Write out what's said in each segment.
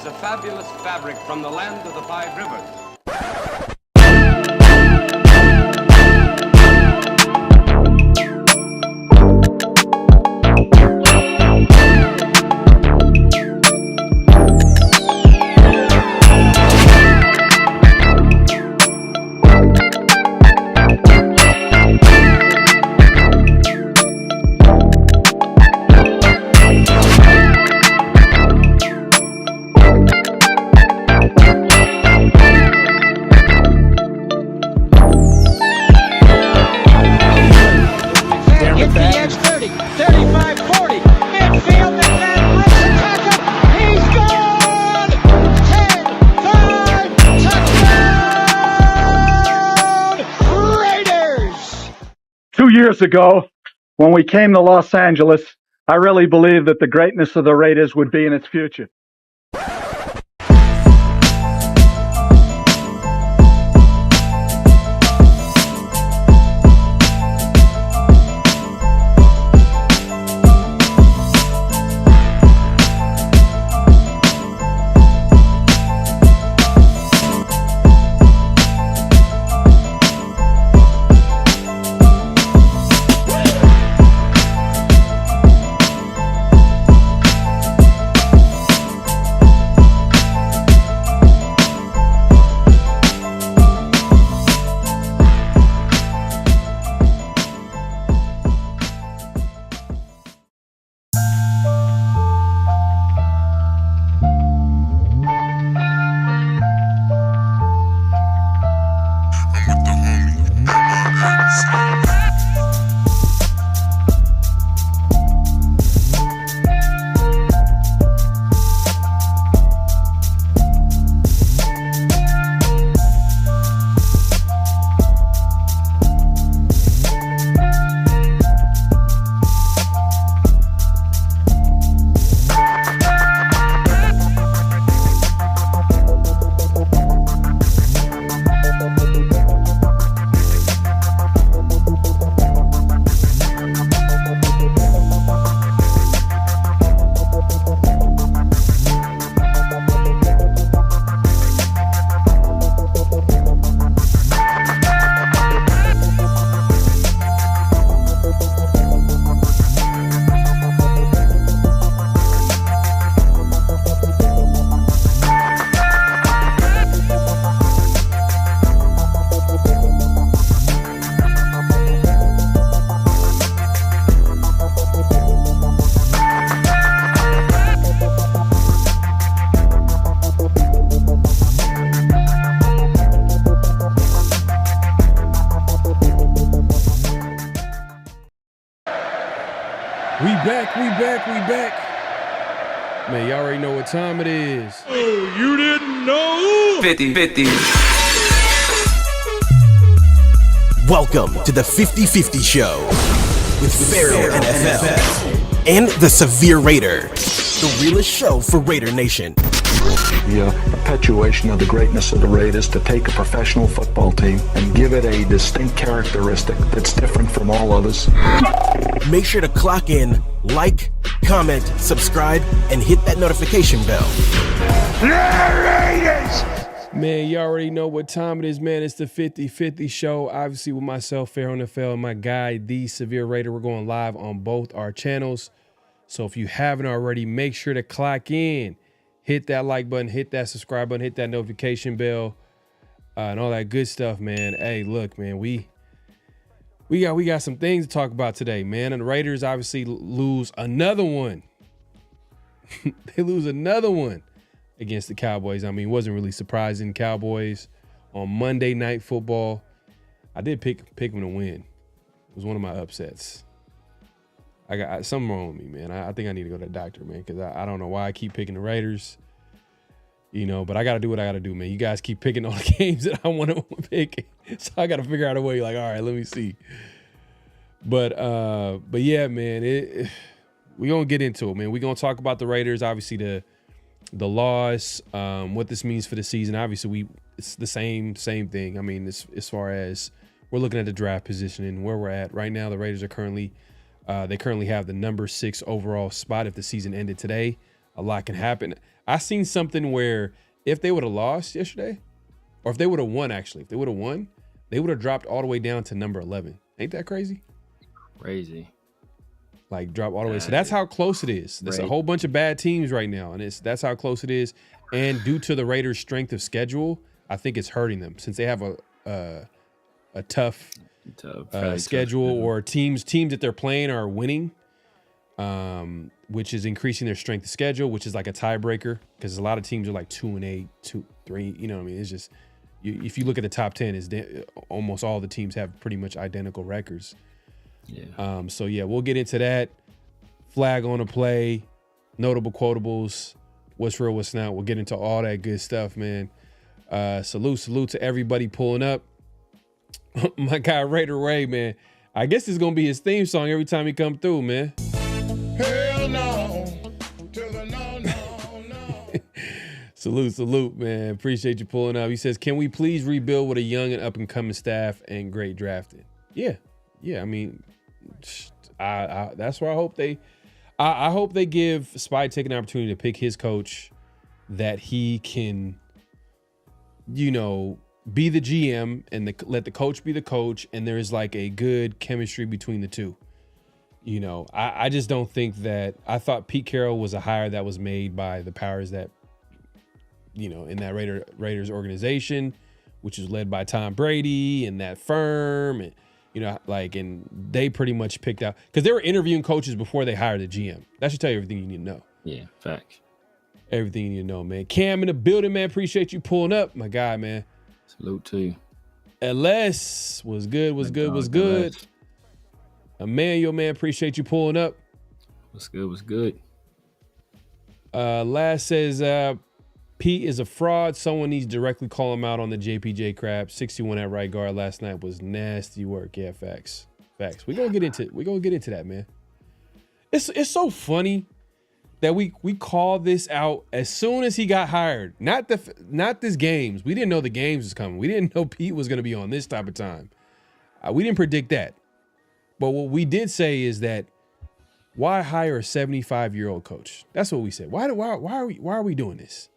is a fabulous fabric from the land of the five rivers. Years ago, when we came to Los Angeles, I really believed that the greatness of the Raiders would be in its future. We back. Man, y'all already know what time it is. Oh, you didn't know? 50-50. Welcome to the 50-50 Show with PharoahNFL and the Severe Raider, the realest show for Raider Nation. The perpetuation of the greatness of the Raiders to take a professional football team and give it a distinct characteristic that's different from all others. Make sure to clock in, like, comment, subscribe, and hit that notification bell. Man, you already know what time it is, man. It's the 50-50 Show, obviously with myself, PharoahNFL, and my guy, the Severe Raider. We're going live on both our channels. So if you haven't already, make sure to clock in. Hit that like button, hit that subscribe button, hit that notification bell, and all that good stuff, man. Hey, look, man, we got some things to talk about today, man. And the Raiders obviously lose another one. They lose another one against the Cowboys. I mean, it wasn't really surprising. Cowboys on Monday Night Football. I did pick them to win. It was one of my upsets. I got something wrong with me, man. I think I need to go to the doctor, man, because I don't know why I keep picking the Raiders, you know, but I got to do what I got to do, man. You guys keep picking all the games that I want to pick, so I got to figure out a way, like, all right, let me see. But yeah, man, we're going to get into it, man. We're going to talk about the Raiders, obviously the loss, what this means for the season. Obviously, it's the same thing. I mean, as far as we're looking at the draft position and where we're at right now, the Raiders are currently have the number 6 overall spot if the season ended today. a lot can happen. I seen something where if they would have lost yesterday, or if they would have won, actually, if they would have won, they would have dropped all the way down to number 11. Ain't that crazy? Crazy. Like drop all the way. So that's how close it is. There's a whole bunch of bad teams right now, and that's how close it is. And due to the Raiders' strength of schedule, I think it's hurting them since they have a tough schedule, or teams that they're playing are winning, which is increasing their strength of schedule, which is like a tiebreaker because a lot of teams are like 2-8, 2-3. You know what I mean? It's just if you look at the top 10, almost all the teams have pretty much identical records. Yeah. So yeah, we'll get into that. Flag on the play, notable quotables, what's real, what's not. We'll get into all that good stuff, man. Salute to everybody pulling up. My guy Raider Ray, man. I guess it's gonna be his theme song every time he come through, man. Hell no. To the no. Salute, man. Appreciate you pulling up. He says, "Can we please rebuild with a young and up and coming staff and great drafting?" Yeah. I mean, that's where I hope they. I hope they give Spytek an opportunity to pick his coach that he can, be the GM and let the coach be the coach, and there is like a good chemistry between the two. I just don't think that. I thought Pete Carroll was a hire that was made by the powers that, in that Raiders organization, which is led by Tom Brady and that firm, and and they pretty much picked out because they were interviewing coaches before they hired the GM. That should tell you everything you need to know. Yeah, facts. Everything you need to know, man. Cam in the building, man. Appreciate you pulling up, my guy, man. Salute to you. LS was good. Emmanuel, man. Appreciate you pulling up. What's good? Last says Pete is a fraud. Someone needs to directly call him out on the JPJ crap. 61 at right guard last night was nasty work. Yeah, facts. We're gonna get into that, man. It's so funny that we called this out as soon as he got hired. Not this games. We didn't know the games was coming. We didn't know Pete was gonna be on this type of time. We didn't predict that. But what we did say is that why hire a 75-year-old coach? That's what we said. Why are we doing this?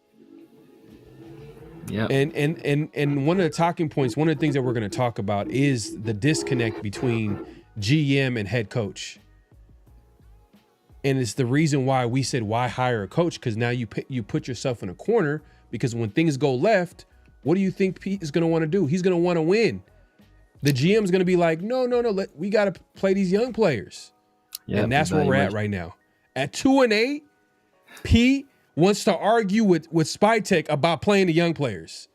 Yeah. And one of the talking points, one of the things that we're going to talk about is the disconnect between GM and head coach. And it's the reason why we said, why hire a coach? Because now you put yourself in a corner, because when things go left, what do you think Pete is going to want to do? He's going to want to win. The GM's going to be like, no, we got to play these young players. Yep, and that's where we're at right now. At 2-8, Pete wants to argue with Spytek about playing the young players.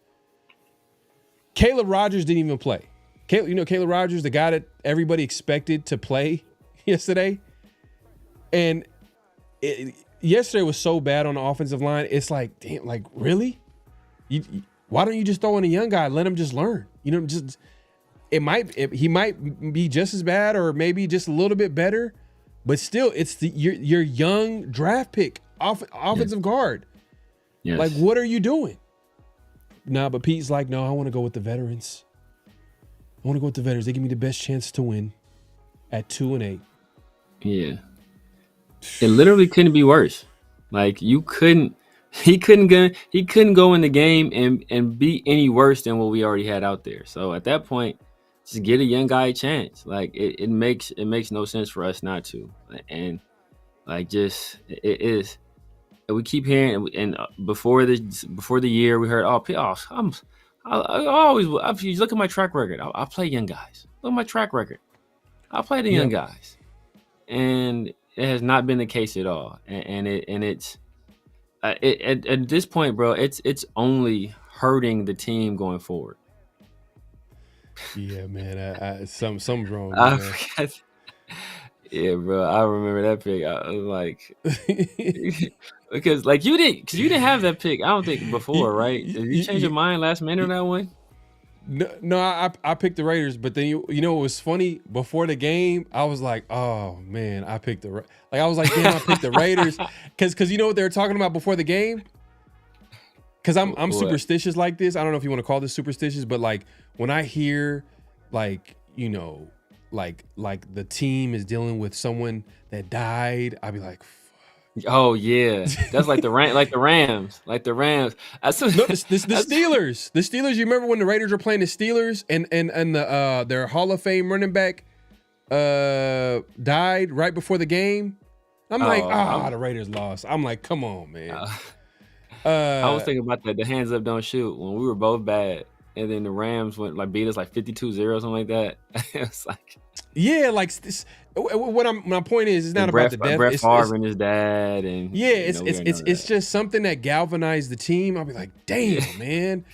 Caleb Rogers didn't even play. Caleb Rogers, the guy that everybody expected to play yesterday. And yesterday was so bad on the offensive line. It's like, damn, like, really? Why don't you just throw in a young guy? Let him just learn. He might be just as bad or maybe just a little bit better, but still, it's your young draft pick, offensive guard. Yes. Like, what are you doing? Nah, but Pete's like, no, I want to go with the veterans. They give me the best chance to win at 2-8. Yeah. It literally couldn't be worse. Like, he couldn't go in the game and be any worse than what we already had out there. So at that point, just get a young guy a chance. Like, it makes no sense for us not to. And like, just it is. We keep hearing, and before the year, we heard, I always look at my track record. I play young guys. Look at my track record. I play the young guys, and it has not been the case at all. It's at this point, bro. It's only hurting the team going forward. Yeah, man. Something's wrong. I forgot. Yeah, bro. I remember that pick. I was like, because like you didn't have that pick. I don't think before, right? Did you change your mind last minute on that one? No, I picked the Raiders, but then you know what was funny? Before the game, I was like, oh man, I picked I was like, damn, I picked the Raiders, because you know what they were talking about before the game. Because I'm superstitious like this. I don't know if you want to call this superstitious, but like when I hear like the team is dealing with someone that died, I'd be like, fuck. Oh yeah, that's like the Rams. No, the Steelers. The Steelers. You remember when the Raiders were playing the Steelers and their Hall of Fame running back died right before the game? I'm like, the Raiders lost. I'm like, come on, man. I was thinking about the hands up, don't shoot when we were both bad, and then the Rams beat us like 52-0, something like that. It was like, yeah, like this. My point is, it's not about the death. Brett Favre and his dad, and yeah, it's just something that galvanized the team. I'll be like, damn, man.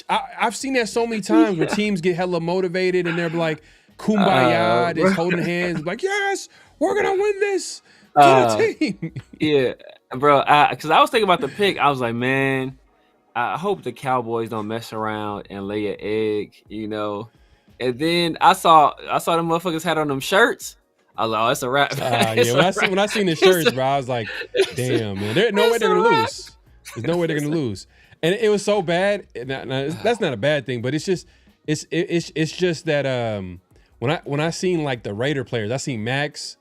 I've seen that so many times where teams get hella motivated and they're like, kumbaya, just holding hands, like, yes, we're gonna win this for the team. Yeah, bro. Because I was thinking about the pick. I was like, man, I hope the Cowboys don't mess around and lay an egg, And then I saw the motherfuckers had on them shirts. I was like, oh, it's a wrap. When I seen the shirts, bro, I was like, damn, man. There's no way they're gonna lose. There's no way they're gonna lose. And it was so bad. That's not a bad thing, but it's just that when I seen like the Raider players, I seen Max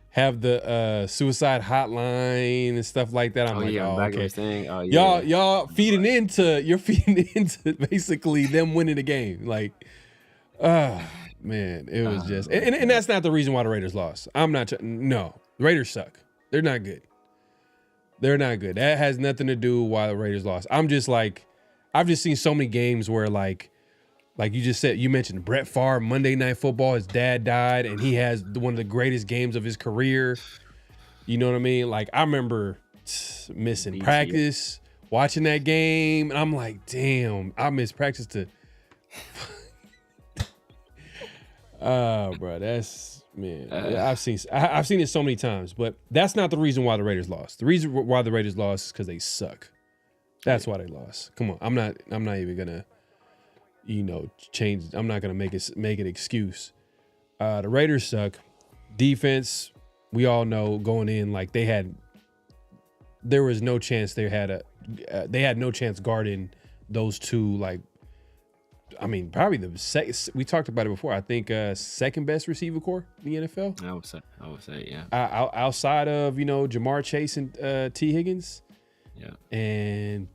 have the suicide hotline and stuff like that. I'm okay. Oh, yeah. You're feeding into basically them winning the game. Like, man, it was just, and that's not the reason why the Raiders lost. No, the Raiders suck. They're not good. They're not good. That has nothing to do with why the Raiders lost. I'm just like, I've just seen so many games where like you just said, you mentioned Brett Favre, Monday Night Football, his dad died, and he has one of the greatest games of his career. You know what I mean? Like, I remember missing practice, watching that game, and I'm like, damn, I missed practice to... bro, that's... Man, I've seen it so many times, but that's not the reason why the Raiders lost. The reason why the Raiders lost is because they suck. That's why they lost. Come on, I'm not even gonna, change. I'm not gonna make it excuse. The Raiders suck. Defense, we all know going in, like there was no chance they had no chance guarding those two. Like, I mean, probably we talked about it before. I think second best receiver core in the NFL. I would say, yeah. Outside of Jamar Chase and T. Higgins, yeah, and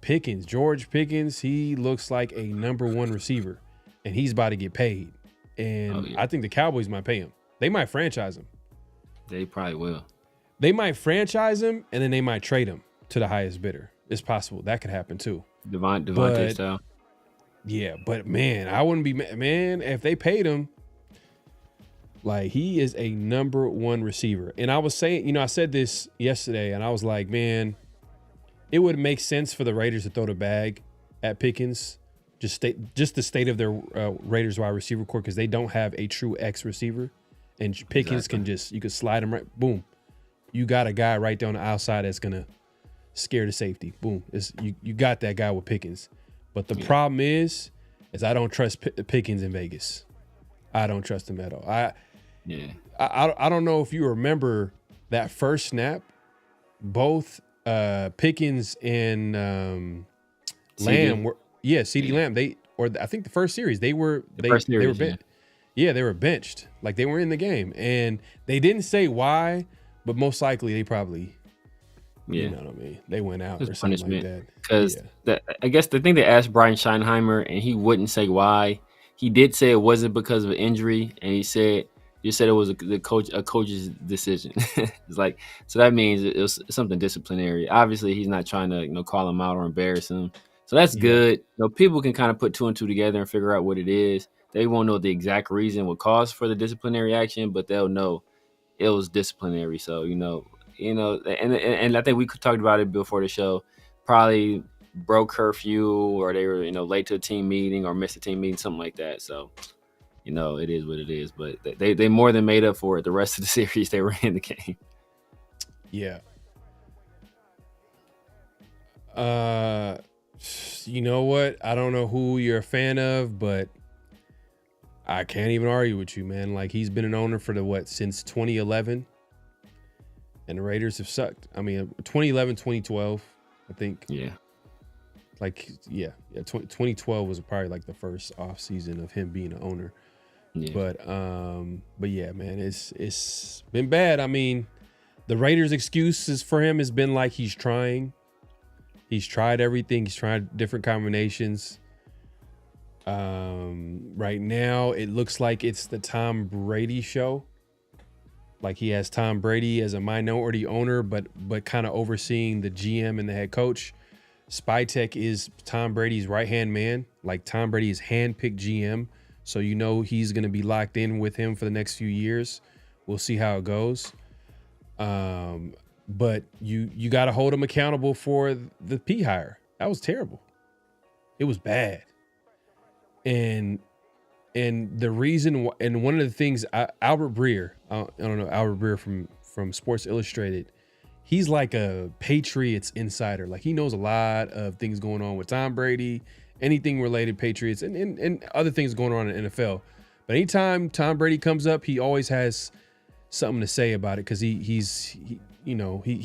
George Pickens, he looks like a number one receiver, and he's about to get paid. And I think the Cowboys might pay him. They might franchise him. They probably will. They might franchise him, and then they might trade him to the highest bidder. It's possible that could happen too. Devontae style. Yeah, but man, I wouldn't be if they paid him. Like, he is a number one receiver. And I was saying, I said this yesterday, and I was like, man, it would make sense for the Raiders to throw the bag at Pickens, just the state of their Raiders wide receiver core, because they don't have a true X receiver, and Pickens can you could slide him right, boom. You got a guy right there on the outside that's gonna scare the safety. Boom, you got that guy with Pickens. But the problem is I don't trust Pickens in Vegas. I don't trust him at all. I don't know if you remember that first snap. Both Pickens and Lamb were CeeDee Lamb. I think the first series they were benched. They were benched. Like, they were in the game, and they didn't say why, but most likely they probably. Yeah. You know what I mean? They went out or something punishment. like that. Because I guess the thing they asked Brian Schottenheimer, and he wouldn't say why. He did say it wasn't because of an injury, and he said it was a coach's decision. It's like, so that means it was something disciplinary. Obviously, he's not trying to call him out or embarrass him. So that's good. People can kind of put two and two together and figure out what it is. They won't know the exact reason what caused for the disciplinary action, but they'll know it was disciplinary. So and I think we talked about it before the show. Probably broke curfew, or they were late to a team meeting or missed a team meeting, something like that. So it is what it is. But they more than made up for it the rest of the series they were in the game. Yeah. You know what? I don't know who you're a fan of, but I can't even argue with you, man. Like, he's been an owner for since 2011. And the Raiders have sucked. I mean, 2011, 2012, I think. Yeah. 2012 was probably like the first off season of him being an owner. Yeah. But yeah, man, it's been bad. I mean, The Raiders' excuses for him has been like he's trying. He's tried everything. He's tried different combinations. Right now, it looks like it's the Tom Brady show. Like he has Tom Brady as a minority owner, but kind of overseeing the GM and the head coach. Spytek is Tom Brady's right-hand man. Like Tom Brady is handpicked GM. So you know he's going to be locked in with him for the next few years. We'll see how it goes. But you got to hold him accountable for the P hire. That was terrible. It was bad. And the reason, and one of the things, Albert Breer, I don't know, Albert Breer from Sports Illustrated, he's like a Patriots insider. Like he knows a lot of things going on with Tom Brady, anything related Patriots, and other things going on in the NFL. But anytime Tom Brady comes up, he always has something to say about it because he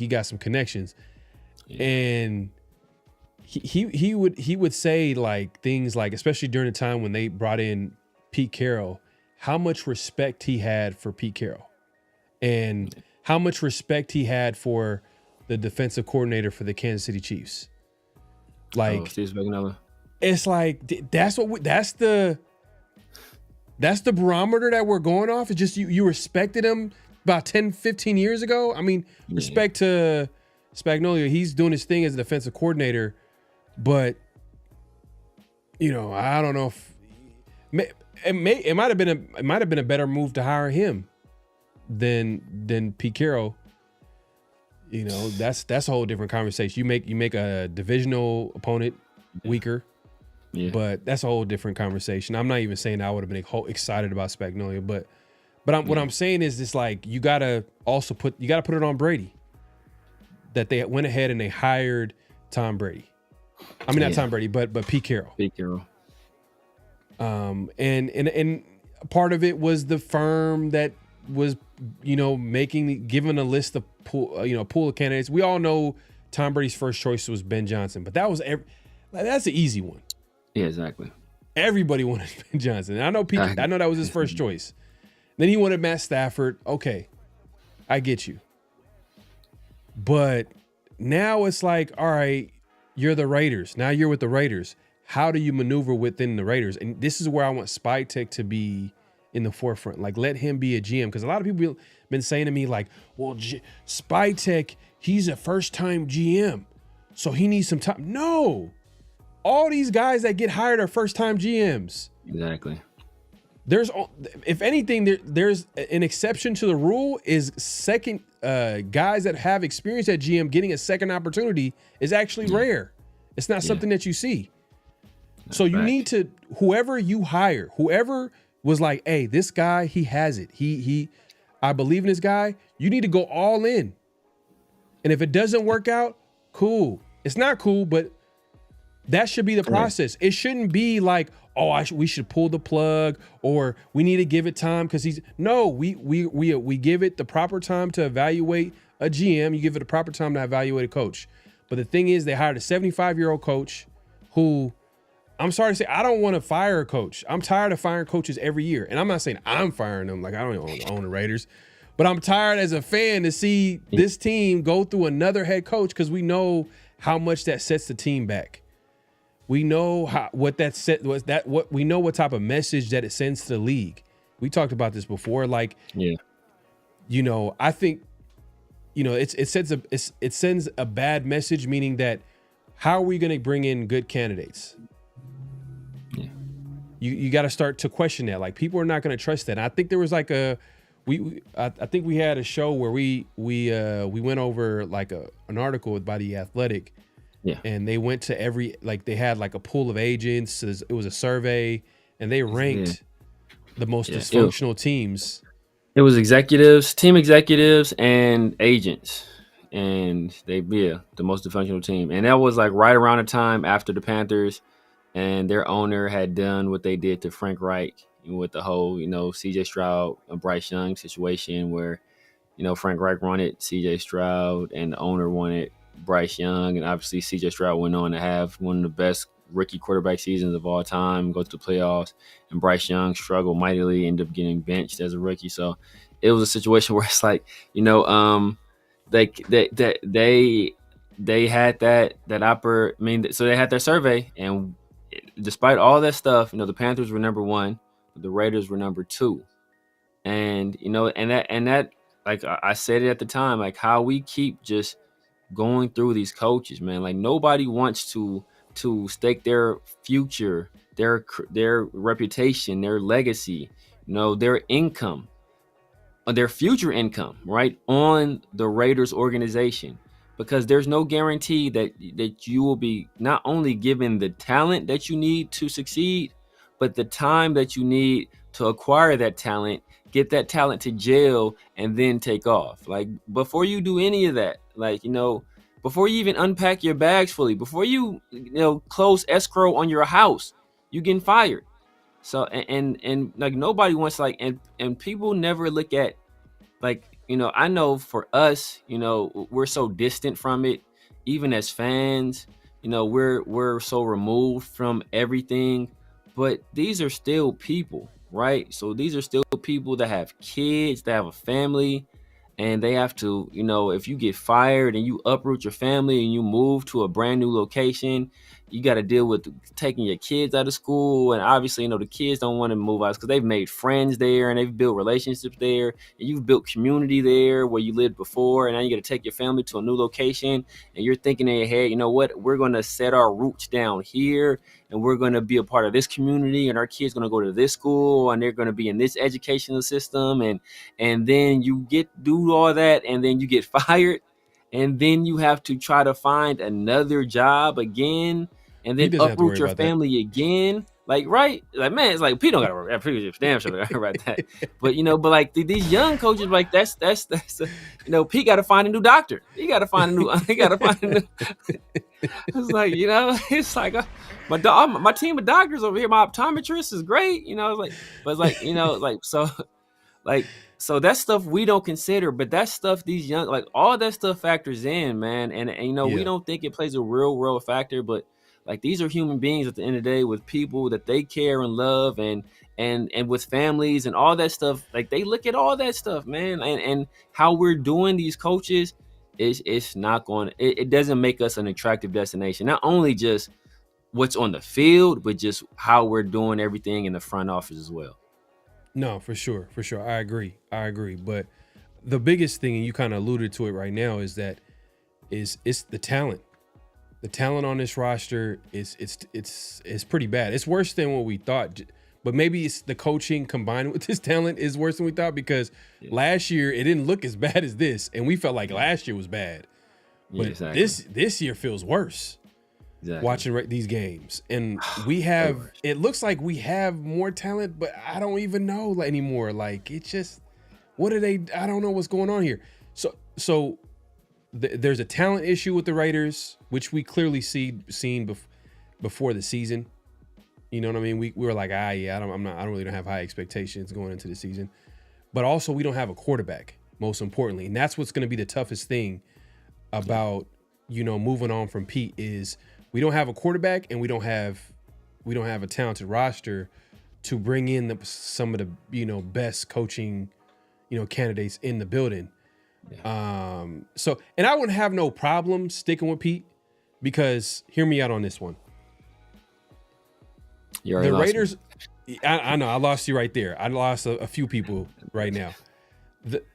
got some connections. Yeah. And he would say like things like, especially during the time when they brought in Pete Carroll, how much respect he had for Pete Carroll and how much respect he had for the defensive coordinator for the Kansas City Chiefs. Like, Steve Spagnuolo. It's like, that's the barometer that we're going off. It's just you respected him about 10, 15 years ago. I mean, respect to Spagnuolo. He's doing his thing as a defensive coordinator, but I don't know if it might have been a better move to hire him than Pete Carroll. That's a whole different conversation. You make a divisional opponent weaker. Yeah. But that's a whole different conversation. I'm not even saying I would have been excited about Spagnuolo, but what I'm saying is this: like you gotta put it on Brady that they went ahead and they hired Tom Brady. I mean not Tom Brady, but Pete Carroll. Pete Carroll. And part of it was the firm that was giving a list of pool of candidates. We all know Tom Brady's first choice was Ben Johnson, but that's an easy one. Yeah, exactly. Everybody wanted Ben Johnson. And I know that was his first choice. Then he wanted Matt Stafford. Okay, I get you. But now it's like, all right, you're the Raiders. Now you're with the Raiders. How do you maneuver within the Raiders? And this is where I want Spytek to be in the forefront. Like, let him be a GM. Because a lot of people have been saying to me, like, well, Spytek, he's a first-time GM, so he needs some time. No. All these guys that get hired are first-time GMs. Exactly. If anything, there's an exception to the rule is second guys that have experience at GM getting a second opportunity is actually rare. It's not something that you see. So you need to, whoever you hire, whoever was like, hey, this guy, he has it. I believe in this guy. You need to go all in. And if it doesn't work out, cool. It's not cool, but that should be the process. It shouldn't be like, we should pull the plug or we need to give it time because we give it the proper time to evaluate a GM. You give it the proper time to evaluate a coach. But the thing is, they hired a 75-year-old coach who, I'm sorry to say, I don't want to fire a coach. I'm tired of firing coaches every year. And I'm not saying I'm firing them. Like, I don't own the Raiders. But I'm tired as a fan to see this team go through another head coach because we know how much that sets the team back. We know what what type of message that it sends to the league. We talked about this before. Like, I think, it sends a bad message, meaning that how are we going to bring in good candidates? Yeah. You got to start to question that. Like, people are not going to trust that. And I think there was like I think we had a show where we went over like an article by The Athletic. Yeah. And they went to they had like a pool of agents. It was a survey and they ranked the most dysfunctional teams. It was team executives and agents. And the most dysfunctional team. And that was like right around the time after the Panthers and their owner had done what they did to Frank Reich with the whole, CJ Stroud and Bryce Young situation where, Frank Reich wanted CJ Stroud and the owner wanted Bryce Young, and obviously CJ Stroud went on to have one of the best rookie quarterback seasons of all time, go to the playoffs, and Bryce Young struggled mightily, ended up getting benched as a rookie. So it was a situation where it's like, like they had so they had their survey, and despite all that stuff, the Panthers were number 1, the Raiders were number 2. And that like I said it at the time, like how we keep just going through these coaches, man. Like nobody wants to stake their future, their reputation, their legacy, their income, their future income, right, on the Raiders organization, because there's no guarantee that you will be not only given the talent that you need to succeed, but the time that you need to acquire that talent, get that talent to jail, and then take off. Like before you do any of that, like, before you even unpack your bags fully, before you close escrow on your house, you getting fired. So and like nobody wants, like, and people never look at, like, I know for us, we're so distant from it, even as fans, we're so removed from everything, but these are still people, right? So these are still people that have kids, that have a family, and they have to, if you get fired and you uproot your family and you move to a brand new location, you got to deal with taking your kids out of school. And obviously, the kids don't want to move out because they've made friends there and they've built relationships there. And you've built community there where you lived before. And now you got to take your family to a new location. And you're thinking in your head, you know what? We're going to set our roots down here, and we're going to be a part of this community. And our kids going to go to this school, and they're going to be in this educational system. And then you do all that, and then you get fired. And then you have to try to find another job again, and then uproot your family again. Like, right? Like, man, it's like Pete don't gotta worry. I pretty damn sure about that. But but like these young coaches, like that's Pete got to find a new doctor. He got to find a new. It's like it's like my team of doctors over here. My optometrist is great. It's like, but it's like like so. Like, so that's stuff we don't consider, but that stuff these young, like all that stuff factors in, man. And we don't think it plays a real factor, but like these are human beings at the end of the day with people that they care and love, and with families and all that stuff. Like they look at all that stuff, man, and how we're doing these coaches it's not going. It doesn't make us an attractive destination. Not only just what's on the field, but just how we're doing everything in the front office as well. No, for sure. I agree. But the biggest thing, and you kind of alluded to it right now, is that it's the talent. The talent on this roster is pretty bad. It's worse than what we thought. But maybe it's the coaching combined with this talent is worse than we thought, because last year it didn't look as bad as this, and we felt like last year was bad. But exactly. This year feels worse. Exactly. Watching these games, and we have it looks like we have more talent, but I don't even know anymore. Like it's just, what are they? I don't know what's going on here. So there's a talent issue with the Raiders, which we clearly seen before the season. You know what I mean? We were like, I don't really have high expectations going into the season, but also we don't have a quarterback, most importantly, and that's what's going to be the toughest thing about moving on from Pete is. We don't have a quarterback, and we don't have a talented roster to bring in some of the best coaching candidates in the building. Yeah. So I wouldn't have no problem sticking with Pete, because hear me out on this one. The Raiders, I know I lost you right there. I lost a few people right now.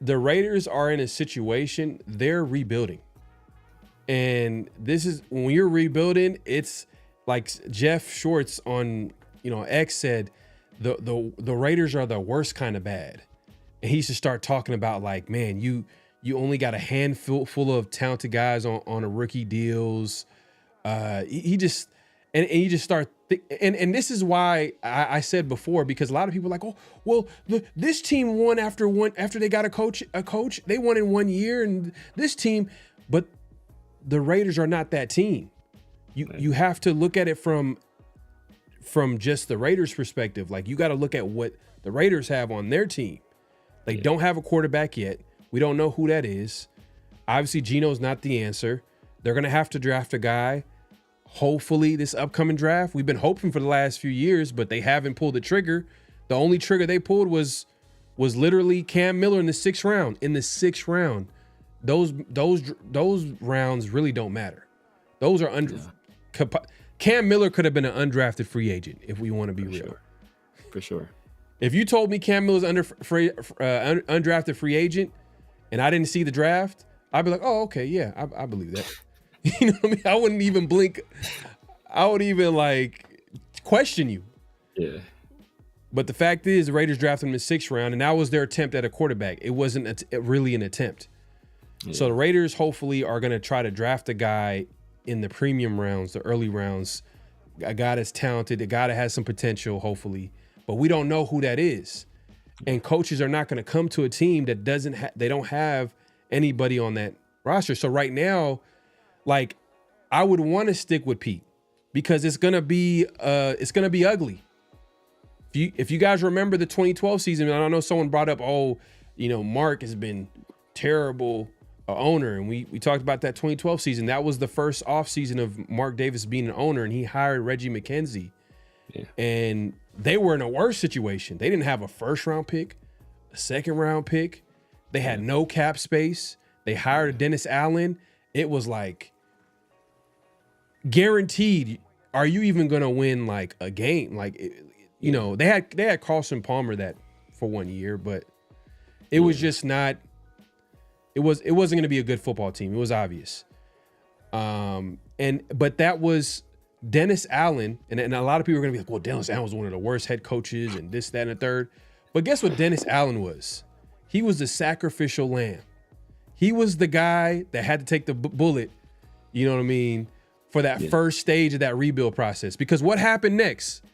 The Raiders are in a situation, they're rebuilding. And this is when you're rebuilding, it's like Jeff Schwartz on X said, the Raiders are the worst kind of bad. And he should start talking about like, man, you only got a handful of talented guys on a rookie deals. You just start and this is why I said before, because a lot of people are like, oh well, this team won after they got a coach they won in 1 year, and this team, but the Raiders are not that team. You have to look at it from just the Raiders' perspective. Like you got to look at what the Raiders have on their team. They don't have a quarterback yet. We don't know who that is. Obviously, Geno's not the answer. They're going to have to draft a guy. Hopefully, this upcoming draft. We've been hoping for the last few years, but they haven't pulled the trigger. The only trigger they pulled was literally Cam Miller in the 6th round. those rounds really don't matter. Those are Cam Miller could have been an undrafted free agent if we want to be real. For sure. If you told me Cam Miller's undrafted free agent and I didn't see the draft, I'd be like, oh, okay, yeah, I believe that. You know what I mean? I wouldn't even blink. I would even like question you. Yeah. But the fact is, the Raiders drafted him in the 6th round, and that was their attempt at a quarterback. It wasn't really an attempt. Yeah. So the Raiders hopefully are going to try to draft a guy in the premium rounds, the early rounds, a guy that's talented, a guy that has some potential, hopefully. But we don't know who that is. And coaches are not going to come to a team that they don't have anybody on that roster. So right now, like, I would want to stick with Pete because it's going to be ugly. If you guys remember the 2012 season, and I know someone brought up, Mark has been terrible owner, and we talked about that 2012 season. That was the first offseason of Mark Davis being an owner, and he hired Reggie McKenzie. Yeah. And they were in a worse situation. They didn't have a 1st-round pick, a 2nd-round pick. They had no cap space. They hired Dennis Allen. It was like guaranteed. Are you even going to win like a game? Like, they had Carlson Palmer that for 1 year, but it was just not. It wasn't going to be a good football team. It was obvious. But that was Dennis Allen, and a lot of people are going to be like, well, Dennis Allen was one of the worst head coaches and this, that, and the third. But guess what Dennis Allen was? He was the sacrificial lamb. He was the guy that had to take the bullet, you know what I mean, for that first stage of that rebuild process. Because what happened next?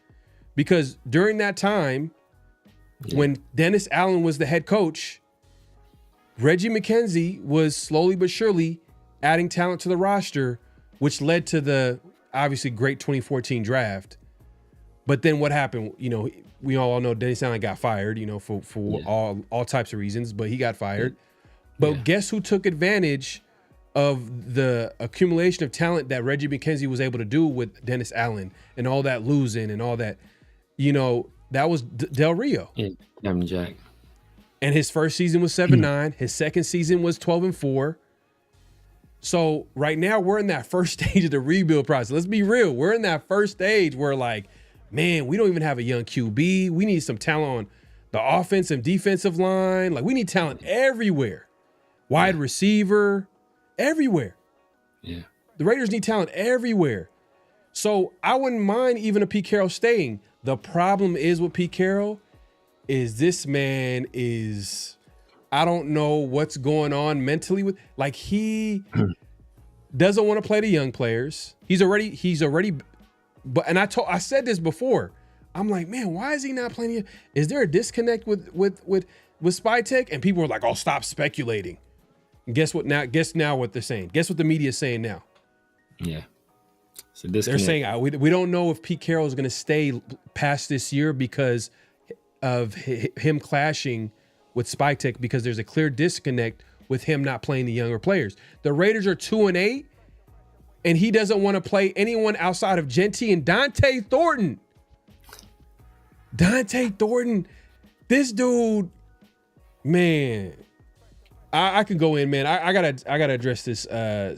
Because during that time, when Dennis Allen was the head coach, Reggie McKenzie was slowly but surely adding talent to the roster, which led to the obviously great 2014 draft. But then what happened? We all know Dennis Allen got fired, for all types of reasons, but he got fired. But guess who took advantage of the accumulation of talent that Reggie McKenzie was able to do with Dennis Allen and all that losing and all that? That was Del Rio. Yeah, Captain Jack. And his first season was 7-9. His second season was 12-4. So right now we're in that first stage of the rebuild process. Let's be real. We're in that first stage where like, man, we don't even have a young QB. We need some talent on the offensive and defensive line. Like, we need talent everywhere. Wide receiver, everywhere. Yeah. The Raiders need talent everywhere. So I wouldn't mind even a Pete Carroll staying. The problem is with Pete Carroll is this man is, I don't know what's going on mentally with, like, he doesn't want to play the young players. He's already, but, and I said this before. I'm like, man, why is he not playing? Is there a disconnect with Spytech? And people were like, oh, stop speculating. And guess what now what they're saying? Guess what the media is saying now? Yeah. So they're saying we don't know if Pete Carroll is going to stay past this year because of him clashing with Spytech, because there's a clear disconnect with him not playing the younger players. The Raiders are 2-8, and he doesn't want to play anyone outside of Genty and Dante Thornton. Dante Thornton, this dude, man. I could go in, man. I gotta address this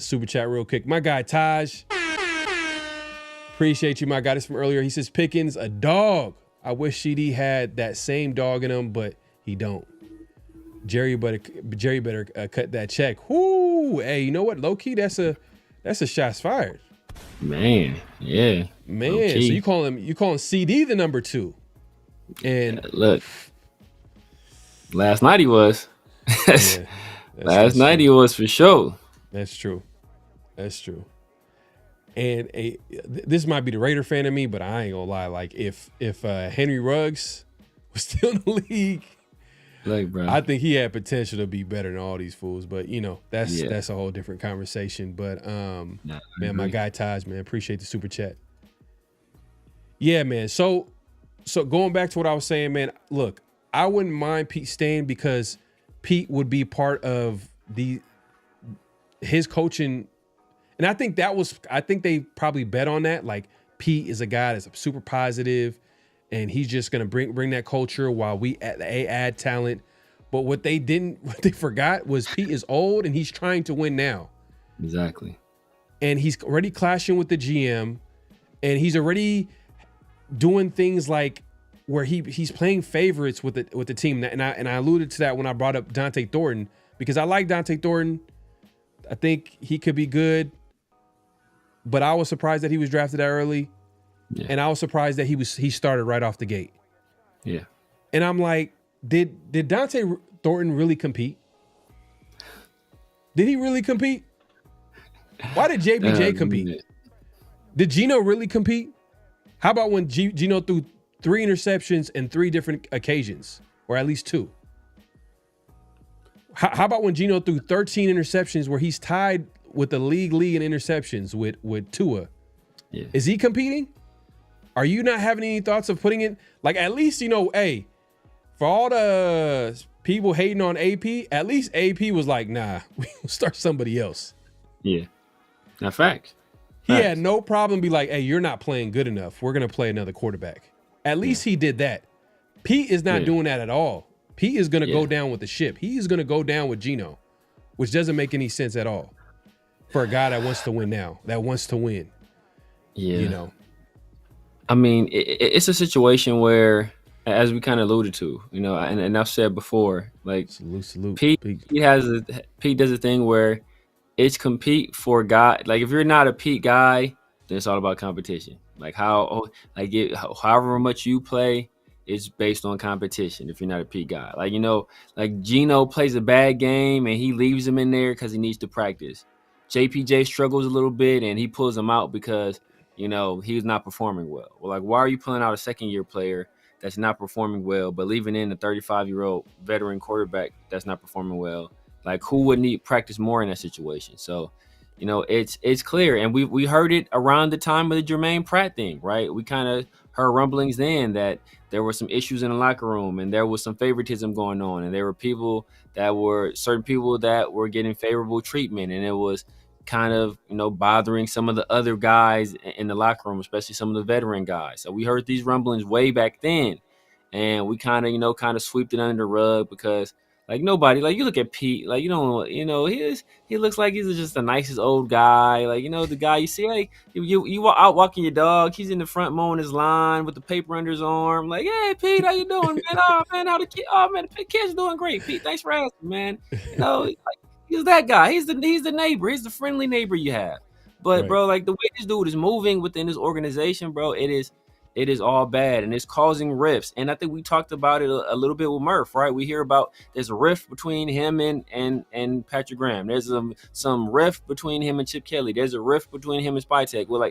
super chat real quick. My guy Taj, appreciate you, my guy. This from earlier. He says Pickens a dog. I wish CD had that same dog in him, but he don't. Jerry better cut that check. Whoo, hey, you know what? Low key, that's a shots fired. Man, yeah. Man, so you calling CD the number 2? And look, last night he was. Yeah, last night he was for sure. That's true. And this might be the Raider fan of me, but I ain't gonna lie. Like, if Henry Ruggs was still in the league, look, bro, I think he had potential to be better than all these fools. But that's a whole different conversation. But man, my guy Taj, man, appreciate the super chat. Yeah, man. So going back to what I was saying, man, look, I wouldn't mind Pete staying because Pete would be part of his coaching. And I think they probably bet on that. Like, Pete is a guy that's super positive, and he's just going to bring that culture while we add talent. But what they forgot was Pete is old and he's trying to win now. Exactly. And he's already clashing with the GM, and he's already doing things like where he's playing favorites with the team. And I alluded to that when I brought up Dante Thornton, because I like Dante Thornton. I think he could be good, but I was surprised that he was drafted that early. Yeah. And I was surprised that he started right off the gate. Yeah. And I'm like, did Dante Thornton really compete? Did he really compete? Why did JBJ compete? Did Geno really compete? How about when Geno threw 3 interceptions in 3 different occasions, or at least 2? How about when Geno threw 13 interceptions, where he's tied with the league in interceptions with Tua? Yeah. Is he competing? Are you not having any thoughts of putting it, like, at least, hey, for all the people hating on AP, at least AP was like, nah, we'll start somebody else. Yeah. Now, facts. He had no problem be like, hey, you're not playing good enough. We're going to play another quarterback. At least he did that. Pete is not doing that at all. Pete is going to go down with the ship. He is going to go down with Geno, which doesn't make any sense at all for a guy that wants to win now, that wants to win. Yeah. I mean, it's a situation where, as we kind of alluded to, and I've said before, like, salute. Pete does a thing where it's compete for guy. Like, if you're not a Pete guy, then it's all about competition. Like however much you play, it's based on competition. If you're not a Pete guy, like Geno plays a bad game and he leaves him in there because he needs to practice. JPJ struggles a little bit and he pulls him out because he's not performing well. Well, like, why are you pulling out a second-year player that's not performing well, but leaving in a 35-year-old veteran quarterback that's not performing well? Like, who would need practice more in that situation? So, it's clear. And we heard it around the time of the Jermaine Pratt thing, right? We kind of heard rumblings then that there were some issues in the locker room and there was some favoritism going on. And there were certain people that were getting favorable treatment. And it was kind of, bothering some of the other guys in the locker room, especially some of the veteran guys. So we heard these rumblings way back then. And we kind of swept it under the rug because, like, nobody, like, you look at Pete, like, he looks like he's just the nicest old guy. Like, the guy you see, like, you out walking your dog, he's in the front mowing his lawn with the paper under his arm. Like, hey, Pete, how you doing, man? Oh, man, the kid's doing great. Pete, thanks for asking, man. Like, he's that guy. He's the neighbor. He's the friendly neighbor you have. But, bro, like, the way this dude is moving within this organization, bro, it is all bad, and it's causing rifts. And I think we talked about it a little bit with Murph, right? We hear about there's a rift between him and Patrick Graham. There's some rift between him and Chip Kelly. There's a rift between him and Spytek. We're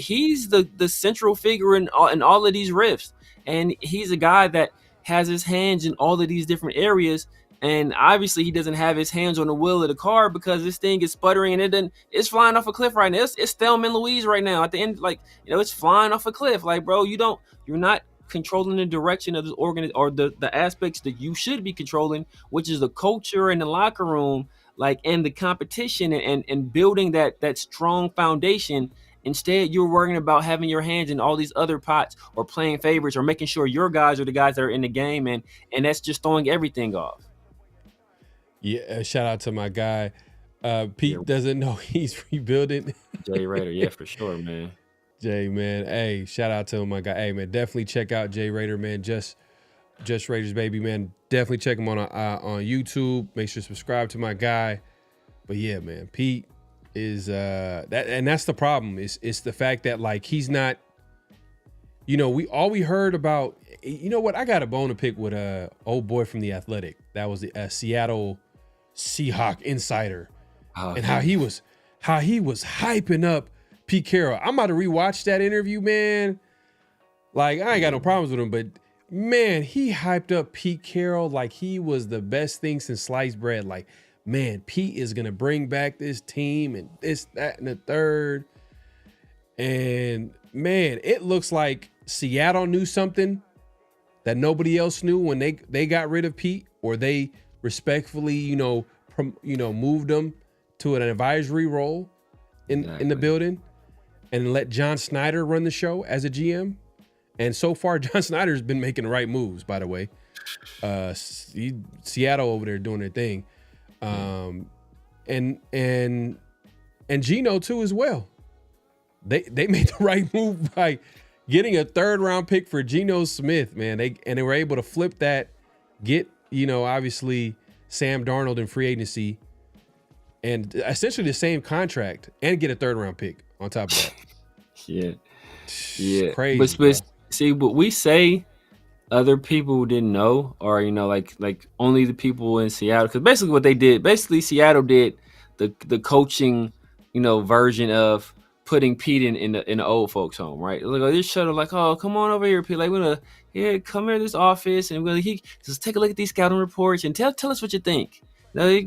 he's the central figure in all of these rifts, and he's a guy that has his hands in all of these different areas. And obviously, he doesn't have his hands on the wheel of the car because this thing is sputtering and it's flying off a cliff right now. It's Thelma and Louise right now. At the end, it's flying off a cliff. Like, bro, you're not controlling the direction of this or the aspects that you should be controlling, which is the culture and the locker room, and the competition and building that strong foundation. Instead, you're worrying about having your hands in all these other pots or playing favorites or making sure your guys are the guys that are in the game, and that's just throwing everything off. Yeah, shout out to my guy. Pete doesn't know he's rebuilding. Jay Raider, yeah, for sure, man. Jay, man. Hey, shout out to him, my guy. Hey, man, definitely check out Jay Raider, man. Just Raiders, baby, man. Definitely check him on YouTube. Make sure to subscribe to my guy. But yeah, man, Pete is that's the problem. It's the fact that, like, he's not. We heard about. You know what? I got a bone to pick with old boy from The Athletic. That was the Seattle Seahawk insider, and how he was hyping up Pete Carroll. I'm about to rewatch that interview, man. Like, I ain't got no problems with him, but man, he hyped up Pete Carroll like he was the best thing since sliced bread. Like, man, Pete is gonna bring back this team and this, that, and the third. And man, it looks like Seattle knew something that nobody else knew when they got rid of Pete, or they respectfully, moved him to an advisory role in the building and let John Snyder run the show as a GM. And so far, John Snyder's been making the right moves, by the way. Seattle over there doing their thing. And Geno too as well. They made the right move by getting a 3rd round pick for Geno Smith, man. They were able to flip that, get, obviously Sam Darnold in free agency and essentially the same contract and get a 3rd round pick on top of that. Yeah. Crazy. But see, what we say other people didn't know, or like only the people in Seattle, because basically what they did, Seattle did the coaching, version of putting Pete in the old folks home, right? Like this shuttle, like, oh, come on over here, Pete. Like, come here to this office, and just take a look at these scouting reports and tell us what you think.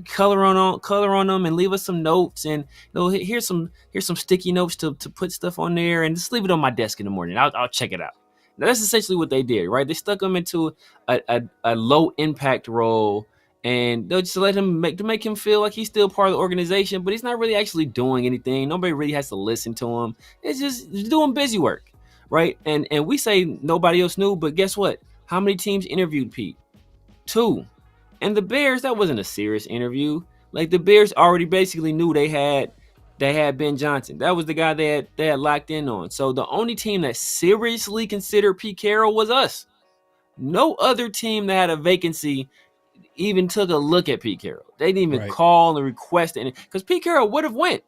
Color on them and leave us some notes, and here's some sticky notes to put stuff on there, and just leave it on my desk in the morning. I'll check it out. Now, that's essentially what they did, right? They stuck him into a low impact role, and they'll just let him make him feel like he's still part of the organization, but he's not really actually doing anything. Nobody really has to listen to him. It's just doing busy work, right? And we say nobody else knew, but guess what? How many teams interviewed Pete? 2. And the Bears, that wasn't a serious interview. Like, the Bears already basically knew they had Ben Johnson. That was the guy they had locked in on. So the only team that seriously considered Pete Carroll was us. No other team that had a vacancy even took a look at Pete Carroll. They didn't even call and request it, because Pete Carroll would have went.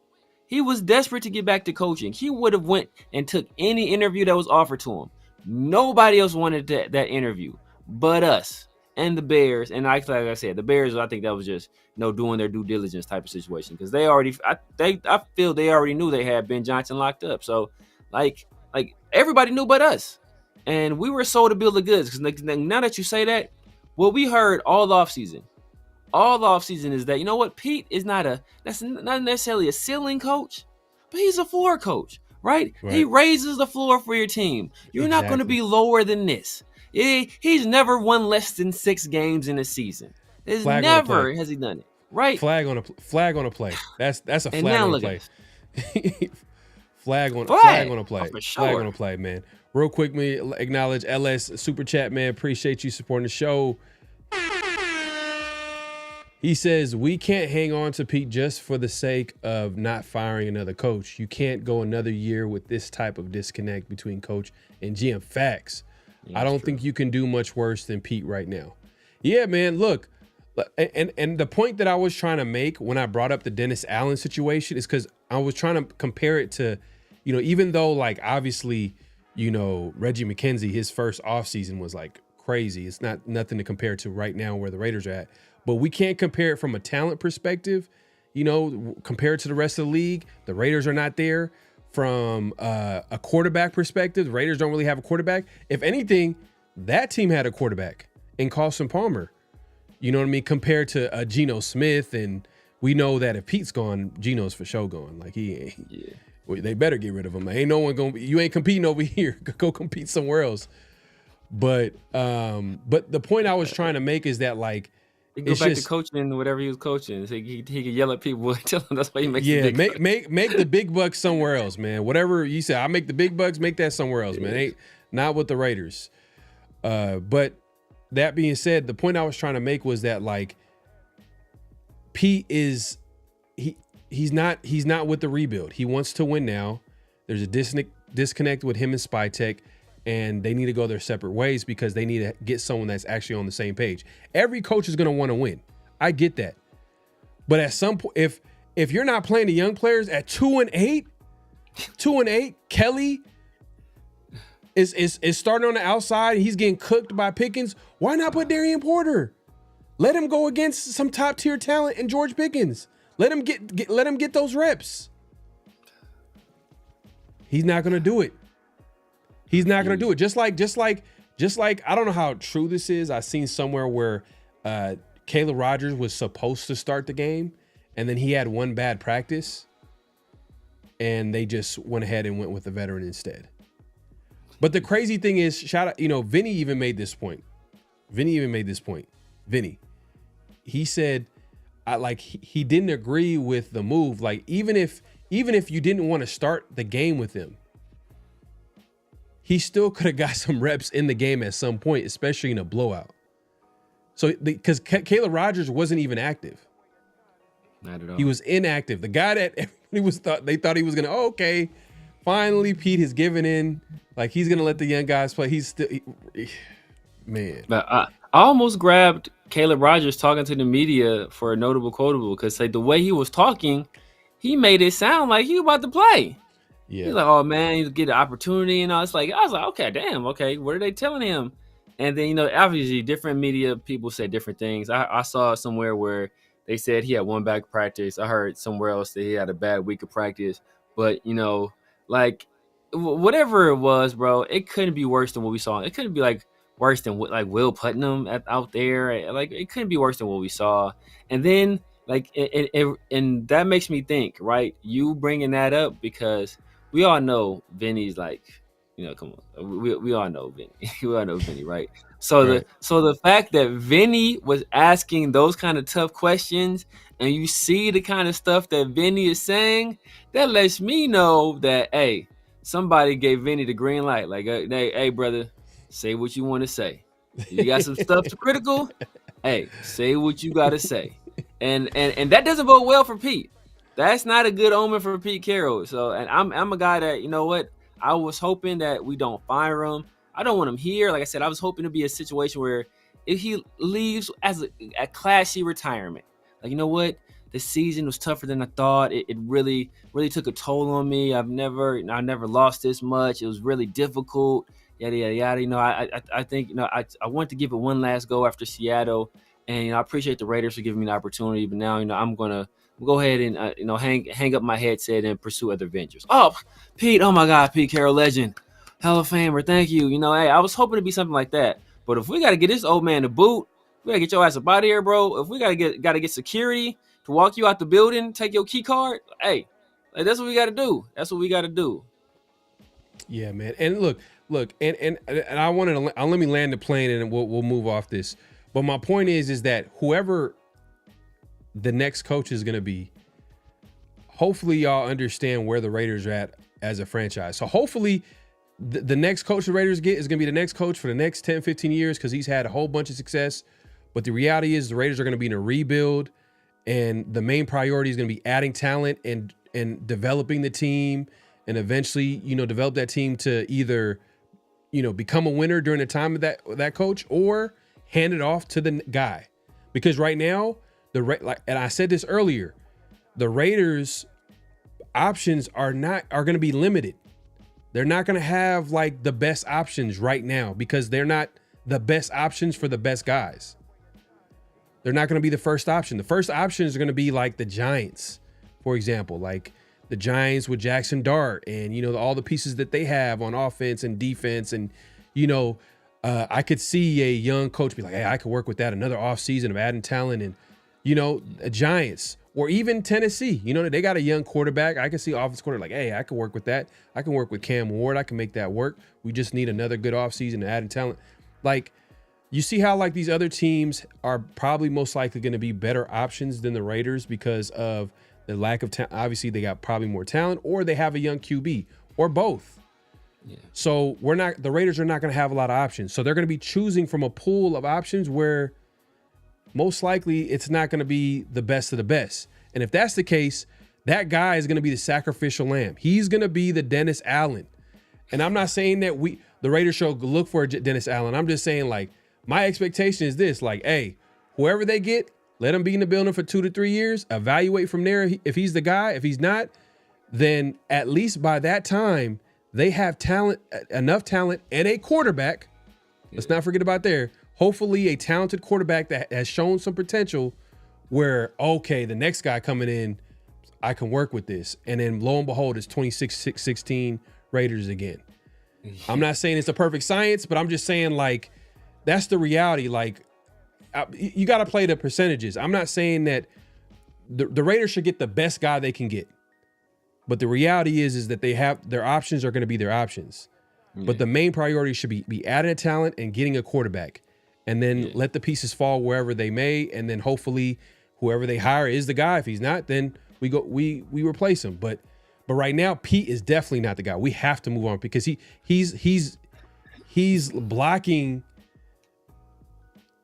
He was desperate to get back to coaching. He would have went and took any interview that was offered to him. Nobody else wanted that interview but us and the Bears. And like I said, the Bears, I think that was just doing their due diligence type of situation, because I feel they already knew they had Ben Johnson locked up. So like everybody knew but us, and we were sold a bill of goods. Because now that you say that, what we heard all offseason is that, you know what, Pete is that's not necessarily a ceiling coach, but he's a floor coach, right? He raises the floor for your team. You're not going to be lower than this. He's never won less than 6 games in a season. Never has he done it, right? Flag on a play. That's a flag on a play. Flag on a play. For sure. Flag on a play, man. Real quick, me acknowledge LS Super Chat, man. Appreciate you supporting the show. He says, we can't hang on to Pete just for the sake of not firing another coach. You can't go another year with this type of disconnect between coach and GM. Facts. I don't think you can do much worse than Pete right now. Yeah, man, look. And the point that I was trying to make when I brought up the Dennis Allen situation is because I was trying to compare it to, even though, like, obviously, Reggie McKenzie, his first offseason was like crazy. It's nothing to compare to right now where the Raiders are at. But we can't compare it from a talent perspective, compared to the rest of the league. The Raiders are not there. From a quarterback perspective, the Raiders don't really have a quarterback. If anything, that team had a quarterback in Carson Palmer. You know what I mean? Compared to Geno Smith, and we know that if Pete's gone, Geno's for sure gone. Like, he ain't. Yeah. They better get rid of him. Ain't no one going. You ain't competing over here. Go compete somewhere else. But the point I was trying to make is that, like, he go back to coaching whatever he was coaching. So he could yell at people and tell them that's why he makes the big bucks. make the big bucks somewhere else, man. Whatever you say, I make the big bucks, make that somewhere else, man. Ain't not with the Raiders. But that being said, the point I was trying to make was that, like, Pete is he's not with the rebuild. He wants to win now. There's a disconnect with him and Spytek, and they need to go their separate ways because they need to get someone that's actually on the same page. Every coach is going to want to win. I get that. But at some point, if you're not playing the young players at 2-8, Kelly is starting on the outside. He's getting cooked by Pickens. Why not put Darian Porter? Let him go against some top tier talent in George Pickens. Let him get those reps. He's not going to do it. He's not going to do it. Just like, I don't know how true this is. I seen somewhere where Caleb Rogers was supposed to start the game, and then he had one bad practice, and they just went ahead and went with the veteran instead. But the crazy thing is, shout out, Vinny even made this point. Vinny, he said, he didn't agree with the move. Like, even if you didn't want to start the game with him, he still could have got some reps in the game at some point, especially in a blowout. So because Caleb Rogers wasn't even active. Not at all. He was inactive. The guy that everybody thought he was gonna. Oh, okay, finally Pete has given in. Like he's gonna let the young guys play. He's still, man. But I almost grabbed Caleb Rogers talking to the media for a notable quotable because like the way he was talking, he made it sound like he was about to play. Yeah. He's like, oh man, he's get an opportunity and all. It's like I was like, okay, damn, okay, what are they telling him? And then obviously different media people say different things. I saw somewhere where they said he had one bad practice. I heard somewhere else that he had a bad week of practice. But like whatever it was, bro, it couldn't be worse than what we saw. It couldn't be like worse than like Will Putnam out there. Like it couldn't be worse than what we saw. And then like and that makes me think, right? You bringing that up because we all know Vinny's like, come on, we all know Vinny. We all know Vinny, right? So right. the fact that Vinny was asking those kind of tough questions, and you see the kind of stuff that Vinny is saying, that lets me know that hey, somebody gave Vinny the green light. Like, hey, brother, say what you want to say. You got some stuff to critical. Hey, say what you got to say. And that doesn't bode well for Pete. That's not a good omen for Pete Carroll. So, and I'm a guy that, you know what? I was hoping that we don't fire him. I don't want him here. Like I said, I was hoping to be a situation where if he leaves as a classy retirement, like, you know what? The season was tougher than I thought. It really, really took a toll on me. I never lost this much. It was really difficult. Yada, yada, yada. I think, I want to give it one last go after Seattle. And, I appreciate the Raiders for giving me the opportunity. But now, I'm going to go ahead and, hang up my headset and pursue other ventures. Oh, Pete. Oh, my God. Pete Carroll, legend. Hall of Famer. Thank you. Hey, I was hoping to be something like that. But if we got to get this old man to boot, we got to get your ass up out of here, bro. If we got to get security to walk you out the building, take your key card, hey, like, that's what we got to do. That's what we got to do. Yeah, man. And look, and I wanted to let me land the plane and we'll move off this. But my point is that whoever the next coach is going to be, hopefully y'all understand where the Raiders are at as a franchise. So hopefully the next coach the Raiders get is going to be the next coach for the next 10, 15 years because he's had a whole bunch of success. But the reality is the Raiders are going to be in a rebuild, and the main priority is going to be adding talent and developing the team, and eventually, develop that team to either, become a winner during the time of that coach or hand it off to the guy. Because right now, and I said this earlier, the Raiders' options are going to be limited. They're not going to have like the best options right now because they're not the best options for the best guys. They're not going to be the first option. The first option is going to be like the Giants, for example, like the Giants with Jackson Dart and, all the pieces that they have on offense and defense. And, I could see a young coach be like, hey, I could work with that. Another offseason of adding talent and, Giants or even Tennessee, they got a young quarterback. I can see offense quarterback like, hey, I can work with that. I can work with Cam Ward. I can make that work. We just need another good offseason to add talent. Like, you see how like these other teams are probably most likely going to be better options than the Raiders because of the lack of talent. Obviously, they got probably more talent or they have a young QB or both. Yeah. So the Raiders are not going to have a lot of options. So they're going to be choosing from a pool of options where most likely it's not going to be the best of the best. And if that's the case, that guy is going to be the sacrificial lamb. He's going to be the Dennis Allen. And I'm not saying that the Raiders should look for Dennis Allen. I'm just saying like my expectation is this, like, hey, whoever they get, let him be in the building for 2 to 3 years, evaluate from there. If he's the guy, if he's not, then at least by that time, they have talent, enough talent and a quarterback. Let's not forget about there. Hopefully a talented quarterback that has shown some potential where, okay, the next guy coming in, I can work with this. And then lo and behold, it's 26-16 Raiders again. I'm not saying it's a perfect science, but I'm just saying like, that's the reality. Like you got to play the percentages. I'm not saying that the Raiders should get the best guy they can get. But the reality is that they have their options are going to be their options. Yeah. But the main priority should be adding a talent and getting a quarterback. And then let the pieces fall wherever they may. And then hopefully whoever they hire is the guy. If he's not, then we replace him. But right now, Pete is definitely not the guy. We have to move on because he's blocking.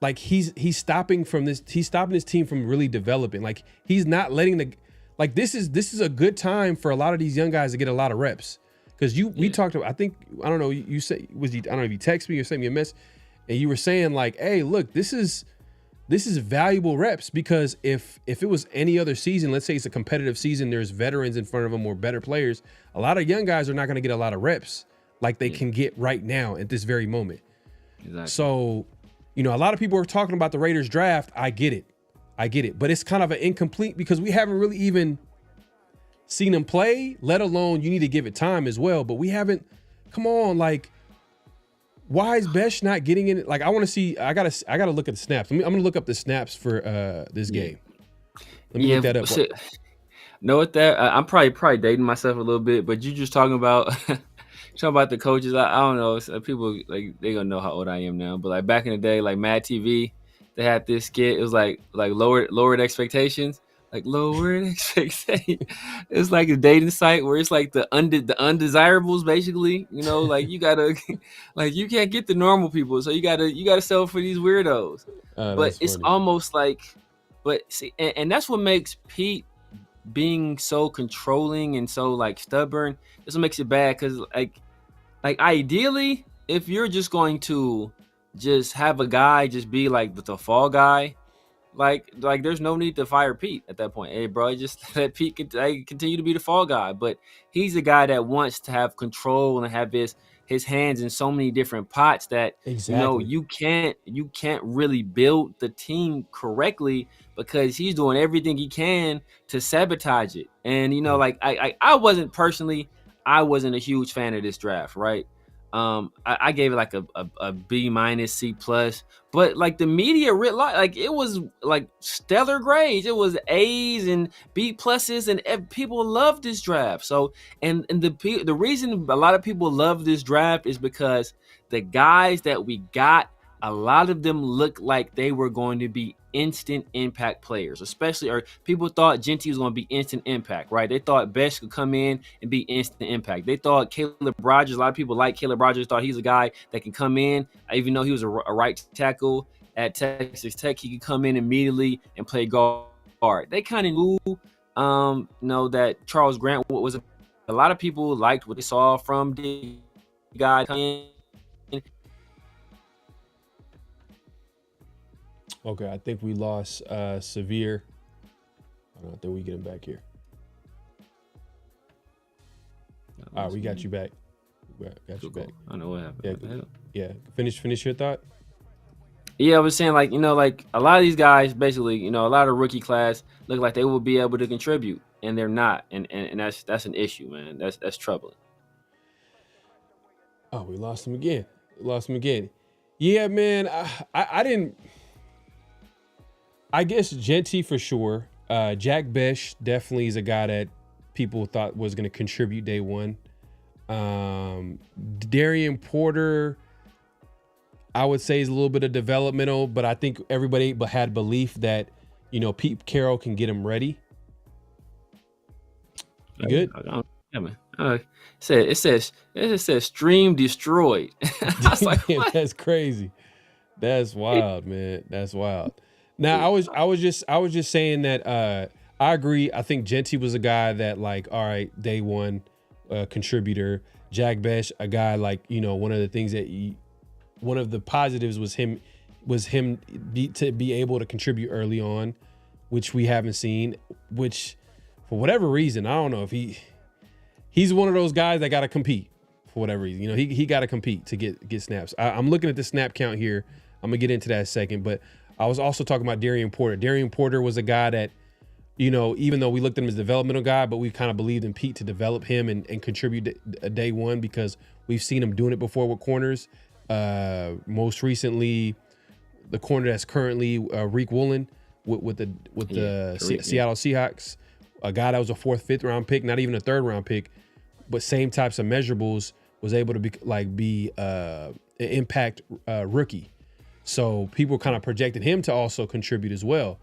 like he's stopping his team from really developing. Like he's not letting this is a good time for a lot of these young guys to get a lot of reps. Because we talked about, I don't know, you said, I don't know if you text me or sent me a message, and you were saying like, hey, look, this is valuable reps, because if it was any other season, let's say it's a competitive season, there's veterans in front of them or better players, a lot of young guys are not going to get a lot of reps like they can get right now at this very moment. Exactly. So, a lot of people are talking about the Raiders draft. I get it. But it's kind of an incomplete, because we haven't really even seen him play, let alone you need to give it time as well. But we haven't, come on, like, why is Besh not getting in it? Like, I want to see, I gotta look at the snaps. I'm gonna look up the snaps for this game. Let me look that up. Know what I'm probably dating myself a little bit, but you just talking about the coaches. I don't know. People like they gonna know how old I am now, but like back in the day, like Mad TV, they had this skit. It was like lowered expectations. Like lowered expectations. It's like a dating site where it's like the undesirables, basically. Like you gotta, like you can't get the normal people, so you gotta sell for these weirdos. But it's funny. Almost like, but see, and that's what makes Pete being so controlling and so like stubborn. That's what makes it bad, because like ideally, if you're just going to just have a guy just be like the fall guy. Like there's no need to fire Pete at that point. Hey, bro, just let Pete continue to be the fall guy. But he's the guy that wants to have control and have his hands in so many different pots that you can't really build the team correctly, because he's doing everything he can to sabotage it. And like I wasn't a huge fan of this draft, right? I gave it like a B minus, C plus, but like the media like it was like stellar grades. It was A's and B pluses, and people love this draft. So and the reason a lot of people love this draft is because the guys that we got, a lot of them look like they were going to be instant impact players, or people thought Genty was going to be instant impact, right? They thought Besh could come in and be instant impact. They thought Caleb Rogers, a lot of people like Caleb Rogers, thought he's a guy that can come in, even though he was a right tackle at Texas Tech, he could come in immediately and play guard. They kind of knew, that Charles Grant was a lot of people liked what they saw from the guy coming in. Okay, I think we lost Severe. I don't think we get him back here. All right, we got you back. Got you back. I know what happened. Yeah. Finish your thought. Yeah, I was saying like a lot of these guys, basically, a lot of rookie class look like they will be able to contribute, and they're not, and that's an issue, man. That's troubling. Oh, we lost him again. Yeah, man. I didn't. I guess Genty for sure. Jack Besh definitely is a guy that people thought was going to contribute day one. Darian Porter, I would say, is a little bit of developmental, but I think everybody had belief that, Pete Carroll can get him ready. You good? Yeah, man. It says stream destroyed. I was like, what? That's crazy. That's wild, man. That's wild. Now, I was just saying that I agree. I think Genty was a guy that, like, all right, day one contributor. Jack Besh, a guy like, one of the things that one of the positives was him to be able to contribute early on, which we haven't seen, which for whatever reason, I don't know if he's one of those guys that got to compete for whatever reason. He got to compete to get snaps. I'm looking at the snap count here. I'm going to get into that in a second, but I was also talking about Darian Porter. Darian Porter was a guy that, even though we looked at him as a developmental guy, but we kind of believed in Pete to develop him and contribute a day one, because we've seen him doing it before with corners. Most recently, the corner that's currently Reek Woolen with the Seattle Seahawks, a guy that was a 4th, 5th round pick, not even a 3rd round pick, but same types of measurables, was able to be an impact rookie. So people kind of projected him to also contribute as well.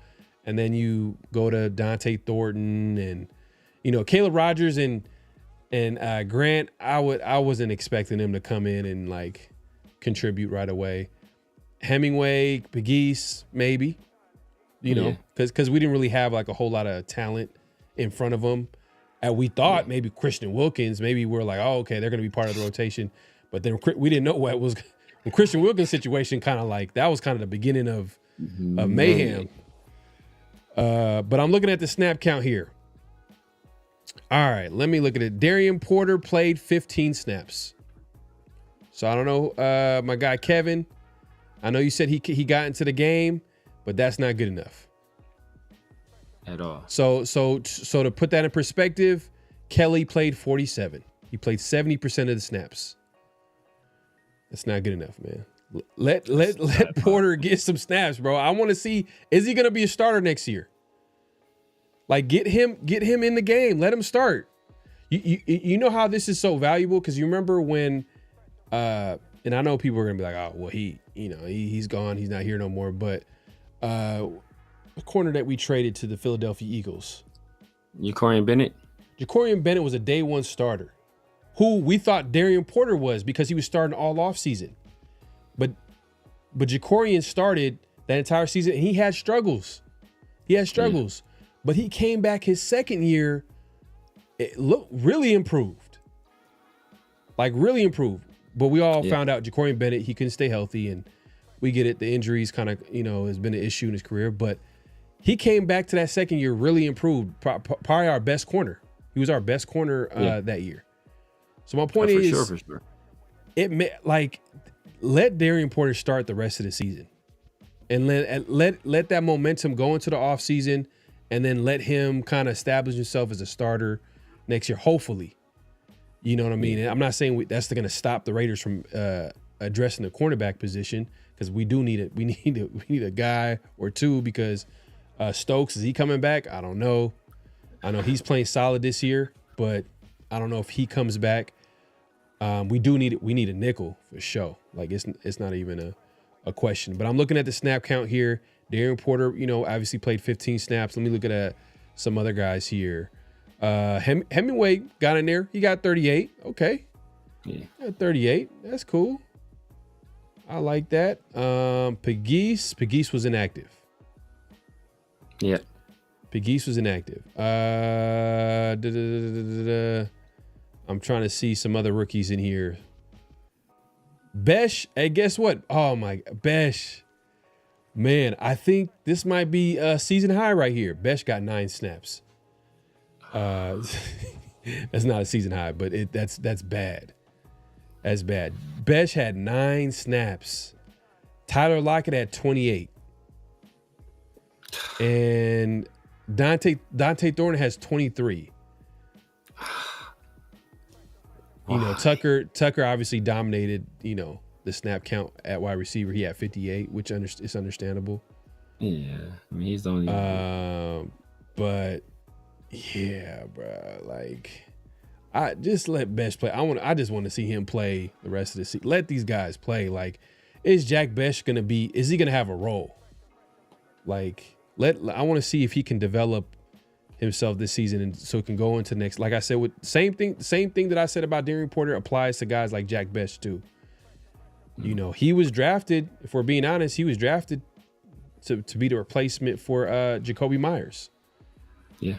And then you go to Dante Thornton and, Caleb Rogers and Grant. I wasn't expecting them to come in and like contribute right away. Hemingway, Pegues, maybe. You know, because we didn't really have like a whole lot of talent in front of them. And we thought maybe Christian Wilkins, maybe we're like, oh, okay, they're going to be part of the rotation. But then we didn't know what was the Christian Wilkins situation. Kind of like that was kind of the beginning of mayhem. But I'm looking at the snap count here. All right, let me look at it. Darian Porter played 15 snaps. So I don't know, my guy Kevin. I know you said he got into the game, but that's not good enough at all. So to put that in perspective, Kelly played 47. He played 70% of the snaps. That's not good enough, man. Let Porter get some snaps, bro. I want to see, is he going to be a starter next year? Like get him in the game. Let him start. You know how this is so valuable because you remember when and I know people are going to be like, oh, well, he's gone. He's not here no more. But a corner that we traded to the Philadelphia Eagles. Jacorian Bennett? Jacorian Bennett was a day one starter who we thought Darian Porter was because he was starting all off season. But Jacorian started that entire season and he had struggles. But he came back his second year. It looked really improved. Like really improved. But we all found out Jacorian Bennett, he couldn't stay healthy, and we get it. The injuries kind of, has been an issue in his career. But he came back to that second year really improved. Probably our best corner. He was our best corner that year. So my point is, for sure. Let Darian Porter start the rest of the season, and let that momentum go into the offseason, and then let him kind of establish himself as a starter next year, hopefully. You know what I mean? And I'm not saying that's going to stop the Raiders from addressing the cornerback position because we do need it. We need a guy or two because Stokes, is he coming back? I don't know. I know he's playing solid this year, but I don't know if he comes back. We need a nickel for sure. Like it's not even a question. But I'm looking at the snap count here. Darian Porter, obviously played 15 snaps. Let me look at some other guys here. Hemingway got in there. He got 38. Okay. Yeah. Got 38. That's cool. I like that. Pegues was inactive. Yeah. Pegues was inactive. I'm trying to see some other rookies in here. Besh, hey, guess what? Oh my, Besh. Man, I think this might be a season high right here. Besh got 9 snaps. That's not a season high, but that's bad. That's bad. Besh had 9 snaps. Tyler Lockett had 28. And Dante Thornton has 23. Tucker obviously dominated, the snap count at wide receiver. He had 58, which is understandable. Yeah, I mean, he's the only but yeah, bro, like I just let Besh play. I just want to see him play the rest of the season. Let these guys play. Like, is Jack Besh is he gonna have a role? Like, I want to see if he can develop himself this season and so it can go into next. Like I said, with same thing that I said about Darian Porter applies to guys like Jack Besh too. He was drafted, if we're being honest, he was drafted to be the replacement for Jacoby Myers. Yeah.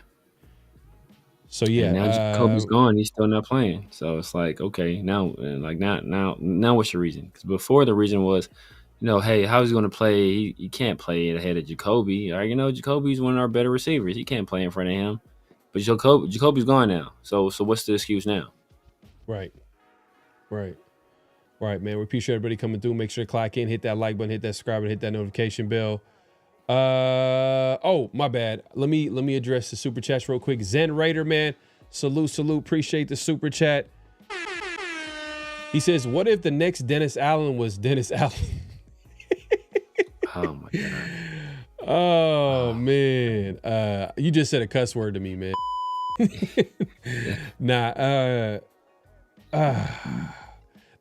So yeah, and now Jacoby's gone. He's still not playing. So it's like, okay, now what's your reason? Because before the reason was, hey, how's he going to play? He can't play ahead of Jacoby. Or, Jacoby's one of our better receivers. He can't play in front of him. But Jacoby's gone now. So what's the excuse now? Right, man. We appreciate everybody coming through. Make sure to clock in, hit that like button, hit that subscribe, and hit that notification bell. Oh, my bad. Let me address the super chats real quick. Zen Raider, man. Salute. Appreciate the super chat. He says, what if the next Dennis Allen was Dennis Allen? Oh my God. Oh man. You just said a cuss word to me, man. Nah, that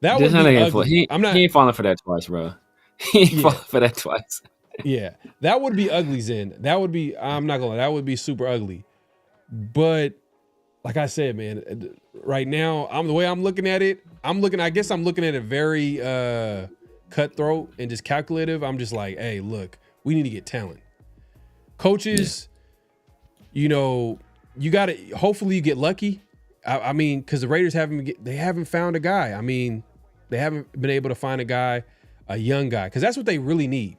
would be ugly. He ain't falling for that twice, bro. He ain't falling for that twice. Yeah, that would be ugly, Zen. That would be, I'm not gonna lie, that would be super ugly. But like I said, man, right now, the way I'm looking at it, I guess I'm looking at it very cutthroat and just calculative, I'm just like, hey, look, we need to get talent. Coaches, you know, you got to, hopefully you get lucky. I mean, because the Raiders haven't found a guy. I mean, they haven't been able to find a young guy, because that's what they really need.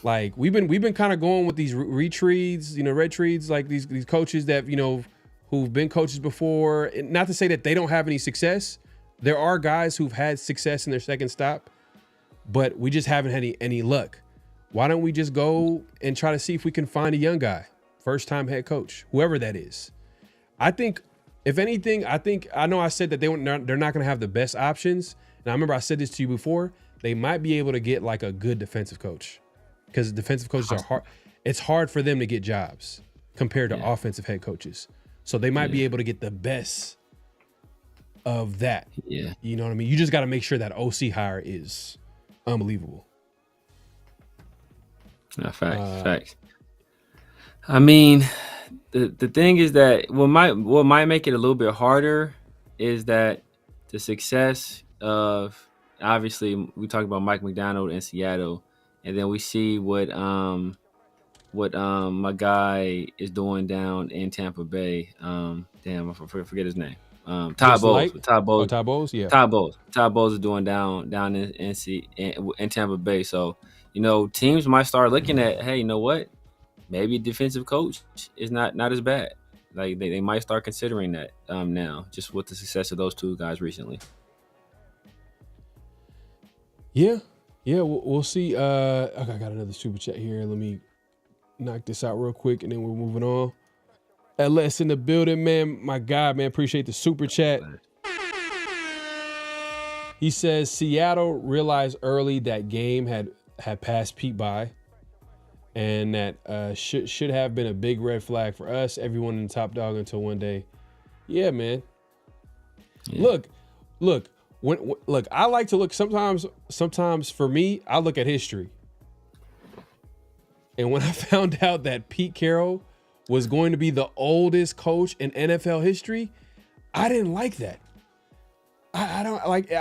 Like we've been kind of going with these retreads, you know, retreads, like these coaches that, you know, who've been coaches before. And not to say that they don't have any success. There are guys who've had success in their second stop, but we just haven't had any luck. Why don't we just go and try to see if we can find a young guy, first time head coach, whoever that is. I think, if anything, I know I said that they're not going to have the best options. And I remember I said this to you before. They might be able to get like a good defensive coach, because defensive coaches are hard. It's hard for them to get jobs compared to offensive head coaches. So they might be able to get the best of that. Yeah. You know what I mean? You just got to make sure that OC hire is unbelievable. No, facts. I mean, the thing is that what might make it a little bit harder is that the success of, obviously we talk about Mike McDonald in Seattle, and then we see what my guy is doing down in Tampa Bay. Damn, I forget his name. Todd Bowles. Todd Bowles. Yeah. Todd Bowles is doing down in Tampa Bay. So, you know, teams might start looking at, hey, you know what? Maybe a defensive coach is not as bad. Like they might start considering that now, just with the success of those two guys recently. Yeah, we'll see. Okay, I got another super chat here. Let me knock this out real quick, and then we're moving on. LS in the building, man. My God, man, appreciate the super chat. He says Seattle realized early that game had passed Pete by, and that should have been a big red flag for us, everyone in the top dog, until one day. Yeah, man. Yeah. Look. Look, I like to look sometimes for me, I look at history. And when I found out that Pete Carroll was going to be the oldest coach in NFL history, I didn't like that. I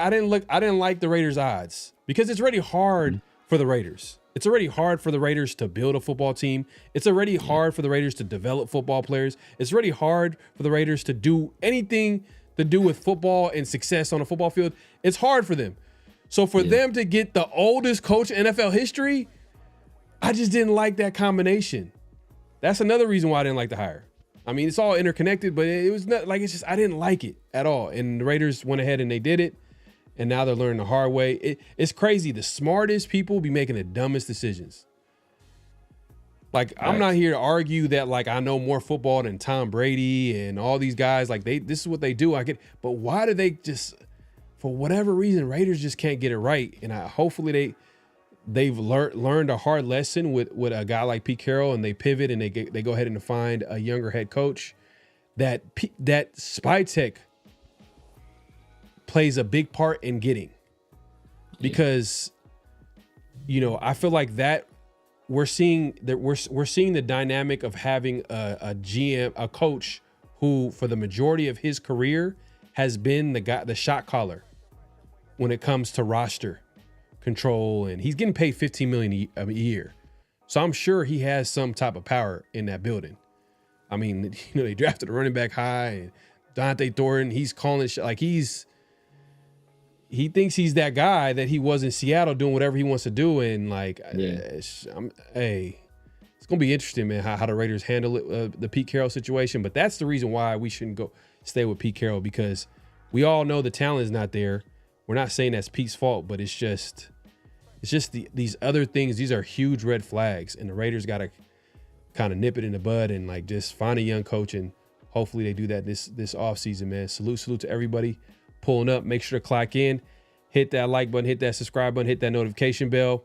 didn't like the Raiders' odds, because it's already hard for the Raiders. It's already hard for the Raiders to build a football team. It's already hard for the Raiders to develop football players. It's already hard for the Raiders to do anything to do with football and success on a football field. It's hard for them. So for them to get the oldest coach in NFL history, I just didn't like that combination. That's another reason why I didn't like the hire. I mean, it's all interconnected, but it was not like, it's just, I didn't like it at all. And the Raiders went ahead and they did it. And now they're learning the hard way. It's crazy. The smartest people be making the dumbest decisions. Like, right. I'm not here to argue that, like, I know more football than Tom Brady and all these guys. Like, this is what they do. I get, but why do they just, for whatever reason, Raiders just can't get it right? And hopefully they've learned a hard lesson with a guy like Pete Carroll, and they pivot and they go ahead and find a younger head coach. That Spytek plays a big part in getting, because, you know, I feel like that we're seeing the dynamic of having a GM, a coach who for the majority of his career has been the shot caller when it comes to roster control, and he's getting paid $15 million a year. So I'm sure he has some type of power in that building. I mean, you know, they drafted a running back high, and Dante Thornton, he's calling it like he thinks he's that guy that he was in Seattle doing whatever he wants to do. And like, it's going to be interesting, man, how the Raiders handle it, the Pete Carroll situation. But that's the reason why we shouldn't stay with Pete Carroll, because we all know the talent is not there. We're not saying that's Pete's fault, but it's just these other things. These are huge red flags, and the Raiders got to kind of nip it in the bud and like just find a young coach, and hopefully they do that this offseason, man. Salute to everybody pulling up. Make sure to clock in, hit that like button, hit that subscribe button, hit that notification bell.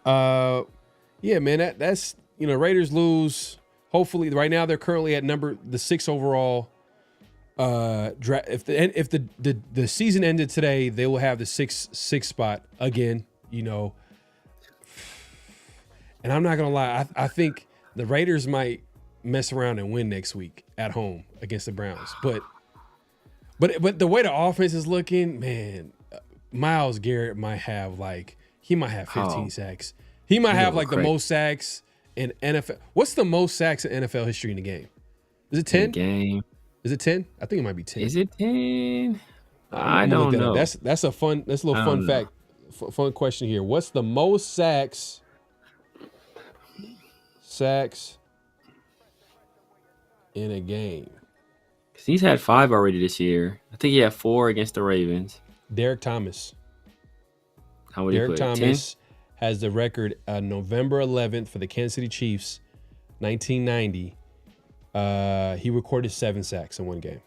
Yeah, man, that's, you know, Raiders lose. Hopefully right now they're currently at the 6 overall draft. If the season ended today, they will have the six spot again, you know. And I'm not gonna lie, I think the Raiders might mess around and win next week at home against the Browns. But the way the offense is looking, man, Myles Garrett might have he might have 15 Oh. sacks. He might have go the crazy. most sacks in NFL. What's the most sacks in NFL history in the game? Is it In 10? the game. Is it 10? I think it might be 10. Is it 10? I I'm gonna look don't that up. know. That's a little I fun don't know. fact, fun question here. What's the most sacks in a game? 'Cause he's had 5 already this year. I think he had 4 against the Ravens. Derek Thomas. How would he Derek put it? 10? Thomas has the record November 11th for the Kansas City Chiefs, 1990. He recorded 7 sacks in one game.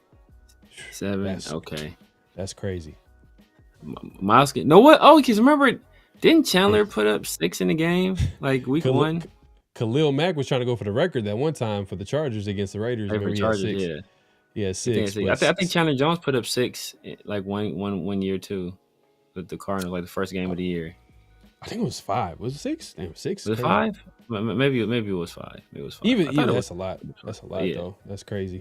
7. Okay. That's crazy. Miles. No, what? Oh, because remember, didn't Chandler put up 6 in the game like week 1? Khalil Mack was trying to go for the record that one time for the Chargers against the Raiders. For Chargers, yeah. Yeah, 6. I think Chandler Jones put up 6 like one year too, with the Cardinals, like the first game of the year. I think it was 5. Was it 6? Damn, 6. Was it 5? Maybe it was 5. Maybe it was 5. Even it that's a lot. That's a lot Yeah. though. That's crazy.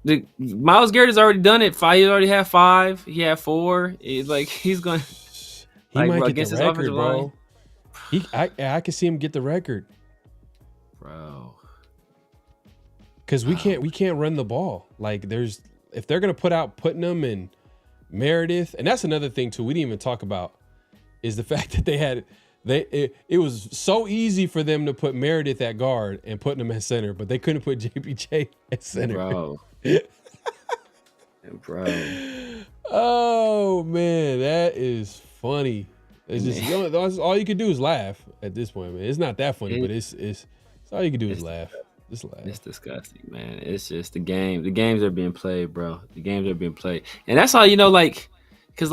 The Myles Garrett has already done it. He already had 5. He had 4. He's going. He Like, might bro, get against the his record, offensive bro. line. I can see him get the record Bro. because we can't run the ball. Like if they're gonna put out Putnam and Meredith, and that's another thing too. We didn't even talk about is the fact that it was so easy for them to put Meredith at guard and Putnam at center, but they couldn't put JPJ at center. Bro. Bro. Oh man, that is funny. It's just that's all you can do is laugh at this point, man. It's not that funny, but it's all you can do is laugh. Just laugh. It's disgusting, man. It's just the game. The games are being played, bro. The games are being played, and that's how you know, because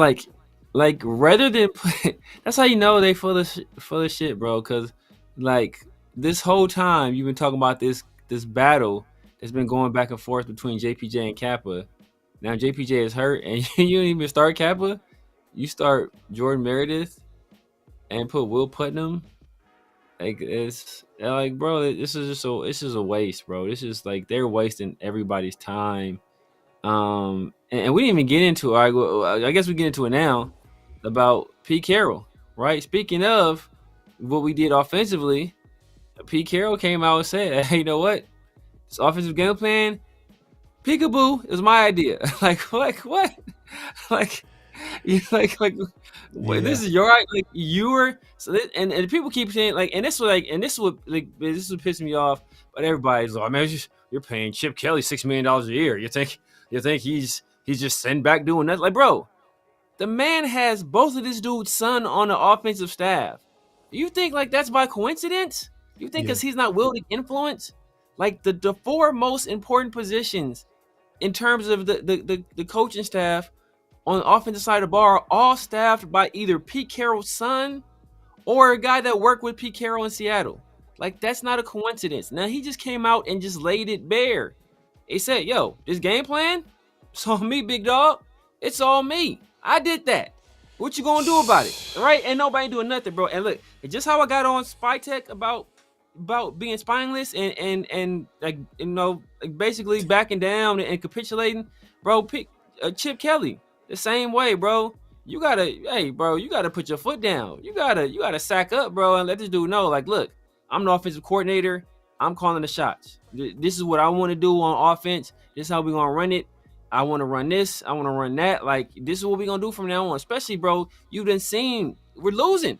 rather than that's how you know they full of shit, bro. Because this whole time you've been talking about this battle that's been going back and forth between JPJ and Kappa. Now JPJ is hurt, and you don't even start Kappa. You start Jordan Meredith and put Will Putnam. It's bro, this is a waste, bro. This is they're wasting everybody's time. And we didn't even get into it. I guess we get into it now about Pete Carroll, right? Speaking of what we did offensively, Pete Carroll came out and said, "Hey, you know what? This offensive game plan, peekaboo, is my idea." What? This is your idea. You were and people keep saying this is what pissing me off. But everybody's like, man, you're paying Chip Kelly $6 million a year. You think he's just sitting back doing nothing? Like, bro, the man has both of this dude's son on the offensive staff. Do you think that's by coincidence? You think because he's not wielding influence? The 4 most important positions in terms of the coaching staff on the offensive side of the ball are all staffed by either Pete Carroll's son or a guy that worked with Pete Carroll in Seattle. That's not a coincidence. Now, he just came out and just laid it bare. He said, yo, this game plan, it's all me, big dog. It's all me. I did that. What you gonna do about it? Right? Ain't nobody doing nothing, bro. And look, it's just how I got on Spy Tech about being spineless and basically backing down and capitulating, bro. Chip Kelly, the same way, bro. You gotta put your foot down. You gotta sack up, bro, and let this dude know, look, I'm the offensive coordinator. I'm calling the shots. This is what I want to do on offense. This is how we gonna run it. I want to run this. I want to run that. This is what we gonna do from now on. Especially, bro, you've been seeing we're losing.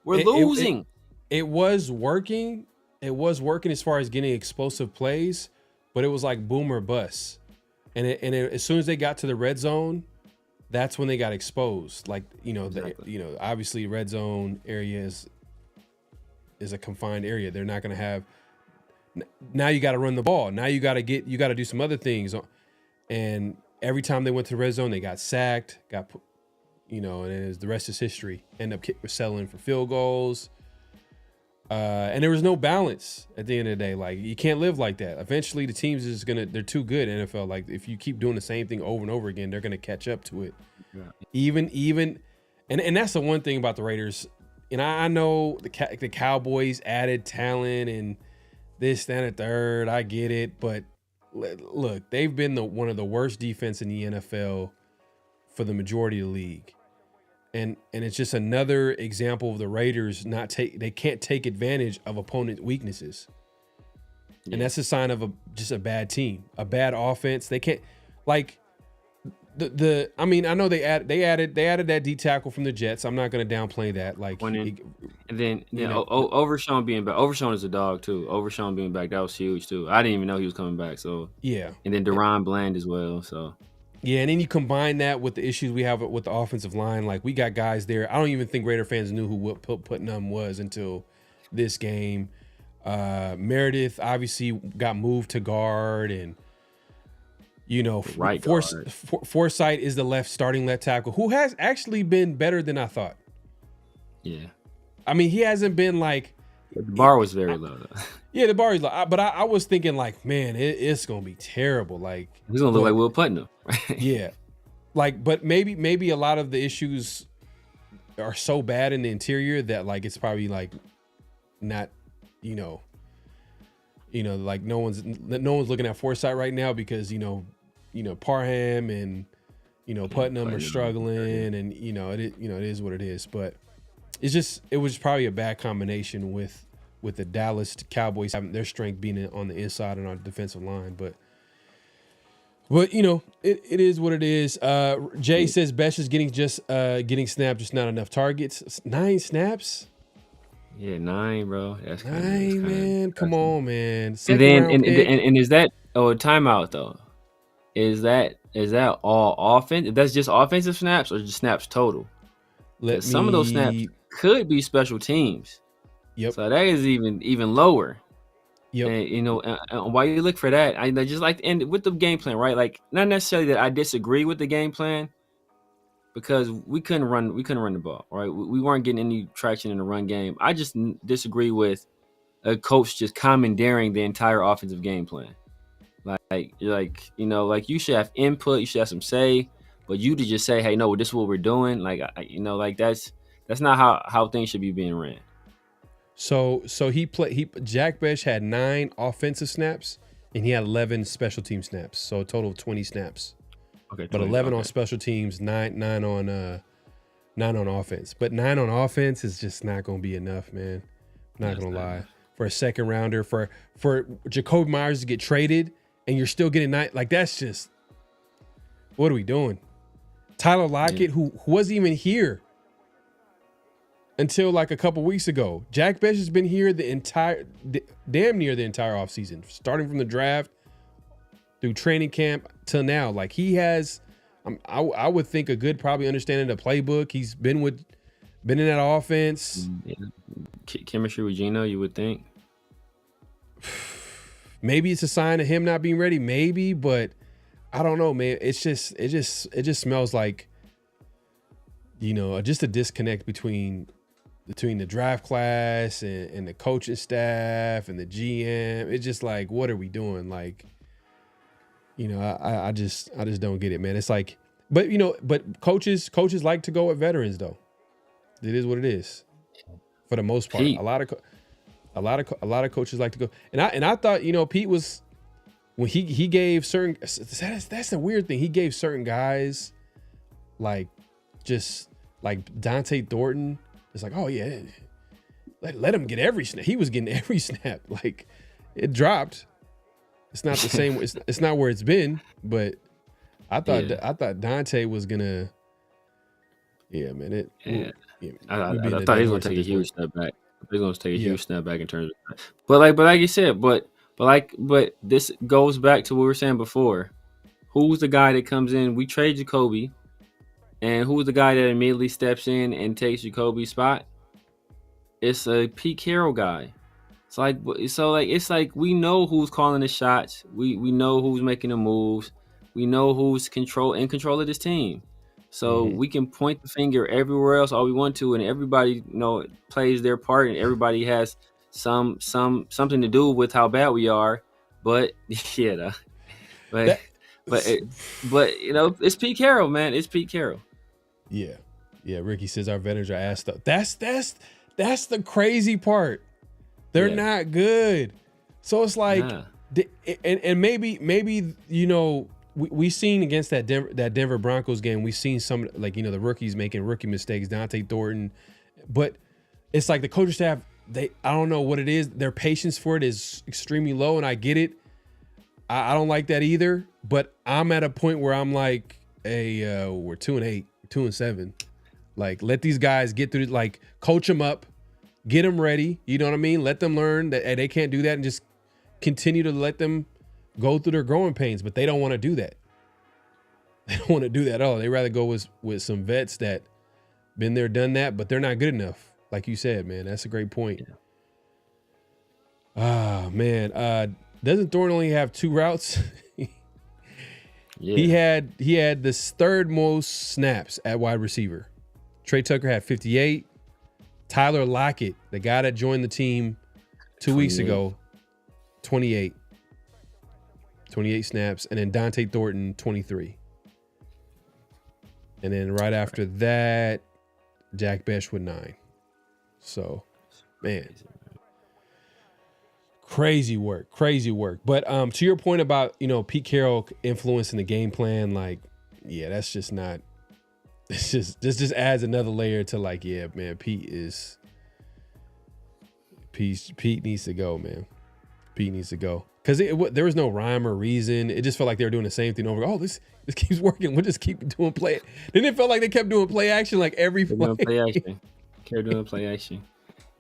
We're losing. It was working. It was working as far as getting explosive plays, but it was like boom or bust. And as soon as they got to the red zone, that's when they got exposed. Exactly. Obviously red zone area is a confined area. They're not going to have. Now you got to run the ball. Now you got to do some other things. And every time they went to the red zone, they got sacked, and the rest is history. End up settling for field goals. And there was no balance at the end of the day. You can't live like that. Eventually the teams they're too good, NFL. If you keep doing the same thing over and over again, they're going to catch up to it. Yeah. Even and that's the one thing about the Raiders. And I know the Cowboys added talent and this, that, and the third. I get it. But look, they've been one of the worst defense in the NFL for the majority of the league. And it's just another example of the Raiders they can't take advantage of opponent weaknesses. Yeah. And that's a sign of just a bad team, a bad offense. They can't like I know they added that D tackle from the Jets. I'm not going to downplay that. Like, and then Overshown being back. Overshown is a dog too. Overshown being back, that was huge too. I didn't even know he was coming back. So yeah. And then Deron Bland as well. So yeah, and then you combine that with the issues we have with the offensive line. Like, we got guys there. I don't even think Raider fans knew who Putnam was until this game. Meredith obviously got moved to guard, and right. Forsythe is the starting left tackle, who has actually been better than I thought. Yeah, I mean, he hasn't been like the bar was very low though. Yeah, the bar is low. But I was thinking like, man, it's gonna be terrible. Like, he's gonna look like Will Putnam. Yeah, like, but maybe a lot of the issues are so bad in the interior that like it's probably like not, like no one's looking at Forsythe right now because Parham and Putnam are struggling, and it is what it is. But it was probably a bad combination with the Dallas Cowboys having their strength being on the inside and on the defensive line. But it is what it is. Jay says Besh is getting snapped, just not enough targets. 9 snaps. Yeah, 9, bro. That's 9, man. Come on, man. And then and is that timeout though? Is that all offense? That's just offensive snaps or just snaps total? Some of those snaps could be special teams. Yep. So that is even lower. Yep. And while you look for that, I just like to end with the game plan, right? Like, not necessarily that I disagree with the game plan, because we couldn't run the ball, right? We weren't getting any traction in the run game. I just disagree with a coach just commandeering the entire offensive game plan. Like you should have input, you should have some say, but you to just say, hey, no, this is what we're doing. Like, that's not how things should be being ran. So Jack Besh had 9 offensive snaps and he had 11 special team snaps. So a total of 20 snaps. Okay. 20, but 11 on special teams, 9 on offense. But 9 on offense is just not going to be enough, man. Not going to lie. For a second rounder, for Jacoby Myers to get traded and you're still getting 9, like, that's just, what are we doing? Tyler Lockett, who wasn't even here until like a couple weeks ago. Jack Besh has been here damn near the entire offseason, starting from the draft through training camp till now. Like, he has, I would think, a good probably understanding of the playbook. He's been in that offense. Chemistry with Gino, you would think. Maybe it's a sign of him not being ready. Maybe, but I don't know, man. It just smells like, just a disconnect between the draft class and the coaching staff and the GM. It's just like, what are we doing? Like, I just don't get it, man. It's like, but coaches like to go with veterans though. It is what it is, for the most part. Pete. A lot of coaches like to go, and I thought, Pete was, when he gave certain, that's the weird thing. He gave certain guys, like, just like Dante Thornton. It's like, oh yeah, let him get every snap. He was getting every snap. Like, it dropped. It's not the same. It's not where it's been. But I thought Dante was gonna. Yeah, man. I thought he was gonna take a huge step back. He's gonna take a huge step back in terms of. But like you said, but this goes back to what we were saying before. Who's the guy that comes in? We trade Jacoby. And who's the guy that immediately steps in and takes Jacoby's spot? It's a Pete Carroll guy. It's like we know who's calling the shots. We know who's making the moves. We know who's in control of this team. So we can point the finger everywhere else all we want to, and everybody plays their part, and everybody has something to do with how bad we are. But but it's Pete Carroll, man. It's Pete Carroll. Yeah. Ricky says our veterans are assed up. That's the crazy part. They're not good. So it's like, and maybe we seen against that Denver Broncos game, we seen some, like, the rookies making rookie mistakes, Dante Thornton, but it's like the coaching staff, I don't know what it is. Their patience for it is extremely low, and I get it. I don't like that either, but I'm at a point where I'm like, hey, we're 2-8, 2-7. Like, let these guys get through it, like, coach them up, get them ready. You know what I mean? Let them learn that they can't do that, and just continue to let them go through their growing pains, but they don't want to do that. They don't want to do that at all. They rather go with some vets that been there, done that, but they're not good enough. Like you said, man, that's a great point. Man. Doesn't Thornton only have 2 routes? Yeah. He had the third most snaps at wide receiver. Trey Tucker had 58. Tyler Lockett, the guy that joined the team 2 weeks ago, 28. 28 snaps. And then Dante Thornton, 23. And then right after that, Jack Besh with 9. So, man, crazy work. But to your point about, Pete Carroll influencing the game plan, like, yeah, that's just not. It's just this just adds another layer to, like, yeah, man, Pete needs to go, man. Pete needs to go, because there was no rhyme or reason. It just felt like they were doing the same thing over. Oh, this keeps working. We'll just keep doing play. Then it felt like they kept doing play action like every play. Kept doing play action.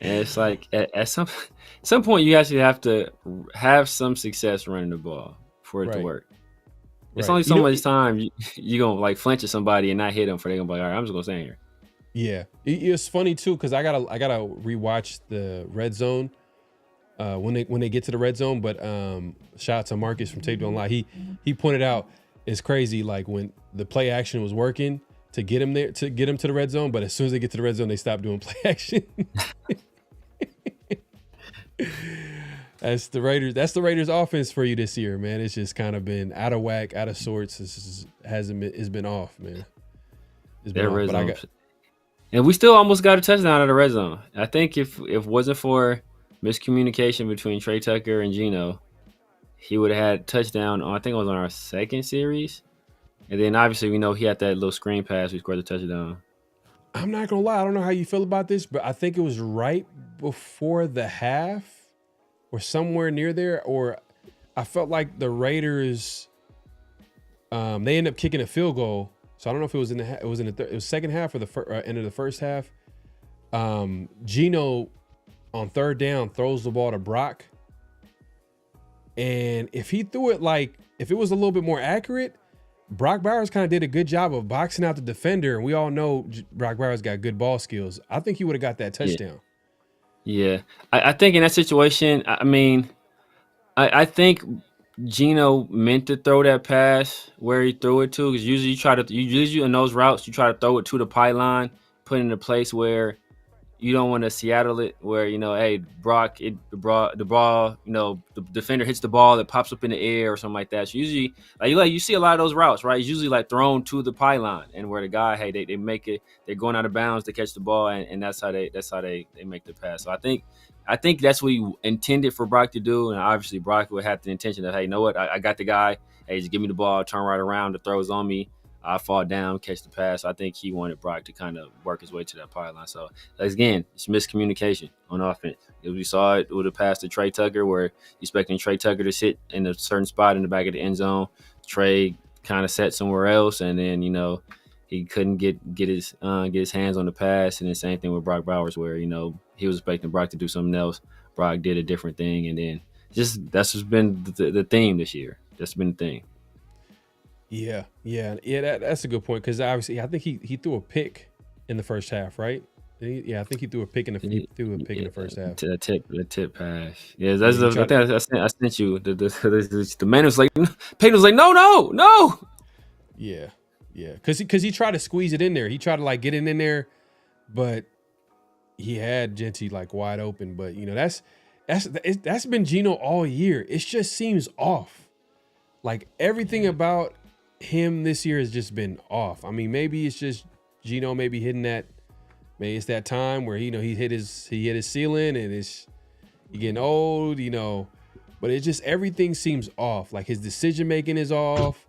And it's like at some point you actually have to have some success running the ball for it to work. It's only so much time you're going to, like, flinch at somebody and not hit them for they're going to be like, all right, I'm just going to stand here. Yeah. It's funny too, because I gotta rewatch the red zone when they get to the red zone. But shout out to Marcus from Tape Don't Lie. He pointed out it's crazy, like, when the play action was working to get him there, to get him to the red zone, but as soon as they get to the red zone, they stop doing play action. That's the Raiders offense for you this year, man. It's just kind of been out of whack, out of sorts. It's been off, man. It's been off, and we still almost got a touchdown out of the red zone. I think if it wasn't for miscommunication between Trey Tucker and Geno, he would have had a touchdown on, I think it was on our second series. And then obviously we know he had that little screen pass. We scored the touchdown. I'm not going to lie. I don't know how you feel about this, but I think it was right before the half or somewhere near there. Or I felt like the Raiders, they ended up kicking a field goal. So I don't know if it was it was second half or the end of the first half. Geno on third down throws the ball to Brock. And if he threw it, like, if it was a little bit more accurate, Brock Bowers kind of did a good job of boxing out the defender, and we all know Brock Bowers got good ball skills. I think he would have got that touchdown. Yeah. I think in that situation, I mean, I think Geno meant to throw that pass where he threw it to, because usually in those routes you try to throw it to the pylon, put it in a place where you don't want to Seattle it, where, hey, Brock, the ball, the defender hits the ball, it pops up in the air or something like that. So usually, like you see a lot of those routes, right? It's usually like thrown to the pylon, and where the guy, hey, they make it, they're going out of bounds to catch the ball, and that's how they make the pass. So I think that's what he intended for Brock to do, and obviously Brock would have the intention that, hey, you know what, I got the guy, hey, just give me the ball, turn right around, the throw's on me, I fall down, catch the pass. I think he wanted Brock to kind of work his way to that pylon. So, again, it's miscommunication on offense. If we saw it with a pass to Trey Tucker, where expecting Trey Tucker to sit in a certain spot in the back of the end zone, Trey kind of sat somewhere else, and then, he couldn't get his hands on the pass. And the same thing with Brock Bowers, where, he was expecting Brock to do something else. Brock did a different thing, and then that's just been the theme this year. That's been the thing. Yeah. That's a good point, because obviously I think he threw a pick in the first half, right? I think he threw a pick in the first half. The tip pass. Yeah, that's the thing I sent you. The man was like, Peyton was like, no. Yeah, because he tried to squeeze it in there. He tried to, like, get it in there, but he had Genty, like, wide open. But that's been Geno all year. It just seems off. Like, everything about him this year has just been off. I mean, maybe it's just Geno maybe hitting that. Maybe it's that time where he hit his ceiling, and he's getting old, But it just, everything seems off. Like, his decision making is off.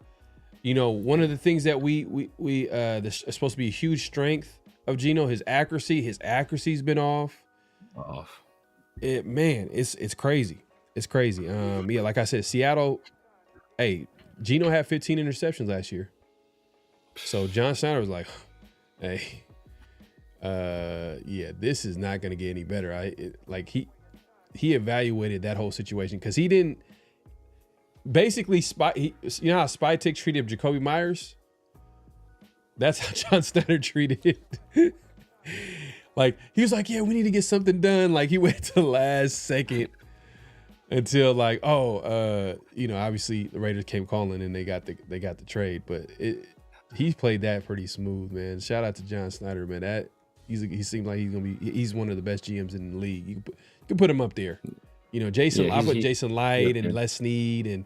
one of the things that this is supposed to be a huge strength of Geno, his accuracy's been off. It's crazy. It's crazy. Yeah, like I said, Seattle, hey, Geno had 15 interceptions last year. So John Schneider was like, hey, yeah, this is not going to get any better. He evaluated that whole situation because he didn't basically you know how Spy Tick treated Jacoby Myers? That's how John Schneider treated it. Like, he was like, yeah, we need to get something done. Like, he waited to the last second until like, obviously the Raiders came calling and they got the trade. But he played that pretty smooth, man. Shout out to John Schneider, man. He seemed like he's one of the best GMs in the league. You can put him up there. Jason, I put Jason Light and Les Snead and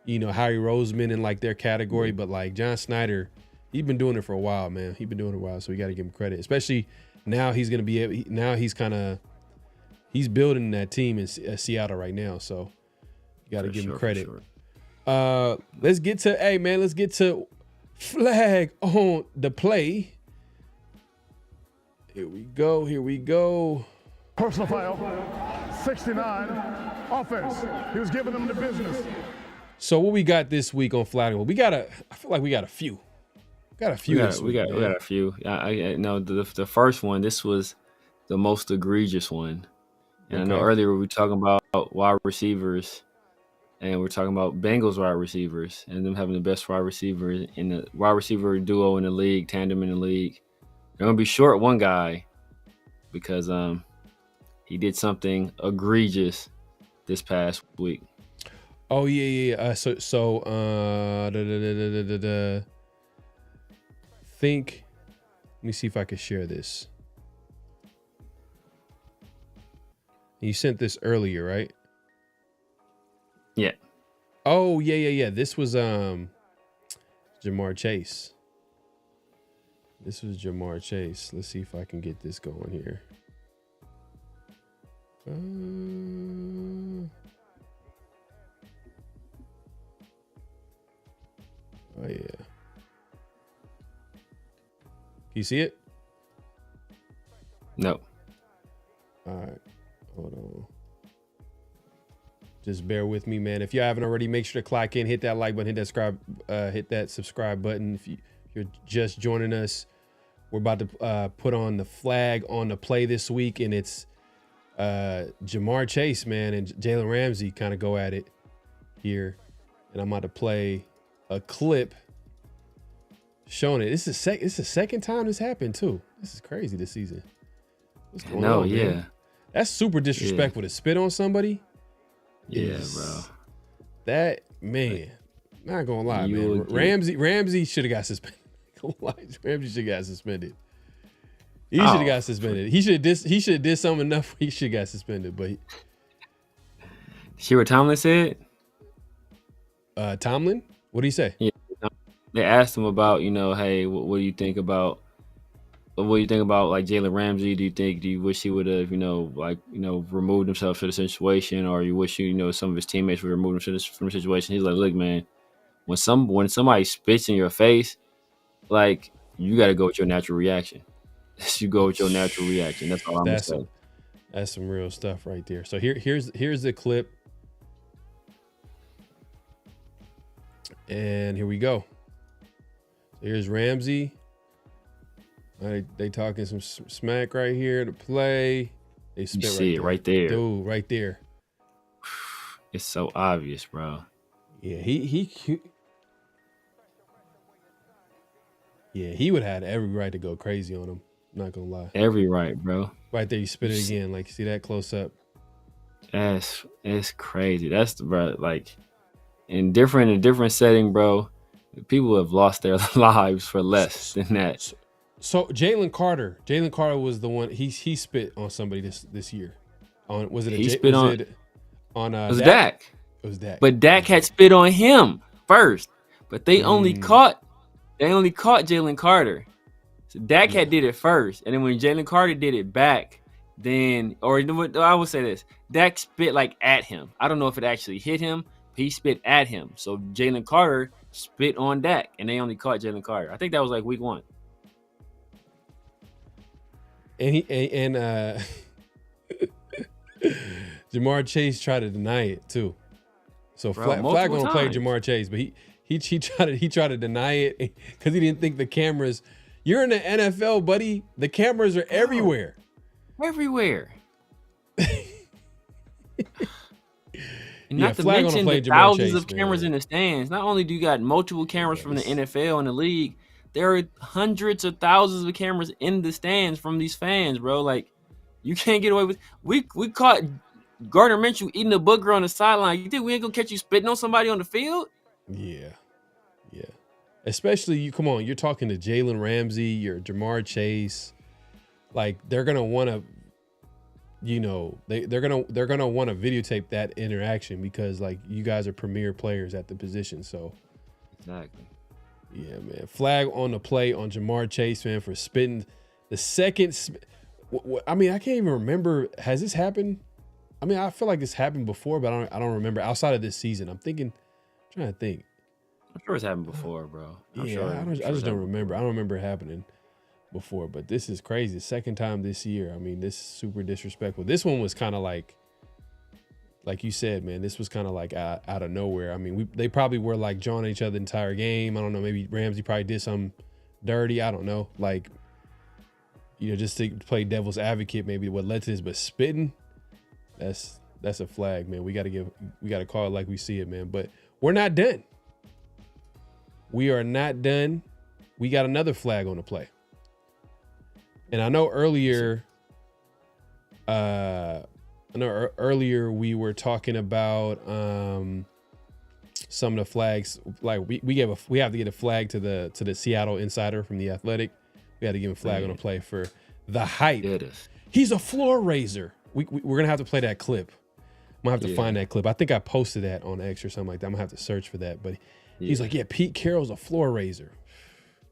Harry Roseman in like their category. But like John Schneider, he's been doing it for a while, man. He's been doing it a while, so we got to give him credit, especially. Now he's going to be able. Now he's building that team in Seattle right now. So you got to give him credit. Let's get to flag on the play. Here we go. Personal foul, 69, offense. He was giving them the business. So what we got this week on flag? Well, I feel like we got a few. We got a few. I know the first one. This was the most egregious one. And I know earlier we were talking about wide receivers, and we're talking about Bengals wide receivers, and them having the best wide receiver in the wide receiver duo in the league, tandem in the league. They're gonna be short one guy because he did something egregious this past week. Oh yeah. Let me see if I can share this. You sent this earlier, right? Yeah. Oh, yeah. This was Jamar Chase. Let's see if I can get this going here. Oh yeah. You see it? No. All right. Hold on. Just bear with me, man. If you haven't already, make sure to clock in, hit that like button, hit that subscribe button. If you're just joining us, we're about to put on the flag on the play this week, and it's Jamar Chase, man, and Jalen Ramsey kind of go at it here. And I'm about to play a clip showing it. It's the second time this happened too. This is crazy this season. What's going on, yeah. man? That's super disrespectful to spit on somebody. Yeah, bro. That, man, not gonna lie, man. Ramsey should have got suspended. Ramsey should have got suspended. He should have got suspended. He should have did something enough. He should have got suspended. But see what Tomlin said? Tomlin? What did he say? Yeah. They asked him about, hey, what do you think about like Jalen Ramsey? Do you wish he would have, removed himself from the situation, or you wish some of his teammates would remove him from the situation? He's like, look, man, when somebody spits in your face, like, you got to go with your natural reaction. You go with your natural reaction. That's all I'm gonna say. That's some real stuff right there. So here's the clip, and here we go. Here's Ramsey. They talking some smack right here to play. They spit you see it right there. Dude, right there. It's so obvious, bro. Yeah, he would have had every right to go crazy on him. Not gonna lie. Every right, bro. Right there, you spit it again. Like, see that close up? It's crazy. That's bro. Like, in a different setting, bro. People have lost their lives for less than that. So Jalen Carter was the one. He spit on somebody this year. It was Dak. It was Dak. But Dak had spit on him first. But they only caught Jalen Carter. So Dak had did it first, and then when Jalen Carter did it back, I would say this: Dak spit like at him. I don't know if it actually hit him, but he spit at him. So Jalen Carter spit on Dak, and they only caught Jalen Carter. I think that was like week 1. And Jamar Chase tried to deny it too. So Flag gonna play Jamar Chase, but he tried to deny it because he didn't think the cameras. You're in the NFL, buddy. The cameras are everywhere. Everywhere. And not to Flag mention play the Jamar thousands Chase, of cameras in the stands. Not only do you got multiple cameras from the NFL and the league, there are hundreds of thousands of cameras in the stands from these fans, bro. Like, you can't get away with. We caught Gardner Minshew eating a booger on the sideline. You think we ain't gonna catch you spitting on somebody on the field? Yeah. Especially you. Come on, you're talking to Jalen Ramsey, you're Jamar Chase. Like, they're gonna want to. They're gonna want to videotape that interaction because like you guys are premier players at the position. So exactly. Yeah, man. Flag on the play on Jamar Chase, man, for spitting the second. I mean, I can't even remember. Has this happened? I mean, I feel like this happened before, but I don't remember outside of this season. I'm trying to think. I'm sure it's happened before, bro. I just don't remember. I don't remember it happening before, but this is crazy. Second time this year. I mean, this is super disrespectful. This one was kind of like you said, man, this was kind of like out of nowhere. I mean, they probably were like jawing at each other the entire game. I don't know. Maybe Ramsey probably did something dirty. I don't know. Like, just to play devil's advocate, maybe what led to this, but spitting, that's a flag, man. We got to call it like we see it, man. But we're not done. We are not done. We got another flag on the play. And I know earlier we were talking about some of the flags. Like we have to get a flag to the Seattle Insider from The Athletic. We had to give him a flag on a play for the hype. He's a floor raiser. We're gonna have to play that clip. I'm gonna have to find that clip. I think I posted that on X or something like that. I'm gonna have to search for that. But he's like, yeah, Pete Carroll's a floor raiser.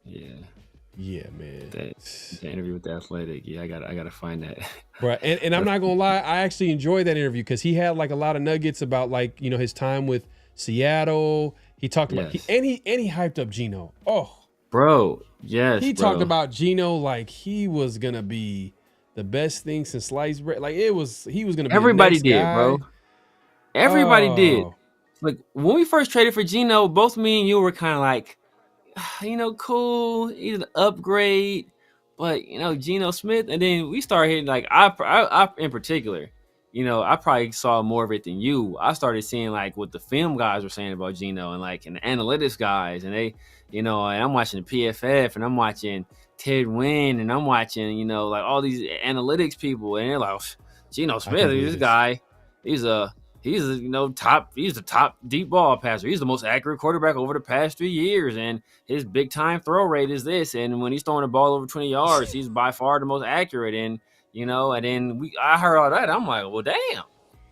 Yeah, man. That interview with The Athletic. Yeah, I gotta find that. Right. And I'm not gonna lie, I actually enjoyed that interview because he had like a lot of nuggets about like, his time with Seattle. He talked about he hyped up Geno. Oh. Bro, yes. He talked about Geno like he was gonna be the best thing since sliced bread. Like he was gonna be everybody the next guy. Bro. Everybody did. Like when we first traded for Geno, both me and you were kind of like, cool, he's an upgrade, but Geno Smith, and then we started hitting like I in particular, I probably saw more of it than you. I started seeing like what the film guys were saying about Geno and like and the analytics guys, and they, and I'm watching the PFF and I'm watching Ted Wynn and I'm watching like all these analytics people, and they're like, Geno Smith, this guy, he's the top deep ball passer. He's the most accurate quarterback over the past 3 years, and his big time throw rate is this. And when he's throwing the ball over 20 yards, he's by far the most accurate. And and then I heard all that. I'm like, well, damn,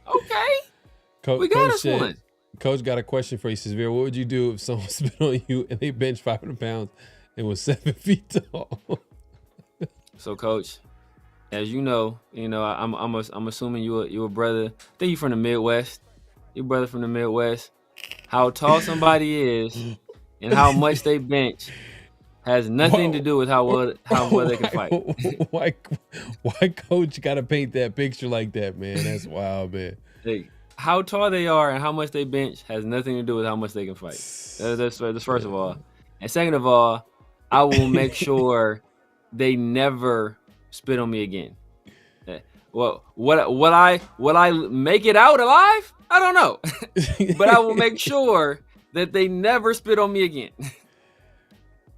okay, we got us one. Coach got a question for you. He says, Vera, what would you do if someone spit on you and they bench 500 pounds and was 7 feet tall? So, Coach, as you know, I'm assuming you a brother. I think you from the Midwest. Your brother from the Midwest. How tall somebody is and how much they bench has nothing to do with how well they can fight. Why Coach got to paint that picture like that, man? That's wild, man. Hey, how tall they are and how much they bench has nothing to do with how much they can fight. That's first of all. And second of all, I will make sure they never spit on me again. Well, will I make it out alive? I don't know, but I will make sure that they never spit on me again.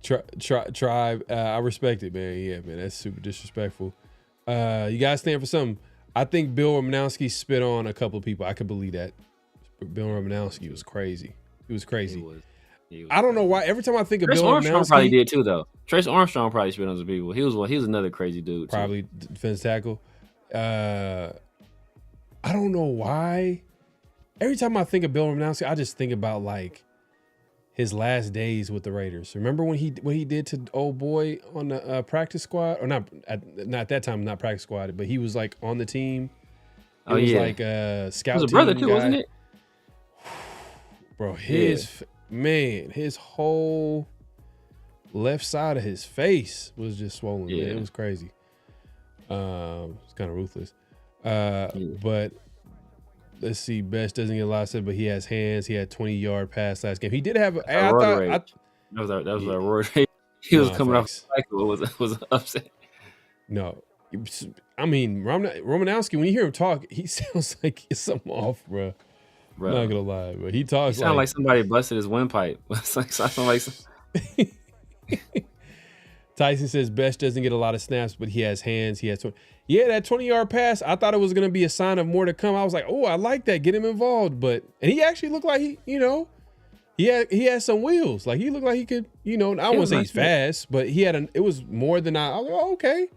Tribe, I respect it, man. Yeah, man, that's super disrespectful. You guys stand for something. I think Bill Romanowski spit on a couple of people. I could believe that. Bill Romanowski was crazy. He was crazy. He was I don't know why. Every time I think of Trace Bill Armstrong Romanowski, probably did too, though. Trace Armstrong probably spit on some people. He was another crazy dude. Probably defense tackle. I don't know why. Every time I think of Bill Romanowski, I just think about like his last days with the Raiders. Remember what he did to old boy on the practice squad, or not at that time, not practice squad, but he was like on the team. It was like a scout. He was a brother too, wasn't it? Bro, man, his whole left side of his face was just swollen. Man. It was crazy. It's kind of ruthless. But let's see. Best doesn't get a lot said, but he has hands. He had 20-yard pass last game. He did have. That was a road rage. He was coming off the cycle. It was upset. No, I mean Romanowski. When you hear him talk, he sounds like it's something off, bro. I'm not gonna lie, but he talks. He sounds like somebody busted his windpipe. It's like Tyson says Best doesn't get a lot of snaps, but he has hands. He has that 20-yard pass. I thought it was gonna be a sign of more to come. I was like, oh, I like that. Get him involved, and he actually looked like he had some wheels. Like he looked like he could, I don't want to say he's fast, but it was more than I was like, oh, okay.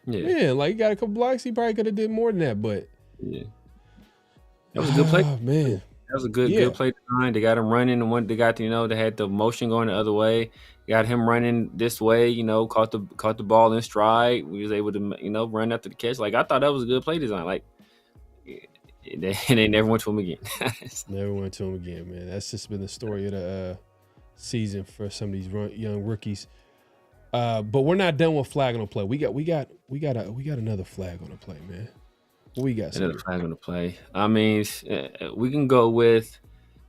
Yeah. Man, like he got a couple blocks. He probably could have did more than that, but that was a good play. Oh, man. That was a good play design. They got him running, and they got they had the motion going the other way. Got him running this way, caught the ball in stride. We was able to, run after the catch. Like I thought that was a good play design. Like they never went to him again. Never went to him again, man. That's just been the story of the season for some of these young rookies. But we're not done with flag on the play. We got another flag on the play, man. We got another flag on the play. I mean, we can go with,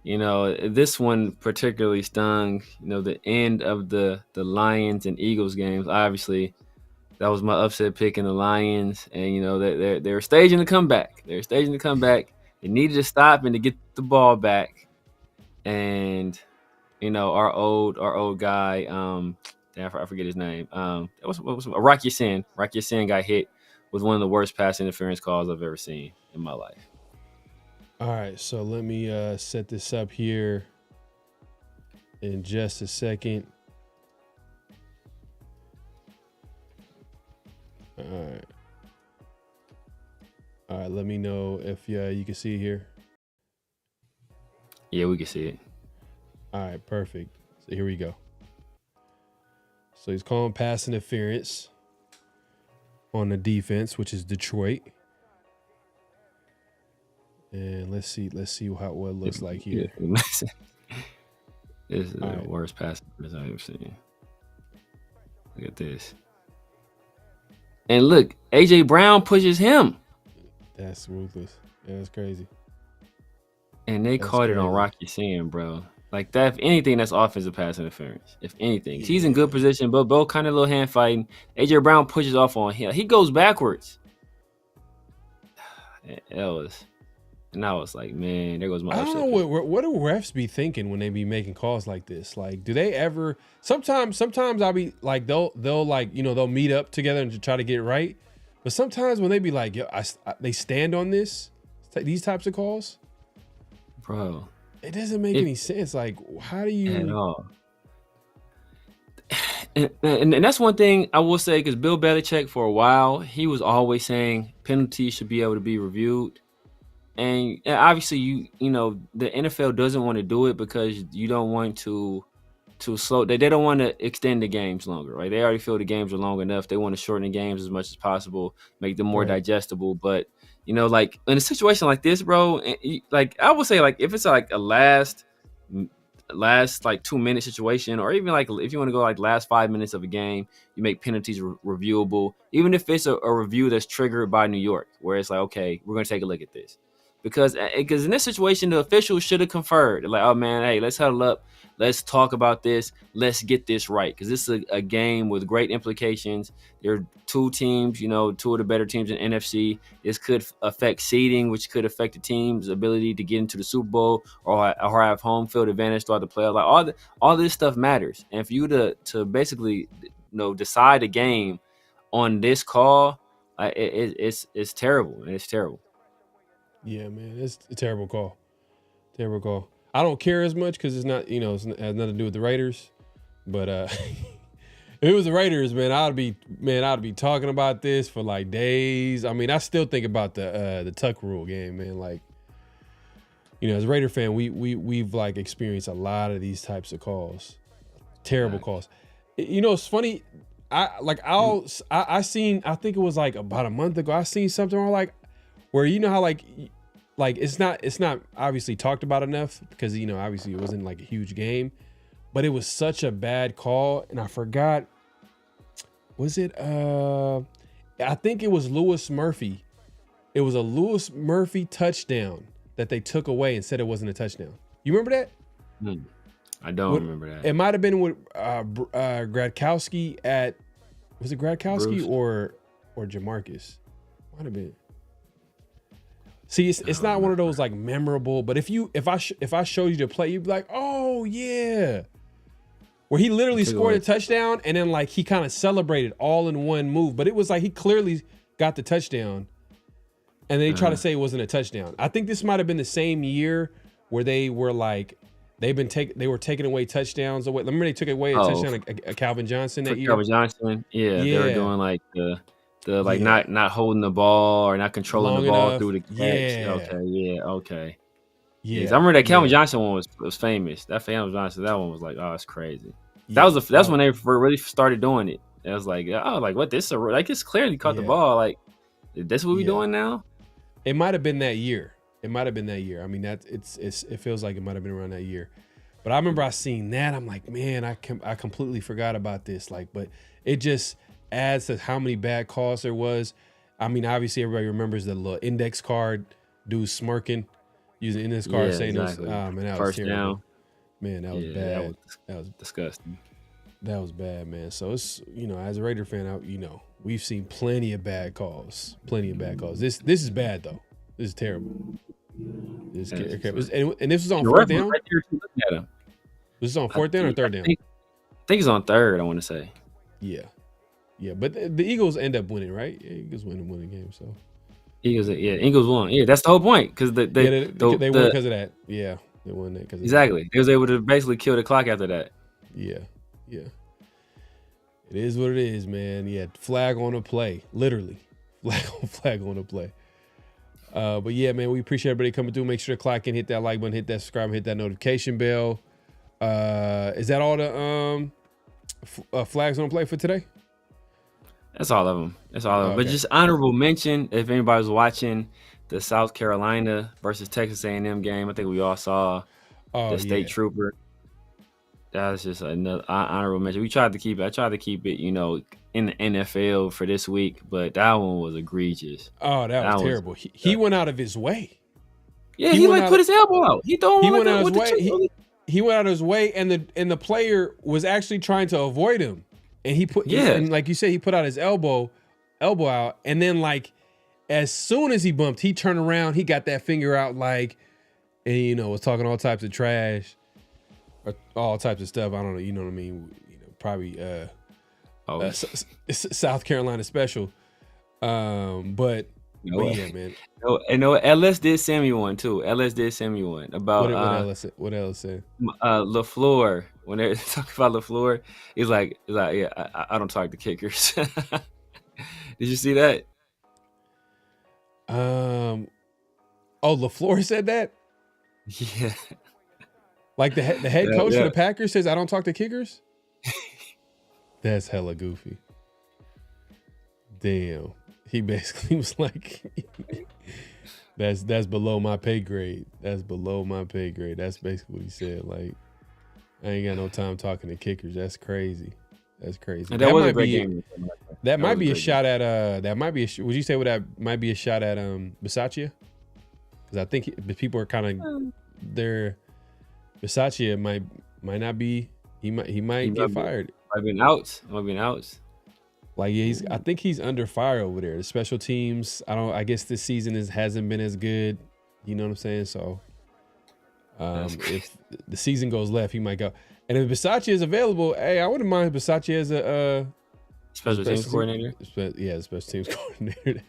this one particularly stung. The end of the Lions and Eagles games. Obviously, that was my upset pick in the Lions, and they're staging the comeback. They needed to stop and to get the ball back, and our old guy, I forget his name. It was Rocky Sin. Rocky Sin got hit with one of the worst pass interference calls I've ever seen in my life. All right, so let me set this up here in just a second. All right, let me know if you can see it here. Yeah, we can see it. All right, perfect. So here we go. So he's calling pass interference on the defense, which is Detroit. And let's see what it looks like here. This is the worst pass interference I've ever seen. Look at this. And look, AJ Brown pushes him. That's ruthless. Yeah, that's crazy. And they caught it on Rocky Sin, bro. Like that, if anything, that's offensive pass interference. If anything, he's in good position, but both kind of little hand fighting. AJ Brown pushes off on him. He goes backwards. And I was like, man, there goes my. I don't know what do refs be thinking when they be making calls like this. Like, do they ever? Sometimes I'll be like, they'll like they'll meet up together and try to get it right. But sometimes when they be like, yo, they stand on these types of calls, bro. It doesn't make any sense. Like, how do you? At all. And that's one thing I will say, because Bill Belichick, for a while, he was always saying penalties should be able to be reviewed. And obviously, the NFL doesn't want to do it because you don't want to slow. They don't want to extend the games longer, right? They already feel the games are long enough. They want to shorten the games as much as possible, make them more digestible. But like in a situation like this, bro, like I would say, like if it's like a last like 2-minute situation, or even like if you want to go like last 5 minutes of a game, you make penalties reviewable, even if it's a review that's triggered by New York, where it's like, okay, we're going to take a look at this. Because in this situation, the officials should have conferred. They're like, oh, man, hey, let's huddle up. Let's talk about this. Let's get this right. Because this is a game with great implications. There are two teams, two of the better teams in NFC. This could affect seeding, which could affect the team's ability to get into the Super Bowl or have home field advantage throughout the playoffs. Like all this stuff matters. And for you to basically decide a game on this call, it's terrible. It's terrible. Yeah, man, it's a terrible call. Terrible call. I don't care as much because it's not, it has nothing to do with the Raiders. But if it was the Raiders, man, I'd be talking about this for like days. I mean, I still think about the Tuck Rule game, man. Like, as a Raider fan, we've like experienced a lot of these types of calls, terrible calls. It's funny. I think it was like about a month ago. I seen something where like. Where how like like it's not obviously talked about enough because obviously it wasn't like a huge game, but it was such a bad call, and I forgot. Was it? I think it was Lewis Murphy. It was a Lewis Murphy touchdown that they took away and said it wasn't a touchdown. You remember that? I don't remember that. It might have been with Gradkowski at. Was it Gradkowski Bruce. or Jamarcus? Might have been. See, it's not one of those like memorable, but if I show you the play, you'd be like, oh yeah. Where he literally scored a touchdown and then like he kind of celebrated all in one move, but it was like he clearly got the touchdown, and then they try to say it wasn't a touchdown. I think this might have been the same year where they were like they were taking away touchdowns away. Remember they took away a touchdown a Calvin Johnson that year. Calvin Johnson, they were doing like the like not holding the ball or not controlling the ball through the catch. Okay. Yeah, I remember that Calvin Johnson one was famous. That Calvin Johnson, that one was like, oh, it's crazy. That's when they really started doing it. It was like, oh, like what? This clearly caught the ball. Like, this what we doing now? It might have been that year. I mean, it feels like it might have been around that year. But I remember I seen that. I'm like, man, I completely forgot about this. Like, but it just adds to how many bad calls there was. I mean, obviously everybody remembers the little index card dude smirking, using index card saying exactly. Man, that First was terrible. down. Man, that was bad. That was disgusting. That was bad, man. So it's as a Raider fan, we've seen plenty of bad calls. This is bad though. This is terrible. And this was on fourth down. Right there to look at him. Was this on fourth down or third down? I think it's on third. I want to say. Yeah. But the Eagles end up winning, right? Yeah, Eagles win the game. So Eagles won. Yeah, that's the whole point because they won because of that. Yeah, they won that because exactly. They was able to basically kill the clock after that. Yeah. It is what it is, man. Yeah, flag on the play, literally, flag on the play. But yeah, man, we appreciate everybody coming through. Make sure to clock in, hit that like button, hit that subscribe, hit that notification bell. Is that all the flags on play for today? That's all of them. Okay. But just honorable mention, if anybody's watching the South Carolina versus Texas A&M game, I think we all saw the state trooper. That was just another honorable mention. I tried to keep it, in the NFL for this week, but that one was egregious. Oh, that was terrible. He went out of his way. Yeah, he put his elbow out. He went out of his way. He went out of his way, and the player was actually trying to avoid him. And and like you said, he put out his elbow out, and then like as soon as he bumped, he turned around, he got that finger out and was talking all types of trash, or all types of stuff. I don't know, you know what I mean? Probably South Carolina special. But yeah, man. LS did send me one too. LS did send me one about what LS said. LaFleur. When they talk about LaFleur, he's like, yeah, I don't talk to kickers. Did you see that? LaFleur said that? Yeah. Like the head coach of the Packers says, I don't talk to kickers? That's hella goofy. Damn. He basically was like, that's below my pay grade. That's below my pay grade. That's basically what he said. Like, I ain't got no time talking to kickers. That's crazy. And that was a great game. That might be a shot at would you say that might be a shot at Bisaccia? Because I think people are kind of Bisaccia might not be. He might get fired. Might be an outs. Like I think he's under fire over there. The special teams, I guess this season hasn't been as good. You know what I'm saying? So if the season goes left, he might go. And if Bisaccia is available, hey, I wouldn't mind Bisaccia as a special teams coordinator. Yeah, the special teams coordinator.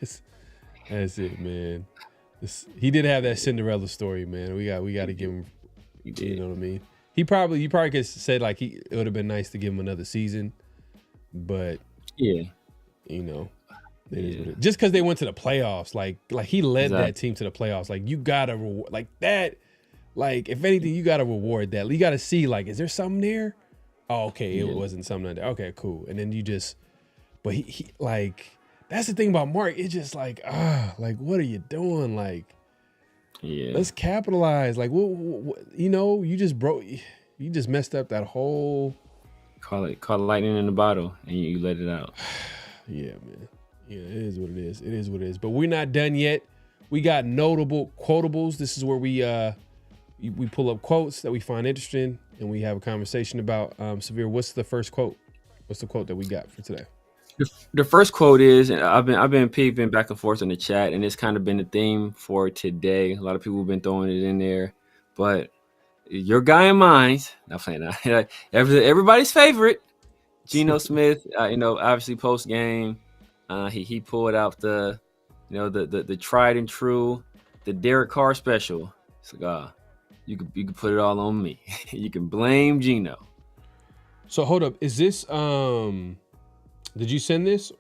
That's it, man. He did have that Cinderella story, man. We got to give him. You know what I mean? You probably could have said like it would have been nice to give him another season, but yeah, just because they went to the playoffs, like he led that team to the playoffs. Like you gotta like that. Like if anything, you gotta reward that. You gotta see like, is there something there? Oh, okay, it wasn't something there. Okay, cool. And then you just, but he like that's the thing about Mark. It's just like like what are you doing? Like Yeah. Let's capitalize. Like, you just messed up that whole. Call it lightning in the bottle, and you let it out. Yeah, man. Yeah, it is what it is. It is what it is. But we're not done yet. We got notable quotables. This is where we pull up quotes that we find interesting, and we have a conversation about. Severe, what's the first quote? What's the quote that we got for today? The first quote is, and I've been peeping back and forth in the chat, and it's kind of been the theme for today. A lot of people have been throwing it in there, but your guy in mind, not playing that. Everybody's favorite, Geno Smith. Obviously post game, he pulled out the tried and true, the Derek Carr special. It's like, you can put it all on me. You can blame Geno. So hold up, is this did you send this?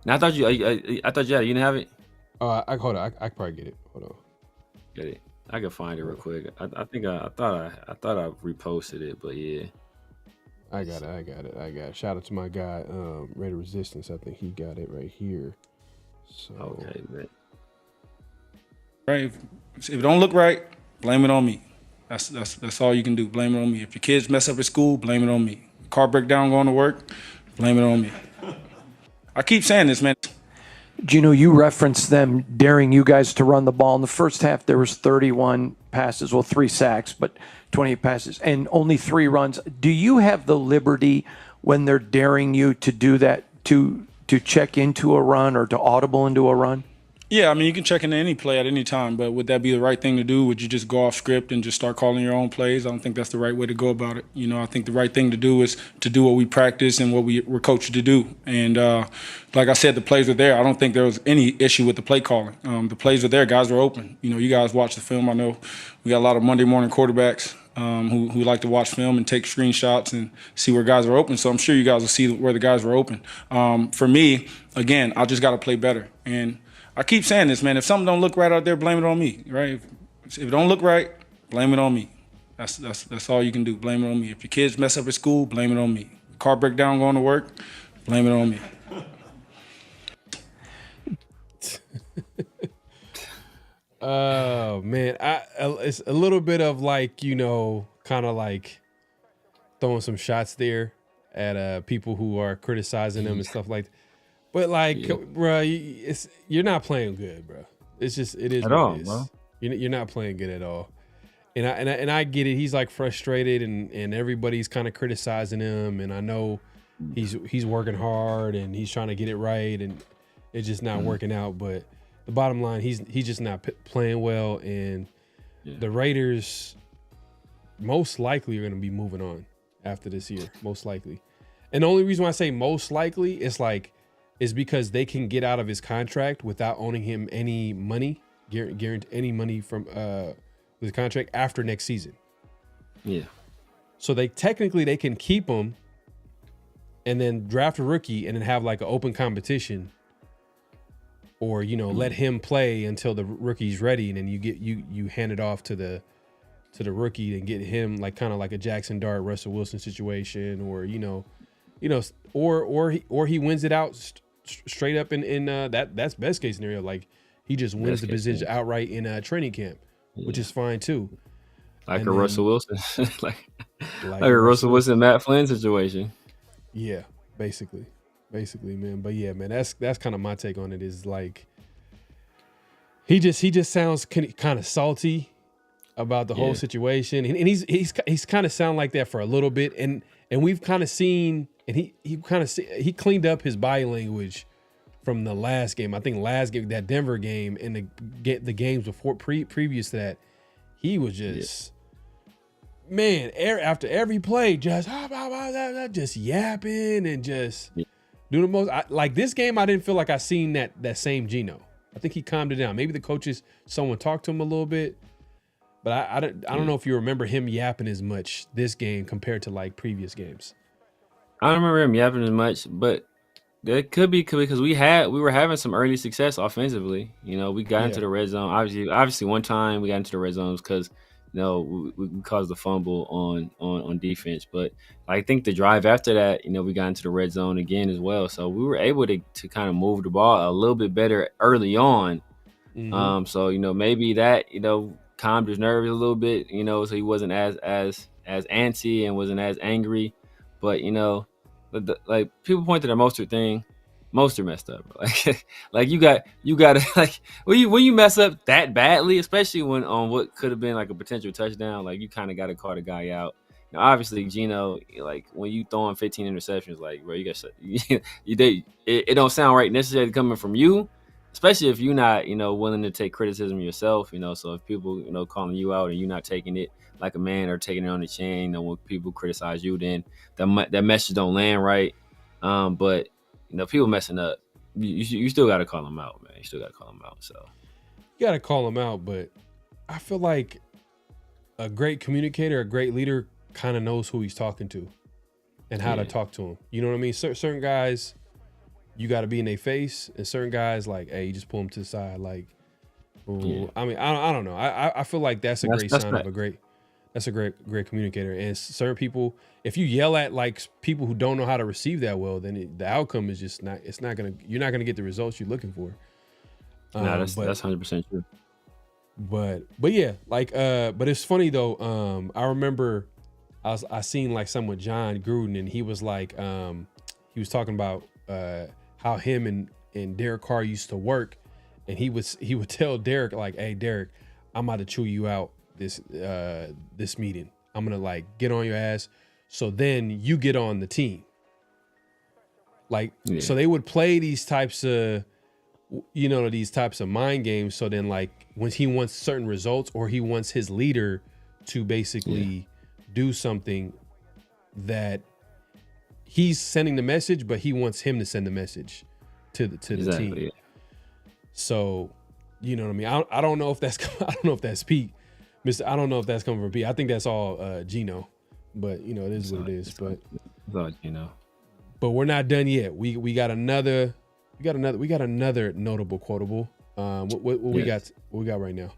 Now, I thought you didn't have it. Hold on, I can probably get it. Hold on. Get it. I can find it real quick. I thought I reposted it, but yeah. I got it. Shout out to my guy, Raider Resistance. I think he got it right here. So Okay, man. Right. If it don't look right, blame it on me. That's all you can do. Blame it on me. If your kids mess up at school, blame it on me. Car break down going to work, blame it on me. I keep saying this, man. Geno, you referenced them daring you guys to run the ball. In the first half, there was 31 passes, 3 sacks, but 28 passes, and only 3 runs. Do you have the liberty when they're daring you to do that, to check into a run or to audible into a run? Yeah, I mean, you can check into any play at any time, but would that be the right thing to do? Would you just go off script and just start calling your own plays? I don't think that's the right way to go about it. I think the right thing to do is to do what we practice and what we're coached to do. And like I said, the plays are there. I don't think there was any issue with the play calling. The plays are there. Guys are open. You guys watch the film. I know we got a lot of Monday morning quarterbacks who like to watch film and take screenshots and see where guys are open. So I'm sure you guys will see where the guys were open. For me, again, I just got to play better. And I keep saying this, man. If something don't look right out there, blame it on me, right? If it don't look right, blame it on me. That's all you can do. Blame it on me. If your kids mess up at school, blame it on me. Car break down going to work, blame it on me. Oh man, it's a little bit of like kind of like throwing some shots there at people who are criticizing them and stuff like that. But like, bro, you're not playing good, bro. It is at what all, it is. bro. You're not playing good at all. And I get it. He's like frustrated, and everybody's kind of criticizing him. And I know he's working hard and he's trying to get it right, and it's just not working out. But the bottom line, he's just not playing well, and the Raiders most likely are going to be moving on after this year, most likely. And the only reason why I say most likely is because they can get out of his contract without owning him any money, guarantee any money from his contract after next season. Yeah. So they can keep him and then draft a rookie and then have like an open competition, or let him play until the rookie's ready, and then you hand it off to the rookie and get him like kind of like a Jackson Dart, Russell Wilson situation, or or he wins it out straight up in that's best case scenario. Like he just wins the position outright in training camp, which is fine too. Like a Russell Wilson, like a Russell Wilson, Matt Flynn situation. Yeah, basically, man. But yeah, man, that's kind of my take on it. Is like he just sounds kind of salty about the whole situation, and he's kind of sound like that for a little bit, and we've kind of seen. And he cleaned up his body language from the last game. I think last game, that Denver game, and the games before previous to that, he was just man after every play just yapping and just doing the most. Like this game, I didn't feel like I seen that same Geno. I think he calmed it down. Maybe the coaches, someone talked to him a little bit, but I don't know if you remember him yapping as much this game compared to like previous games. I don't remember him yapping as much, but that could be because we were having some early success offensively. We got into the red zone. Obviously, one time we got into the red zones because we caused the fumble on defense. But I think the drive after that, we got into the red zone again as well. So we were able to kind of move the ball a little bit better early on. Mm-hmm. So maybe that calmed his nerves a little bit. So he wasn't as antsy and wasn't as angry. But like people point to the Mostert thing. Mostert messed up. Like you got to like when you mess up that badly, especially when on what could have been like a potential touchdown, like you kind of got to call the guy out. Now, obviously, Geno, like when you throwing 15 interceptions, like bro, you got it don't sound right necessarily coming from you, especially if you're not willing to take criticism yourself. So if people calling you out and you're not taking it like a man or taking it on the chin, when people criticize you, then that message don't land right. But people messing up, you still got to call them out, man. You still got to call them out. So You got to call them out, but I feel like a great communicator, a great leader kind of knows who he's talking to and how to talk to him. You know what I mean? Certain guys, you got to be in their face, and certain guys, like, hey, you just pull them to the side. Like, I mean, I don't know. I feel like that's a great sign of a great communicator. And certain people, if you yell at like people who don't know how to receive that well, then the outcome is just not. You're not gonna get the results you're looking for. No, that's 100% true. But yeah, like but it's funny though. I remember I seen like some with John Gruden, and he was like he was talking about how him and Derek Carr used to work, and he would tell Derek like, hey Derek, I'm about to chew you out this meeting. I'm gonna like get on your ass, so then you get on the team. Like so they would play these types of mind games. So then like when he wants certain results or he wants his leader to basically do something that he's sending the message, but he wants him to send the message to the team. Yeah. So, you know what I mean? I don't know if that's Pete. I don't know if that's coming from Pete. I think that's all Geno, but it is what it is. But it's all Geno. But we're not done yet. We got another notable quotable. What we got? What we got right now?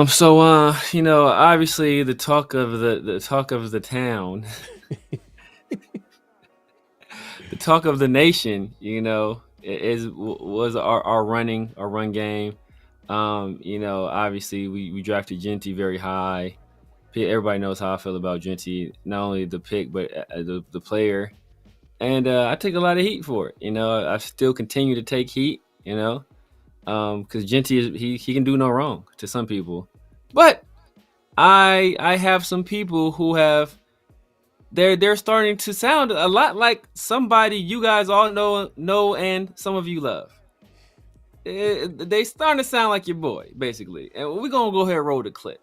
So obviously the talk of the town, the talk of the nation, was our run game. Obviously we drafted Genty very high. Everybody knows how I feel about Genty, not only the pick but the player. And I take a lot of heat for it. I still continue to take heat, because Genty he can do no wrong to some people. But I have some people who they're starting to sound a lot like somebody you guys all know and some of you love. They starting to sound like your boy, basically. And we're going to go ahead and roll the clip.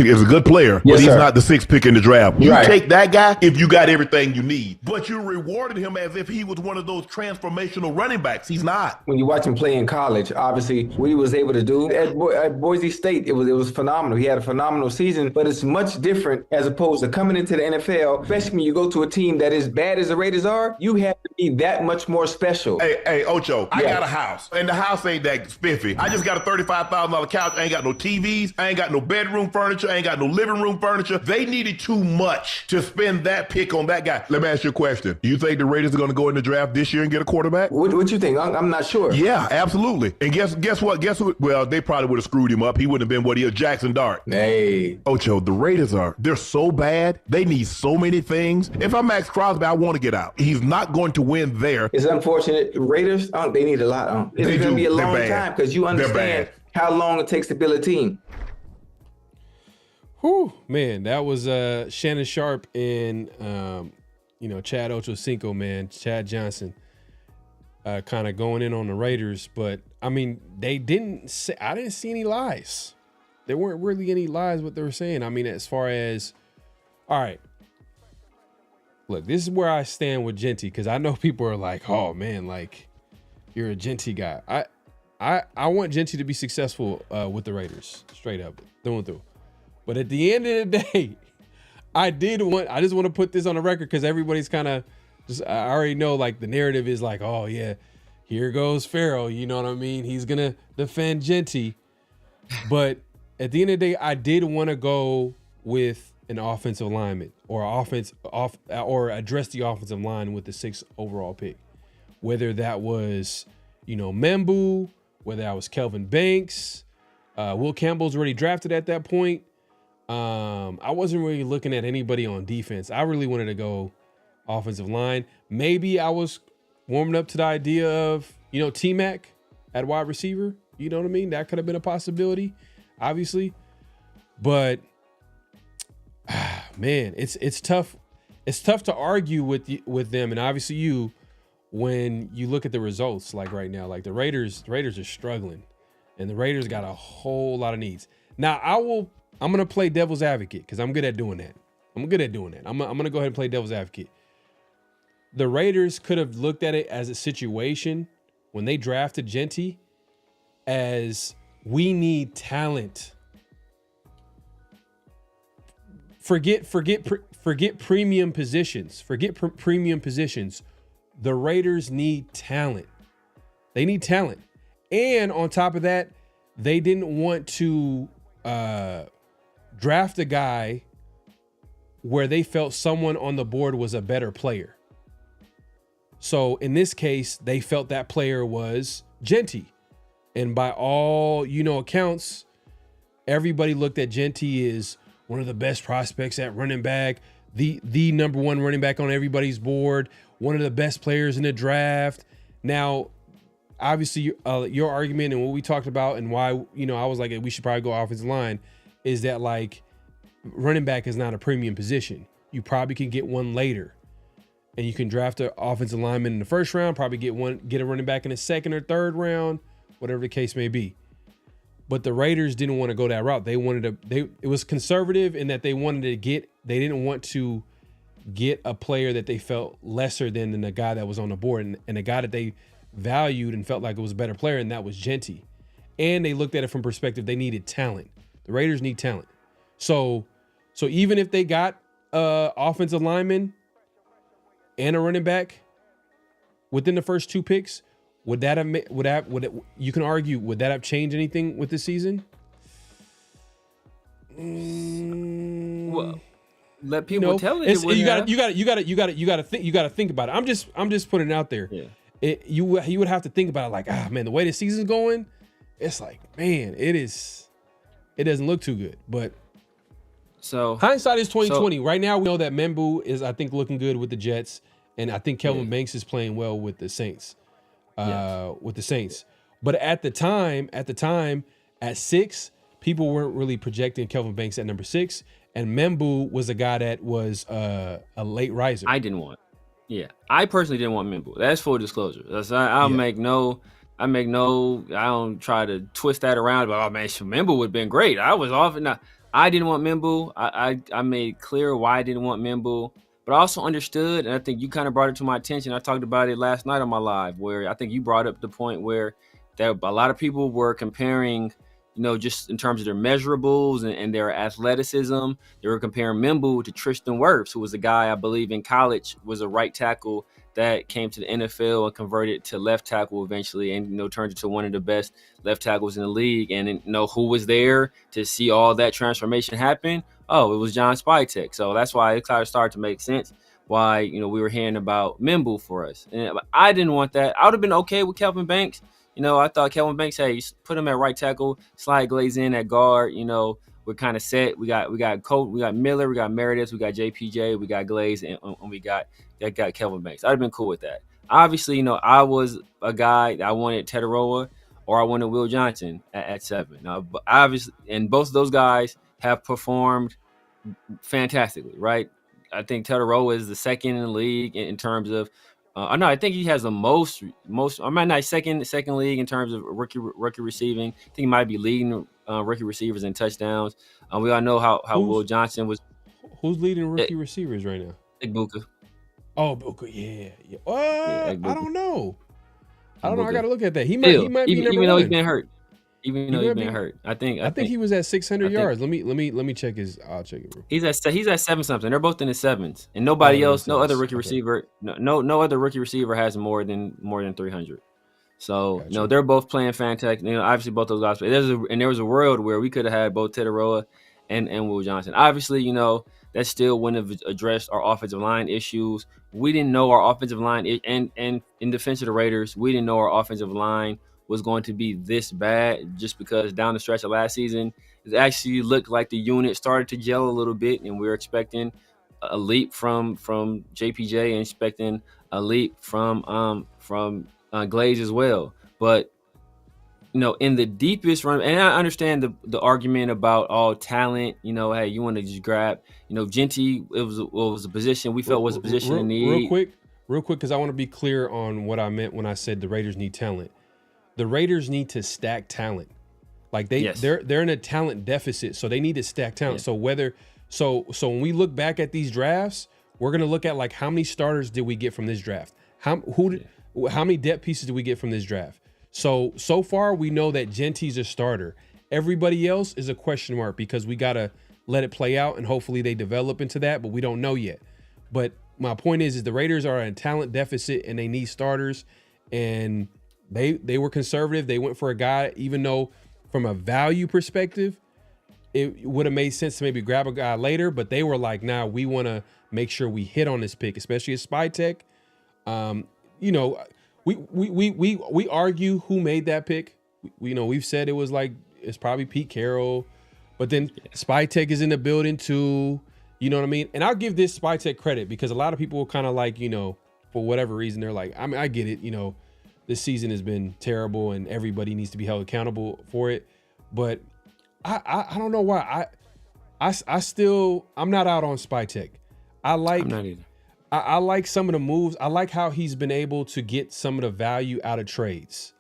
Is a good player, but he's not the sixth pick in the draft. You take that guy if you got everything you need, but you rewarded him as if he was one of those transformational running backs. He's not. When you watch him play in college, obviously what he was able to do at Boise State, it was phenomenal. He had a phenomenal season, but it's much different as opposed to coming into the NFL, especially when you go to a team that is bad as the Raiders are. You have to be that much more special. Hey, Ocho, I got a house, and the house ain't that spiffy. I just got a $35,000 couch. I ain't got no TVs. I ain't got no bedroom furniture. I ain't got no living room furniture. They needed too much to spend that pick on that guy. Let me ask you a question. Do you think the Raiders are going to go in the draft this year and get a quarterback? What you think? I'm not sure. Yeah, absolutely. And guess what? Guess who? Well, they probably would have screwed him up. He wouldn't have been what he is. Jackson Dart. Hey. Ocho, the Raiders they're so bad. They need so many things. If I'm Max Crosby, I want to get out. He's not going to win there. It's unfortunate. Raiders, they need a lot. It's going to be a long time because you understand how long it takes to build a team. Whew, man, that was Shannon Sharp and Chad Ochocinco, man, Chad Johnson, kind of going in on the Raiders. But I mean, I didn't see any lies. There weren't really any lies what they were saying. I mean, as far as, all right, look, this is where I stand with Genty, because I know people are like, oh man, like you're a Genty guy. I want Genty to be successful with the Raiders, straight up, through and through. But at the end of the day, I just want to put this on the record, because everybody's kind of just, I already know like the narrative is like, oh yeah, here goes Pharaoh. You know what I mean? He's going to defend Genty. But at the end of the day, I did want to go with an offensive lineman or address the offensive line with the 6th overall pick. whether that was, Membu, whether that was Kelvin Banks. Will Campbell's already drafted at that point. I wasn't really looking at anybody on defense. I really wanted to go offensive line. Maybe I was warming up to the idea of, T-Mac at wide receiver. You know what I mean? That could have been a possibility, obviously. But man, it's tough. It's tough to argue with them, and obviously when you look at the results, like right now, like the Raiders are struggling, and the Raiders got a whole lot of needs. Now I'm gonna play devil's advocate because I'm good at doing that. I'm gonna go ahead and play devil's advocate. The Raiders could have looked at it as a situation when they drafted Genty as we need talent. Forget premium positions. Premium positions. The Raiders need talent. They need talent. And on top of that, they didn't want to draft a guy where they felt someone on the board was a better player. So in this case, they felt that player was Genty. And by all, accounts, everybody looked at Genty as one of the best prospects at running back, the number one running back on everybody's board, one of the best players in the draft. Now, obviously, your argument and what we talked about and why, I was like, we should probably go offensive line is that, like, running back is not a premium position. You probably can get one later. And you can draft an offensive lineman in the first round, probably get a running back in the second or third round, whatever the case may be. But the Raiders didn't want to go that route. It was conservative in that they didn't want to get a player that they felt lesser than the guy that was on the board and the guy that they valued and felt like it was a better player, and that was Genty. And they looked at it from perspective, they needed talent. The Raiders need talent. So even if they got offensive lineman and a running back within the first two picks, would you can argue, would that have changed anything with this season? Well, let people tell it. You got to think about it. I'm just putting it out there. Yeah. You would have to think about it like, man, the way the season's going, it's like, man, it doesn't look too good. But so hindsight is 2020. Right now, we know that Membu is, I think, looking good with the Jets, and I think Kelvin Banks is playing well with the Saints. But at the time, at 6, people weren't really projecting Kelvin Banks at number 6, and Membu was a guy that was a late riser. I personally didn't want Membu. That's full disclosure. I don't try to twist that around. But Membu would have been great. I was off. No, I didn't want Membu. I made clear why I didn't want Membu. But I also understood, and I think you kind of brought it to my attention. I talked about it last night on my live, where I think you brought up the point where a lot of people were comparing, just in terms of their measurables and their athleticism. They were comparing Membu to Tristan Wirfs, who was a guy I believe in college was a right tackle that came to the NFL and converted to left tackle eventually, and turned into one of the best left tackles in the league. And who was there to see all that transformation happen? Oh, it was John Spytek. So that's why it kind of started to make sense why we were hearing about Membu for us. And I didn't want that. I would have been okay with Kelvin Banks. I thought Kelvin Banks, hey, you put him at right tackle, slide Glaze in at guard. We're kind of set. We got Colt, we got Miller, we got Meredith, we got JPJ, we got Glaze, and we got Kelvin Banks. I'd have been cool with that. Obviously, I was a guy that I wanted Teteroa or I wanted Will Johnson at 7. But obviously, and both of those guys have performed fantastically, right? I think Teteroa is the second in the league in terms of I think he has the most. I might not second league in terms of rookie receiving. I think he might be leading rookie receivers in touchdowns. We all know how Will Johnson was. Who's leading rookie receivers right now? Igbuka. Oh, Buka, yeah. I don't know. I got to look at that. He might be number even though one. He's been hurt. Even though he's been hurt, I think he was at 600 yards. Let me check his. I'll check it. Bro. He's at 7-something. They're both in the 7s, and nobody else, no other rookie receiver, no other rookie receiver has more than 300. So gotcha. They're both playing fantastic. Obviously both those guys. There was a world where we could have had both Teteroa and Will Johnson. Obviously, that still wouldn't have addressed our offensive line issues. We didn't know our offensive line, and in defense of the Raiders, we didn't know our offensive line was going to be this bad, just because down the stretch of last season, it actually looked like the unit started to gel a little bit, and we were expecting a leap from JPJ and expecting a leap from Glaze as well. But in the deepest run, and I understand the argument about all talent. Hey, you want to just grab, Genty. It was a position we felt was a position in need. Real quick, because I want to be clear on what I meant when I said the Raiders need talent. The Raiders need to stack talent. Like they're in a talent deficit, so they need to stack talent. Yeah. So when we look back at these drafts, we're gonna look at like how many starters did we get from this draft? How many depth pieces did we get from this draft? So far we know that Genty's a starter. Everybody else is a question mark because we gotta let it play out and hopefully they develop into that, but we don't know yet. But my point is the Raiders are in a talent deficit and they need starters, and they were conservative. They went for a guy, even though from a value perspective, it would have made sense to maybe grab a guy later, but they were like, nah, we want to make sure we hit on this pick, especially at Spytech. We argue who made that pick. We've said it's probably Pete Carroll, but then Spytech is in the building too. You know what I mean? And I'll give this Spytech credit because a lot of people kind of for whatever reason, they're like, I mean, I get it. This season has been terrible and everybody needs to be held accountable for it. But I don't know why. I'm not out on Spytech. I'm not either. I like some of the moves. I like how he's been able to get some of the value out of trades.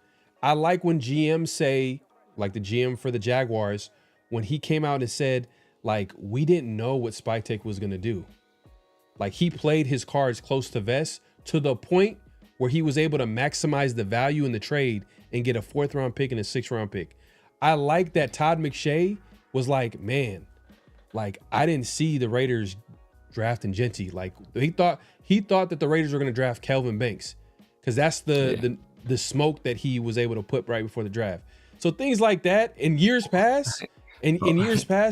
I like when GMs say, like the GM for the Jaguars, when he came out and said, like, we didn't know what Spytech was going to do. Like, he played his cards close to vest to the point where he was able to maximize the value in the trade and get a 4th round pick and a 6th round pick. I like that Todd McShay was like, man, like, I didn't see the Raiders drafting Genty. Like, he thought that the Raiders were going to draft Kelvin Banks because that's the smoke that he was able to put right before the draft. So things like that in years past,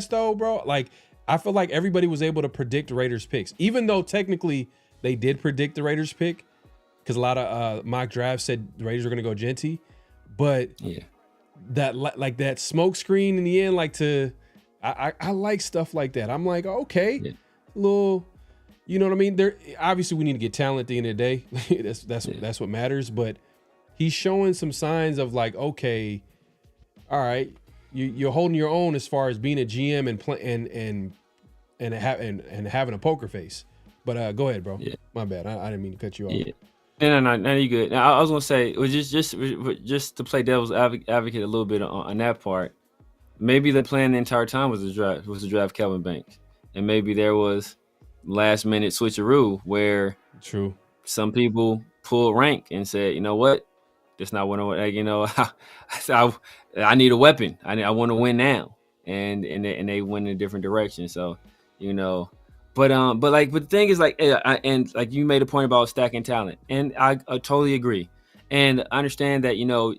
though, bro, like, I feel like everybody was able to predict the Raiders picks, even though technically they did predict the Raiders pick because a lot of mock drafts said the Raiders were going to go Genty. But that smoke screen in the end, I like stuff like that. I'm like, okay, little, you know what I mean? There, obviously we need to get talent at the end of the day. that's what matters. But he's showing some signs of like, okay, all right, you're holding your own as far as being a GM and having a poker face. But go ahead, bro. Yeah. My bad. I didn't mean to cut you off. Yeah. No, you good. Now, I was gonna say, it was just to play devil's advocate a little bit on that part. Maybe the plan the entire time was to draft Kelvin Banks, and maybe there was last minute switcheroo where some people pulled rank and said, you know what, that's not what I need a weapon. I want to win now, and they went in a different direction. So, But the thing is, and you made a point about stacking talent, and I totally agree, and I understand that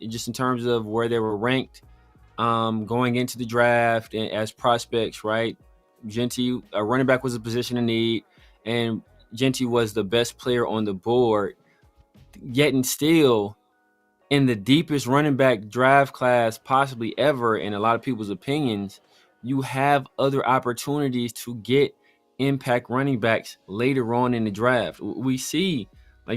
just in terms of where they were ranked, going into the draft and as prospects, right? Genty, a running back, was a position of need, and Genty was the best player on the board. Yet and still, in the deepest running back draft class possibly ever, in a lot of people's opinions, you have other opportunities to get impact running backs later on in the draft. We see,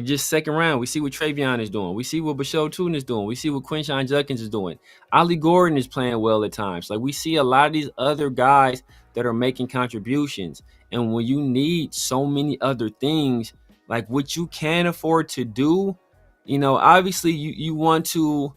just second round, we see what Travion is doing. We see what Bashal Tootin is doing. We see what Quinshon Judkins is doing. Ollie Gordon is playing well at times. We see a lot of these other guys that are making contributions. And when you need so many other things, like what you can afford to do, obviously you want to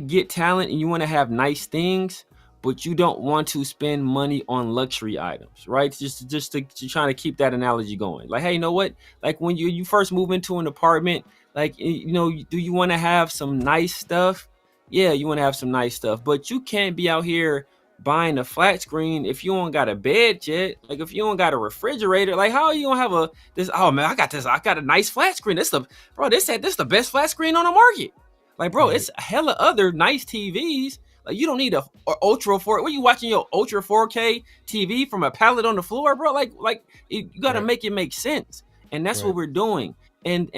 get talent and you want to have nice things, but you don't want to spend money on luxury items, right? Just to try to keep that analogy going. Like, hey, you know what? Like when you first move into an apartment, do you want to have some nice stuff? Yeah, you want to have some nice stuff, but you can't be out here buying a flat screen if you don't got a bed yet. Like if you don't got a refrigerator, like how are you gonna have this? Oh man, I got a nice flat screen. This is the best flat screen on the market. Like, bro, it's hella other nice TVs. Like you don't need a ultra 4. What are you watching your ultra 4K TV from a pallet on the floor, bro? Like you got to make it make sense, and that's what we're doing. And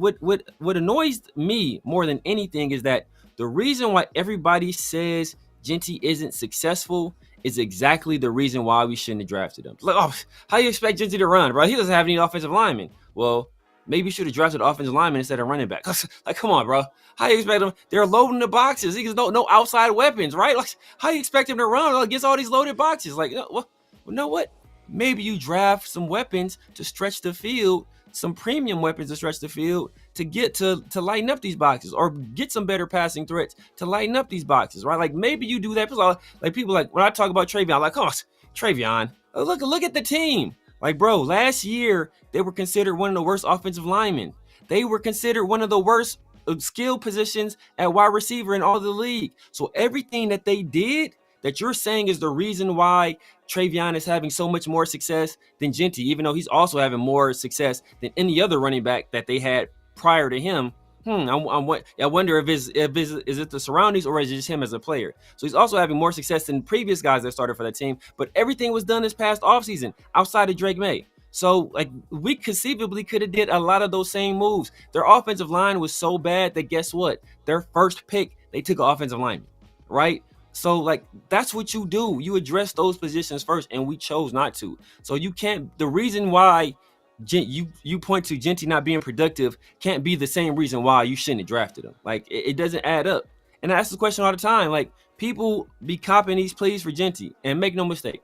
what annoys me more than anything is that the reason why everybody says Genty isn't successful is exactly the reason why we shouldn't have drafted him. Like, oh, how you expect Genty to run, bro? He doesn't have any offensive linemen. Well, maybe you should have drafted offensive lineman instead of running back. Like, come on, bro. How you expect him? They're loading the boxes. He has no outside weapons, right? Like, how you expect him to run against all these loaded boxes? Like, well, you know what? Maybe you draft some weapons to stretch the field, some premium weapons to stretch the field to get to lighten up these boxes, or get some better passing threats to lighten up these boxes, right? Like maybe you do that. Like people like when I talk about Travion, like, oh, Travion, look at the team. Like, bro, last year they were considered one of the worst offensive linemen. They were considered one of the worst skill positions at wide receiver in all the league. So everything that they did that you're saying is the reason why Travion is having so much more success than Genty, even though he's also having more success than any other running back that they had prior to him. I wonder if is it the surroundings or is it just him as a player? So he's also having more success than previous guys that started for that team. But everything was done this past offseason outside of Drake May. So like we conceivably could have did a lot of those same moves. Their offensive line was so bad that guess what? Their first pick, they took an offensive lineman, right? So like that's what you do. You address those positions first, and we chose not to. So you can't. The reason why you point to Genty not being productive can't be the same reason why you shouldn't have drafted him. Like it doesn't add up. And I ask the question all the time. Like people be copying these plays for Genty, and make no mistake,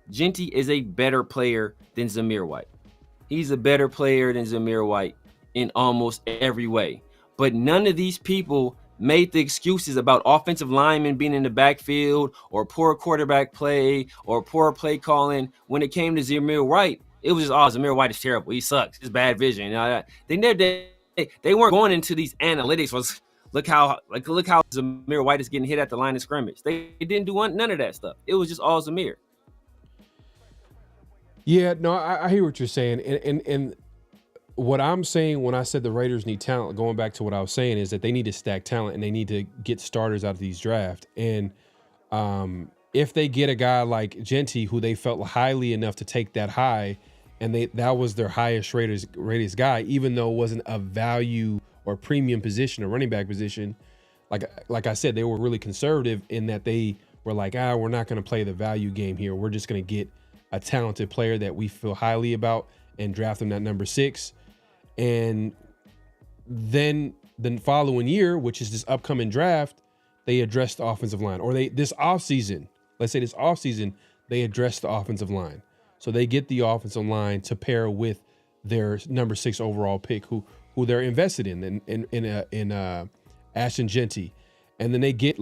Genty is a better player than Zamir White. He's a better player than Zamir White in almost every way. But none of these people made the excuses about offensive linemen being in the backfield or poor quarterback play or poor play calling. When it came to Zamir White, it was just, oh, Zamir White is terrible. He sucks. He's bad vision. They weren't going into these analytics. Look how Zamir White is getting hit at the line of scrimmage. They didn't do none of that stuff. It was just all Zamir. Yeah, no, I hear what you're saying. And what I'm saying when I said the Raiders need talent, going back to what I was saying, is that they need to stack talent and they need to get starters out of these drafts. And if they get a guy like Genty, who they felt highly enough to take that high, and that was their highest rated guy, even though it wasn't a value or premium position, a running back position, like I said, they were really conservative in that they were like, we're not going to play the value game here. We're just going to get a talented player that we feel highly about and draft them at number 6. And then the following year, which is this upcoming draft, they address the offensive line. Or this offseason, they address the offensive line. So they get the offensive line to pair with their number 6 overall pick, who they're invested in Ashton Genty. And then they get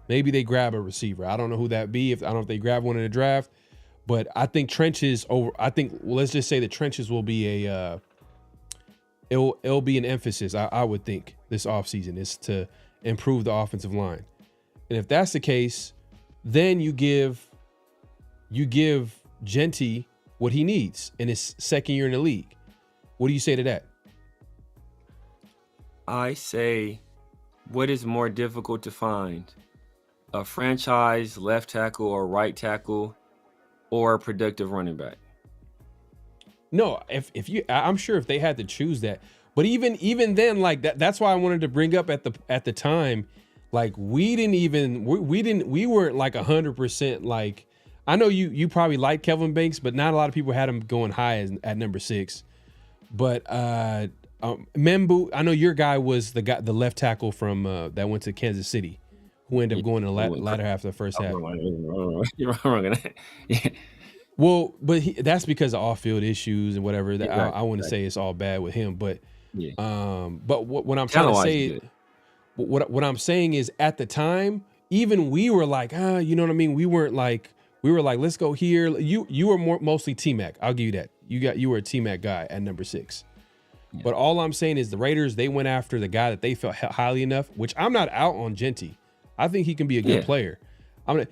maybe they grab a receiver. I don't know who that be. I don't know if they grab one in the draft. But I think let's just say the trenches will be it'll be an emphasis, I would think, this offseason, is to improve the offensive line. And if that's the case, then you give Genty what he needs in his second year in the league. What do you say to that? I say, what is more difficult to find? A franchise left tackle or right tackle, or a productive running back? No, I'm sure if they had to choose that, but even then, like that's why I wanted to bring up at the time, like we weren't like 100%. Like I know you probably like Kelvin Banks, but not a lot of people had him going high at number 6. But Membu, I know your guy was the left tackle from that went to Kansas City, who ended up going in the latter half of the first half. You're wrong on that. Yeah. Well, but that's because of off-field issues and whatever. That Right, I wouldn't right. say it's all bad with him, but Yeah. but what I'm trying to Talent-wise, say, good. what I'm saying is, at the time, even we were like, you know what I mean? We were like, let's go here. You were mostly T-Mac. I'll give you that. You were a T-Mac guy at number 6. Yeah. But all I'm saying is the Raiders, they went after the guy that they felt highly enough, which I'm not out on Genty. I think he can be a good player. What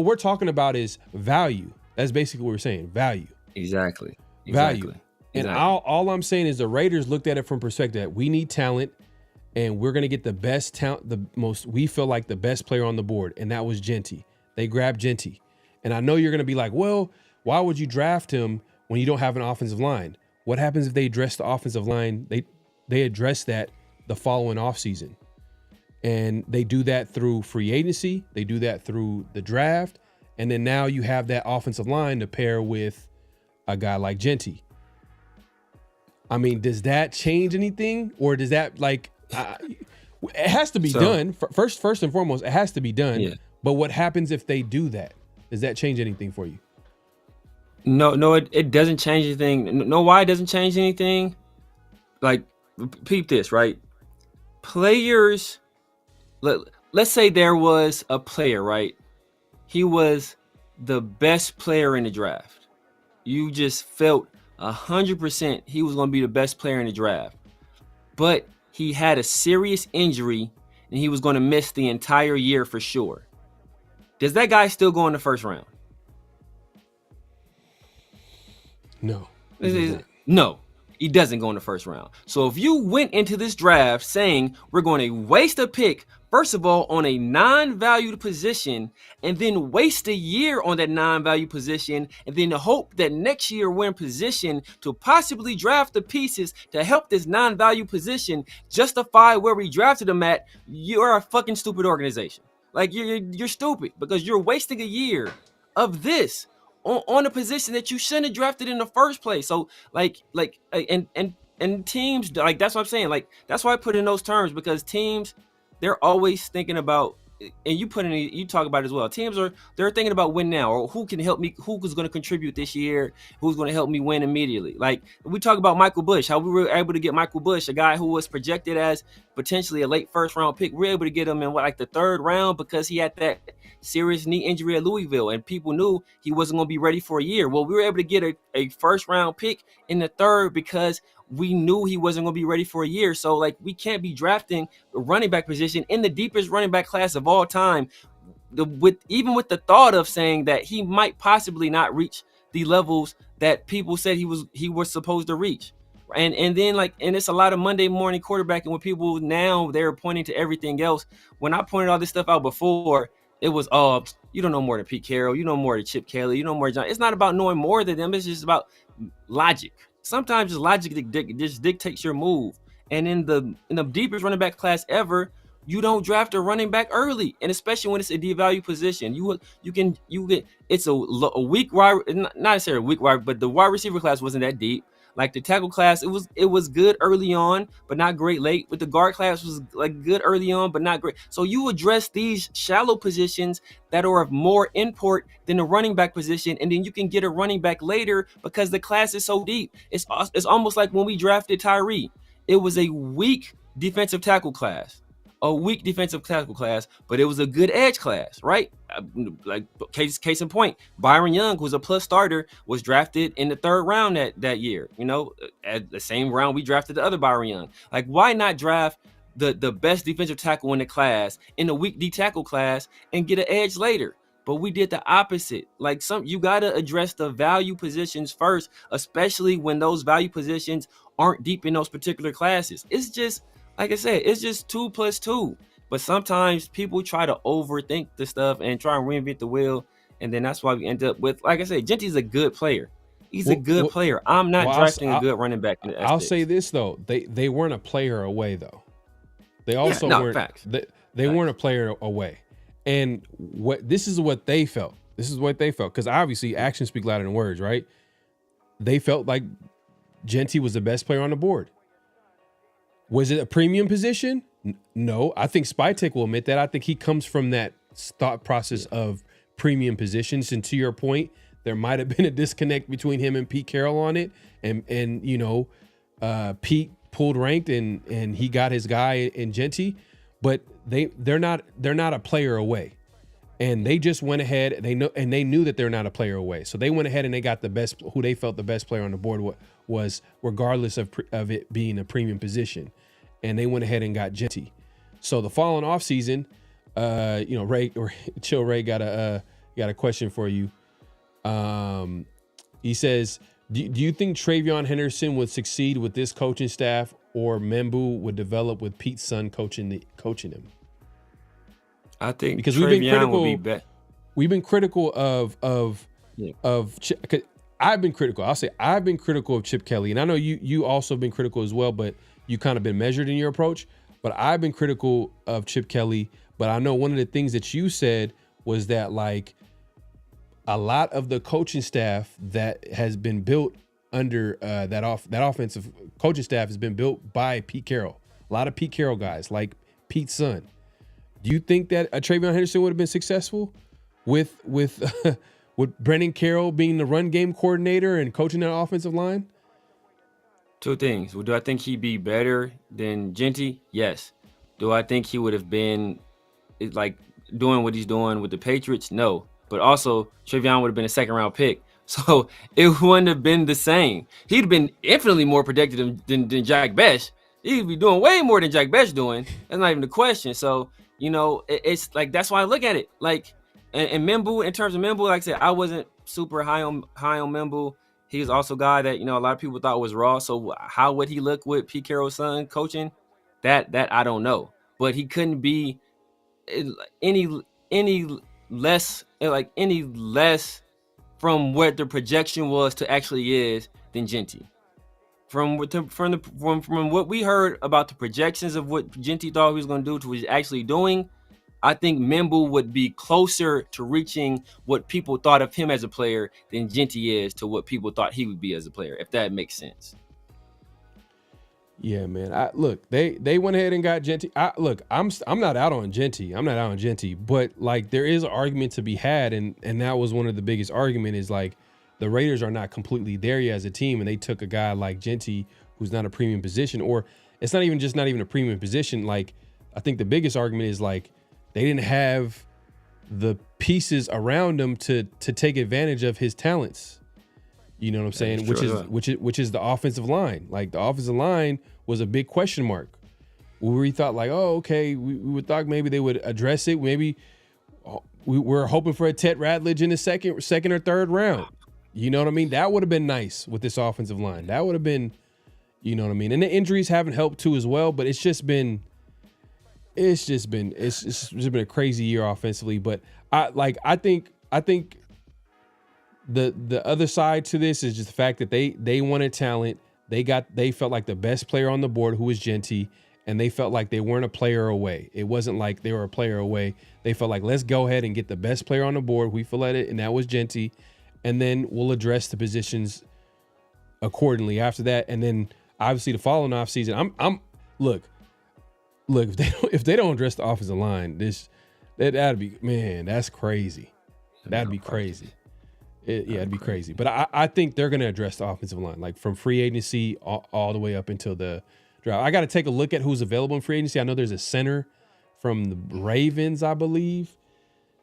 we're talking about is value. That's basically what we're saying. Value. Exactly. Value. And all I'm saying is the Raiders looked at it from perspective that we need talent, and we're going to get the best talent, we feel like the best player on the board, and that was Genty. They grabbed Genty. And I know you're going to be like, well, why would you draft him when you don't have an offensive line? What happens if they address the offensive line? They address that the following offseason. And they do that through free agency. They do that through the draft. And then now you have that offensive line to pair with a guy like Genty. I mean, does that change anything? Or does that it has to be done. First and foremost, it has to be done. Yeah. But what happens if they do that? Does that change anything for you? No, it doesn't change anything. No, why it doesn't change anything? Like, peep this, right? Players, let's say there was a player, right? He was the best player in the draft. You just felt 100% he was going to be the best player in the draft. But he had a serious injury and he was going to miss the entire year for sure. Does that guy still go in the first round? No. No, he doesn't go in the first round. So if you went into this draft saying we're going to waste a pick, first of all, on a non-valued position, and then waste a year on that non-valued position, and then hope that next year we're in position to possibly draft the pieces to help this non-valued position justify where we drafted them at, you're a fucking stupid organization. Like, you're stupid because you're wasting a year of this on a position that you shouldn't have drafted in the first place. So and teams, like, that's what I'm saying. Like, that's why I put in those terms, because teams, they're always thinking about, and you talk about it as well. Teams they're thinking about win now, or who can help me, who's going to contribute this year, who's going to help me win immediately. Like, we talk about Michael Bush, how we were able to get Michael Bush, a guy who was projected as potentially a late first round pick. We were able to get him in the third round because he had that serious knee injury at Louisville, and people knew he wasn't going to be ready for a year. Well, we were able to get a first round pick in the third because we knew he wasn't going to be ready for a year. So, like, we can't be drafting a running back position in the deepest running back class of all time, even with the thought of saying that he might possibly not reach the levels that people said he was supposed to reach. And then it's a lot of Monday morning quarterbacking where people now they're pointing to everything else. When I pointed all this stuff out before, it was, oh, you don't know more than Pete Carroll, you know more than Chip Kelly, you know more than John. It's not about knowing more than them. It's just about logic. Sometimes just logic just dictates your move. And in the deepest running back class ever, you don't draft a running back early, and especially when it's a devalued position. You get it's a weak wide, not necessarily a weak wide, but the wide receiver class wasn't that deep. Like the tackle class, it was good early on, but not great late. With the guard class was like good early on, but not great. So you address these shallow positions that are of more import than the running back position, and then you can get a running back later because the class is so deep. It's almost like when we drafted Tyree. It was a weak defensive tackle class. But it was a good edge class, right? Like case in point, Byron Young, who's a plus starter, was drafted in the third round that year. You know, at the same round we drafted the other Byron Young. Like, why not draft the best defensive tackle in the class in the weak D tackle class and get an edge later? But we did the opposite. Like, you got to address the value positions first, especially when those value positions aren't deep in those particular classes. It's just, like I said, it's just 2 + 2. But sometimes people try to overthink the stuff and try and reinvent the wheel. And then that's why we end up with, like I said, Genty's a good player. He's a good player. I'm not drafting a good running back. I'll say this, though. They weren't a player away, though. They also weren't. Facts. They weren't a player away. And this is what they felt. Because obviously actions speak louder than words, right? They felt like Genty was the best player on the board. Was it a premium position? No. I think Spytek will admit that. I think he comes from that thought process of premium positions. And to your point, there might have been a disconnect between him and Pete Carroll on it. And you know, Pete pulled ranked and he got his guy in Genty. But they're not a player away, and they just went ahead. They knew that they're not a player away, so they went ahead and they got the best, who they felt the best player on the board was, regardless of it being a premium position, and they went ahead and got Genty. So the following offseason, Ray got a question for you. He says, do you think Travion Henderson would succeed with this coaching staff, or Membu would develop with Pete's son coaching him? I think because we've been critical of I've been critical. I'll say I've been critical of Chip Kelly, and I know you also been critical as well, but you kind of been measured in your approach. But I've been critical of Chip Kelly. But I know one of the things that you said was that like a lot of the coaching staff that has been built under that offensive coaching staff has been built by Pete Carroll. A lot of Pete Carroll guys, like Pete's son. Do you think that Travion Henderson would have been successful with Brendan Carroll being the run game coordinator and coaching that offensive line? Two things. Do I think he'd be better than Genty? Yes. Do I think he would have been like doing what he's doing with the Patriots? No. But also, Travion would have been a second-round pick. So it wouldn't have been the same. He'd have been infinitely more productive than Jack Bech. He'd be doing way more than Jack Bech doing. That's not even the question. So, it's like, that's why I look at it. Like, and Membu, in terms of Membu, like I said, I wasn't super high on Membu. He was also a guy that, a lot of people thought was raw. So how would he look with Pete Carroll's son coaching? That I don't know. But he couldn't be any less from what the projection was to actually is than Genty. From what we heard about the projections of what Genty thought he was going to do to what he's actually doing, I think Membu would be closer to reaching what people thought of him as a player than Genty is to what people thought he would be as a player, if that makes sense. Yeah, man. They went ahead and got Genty. I'm not out on Genty. I'm not out on Genty, but like there is an argument to be had, and that was one of the biggest argument is like the Raiders are not completely there yet as a team, and they took a guy like Genty who's not a premium position, or it's not even a premium position. Like I think the biggest argument is like they didn't have the pieces around him to take advantage of his talents. You know what I'm saying? Which is the offensive line. Like the offensive line was a big question mark. We thought like, oh, okay, we would thought maybe they would address it. Maybe we were hoping for a Ted Ratledge in the second or third round. You know what I mean? That would have been nice with this offensive line. That would have been, you know what I mean? And the injuries haven't helped too as well, but it's just been a crazy year offensively. But I think the other side to this is just the fact that they wanted talent. They felt like the best player on the board, who was Genty, and they felt like they weren't a player away. It wasn't like they were a player away. They felt like, let's go ahead and get the best player on the board. We feel at it, and that was Genty. And then we'll address the positions accordingly after that. And then obviously the following offseason, look, if they don't address the offensive line, that'd be, man, that's crazy. That'd be crazy. It'd be crazy. But I think they're going to address the offensive line, like from free agency all the way up until the draft. I got to take a look at who's available in free agency. I know there's a center from the Ravens, I believe,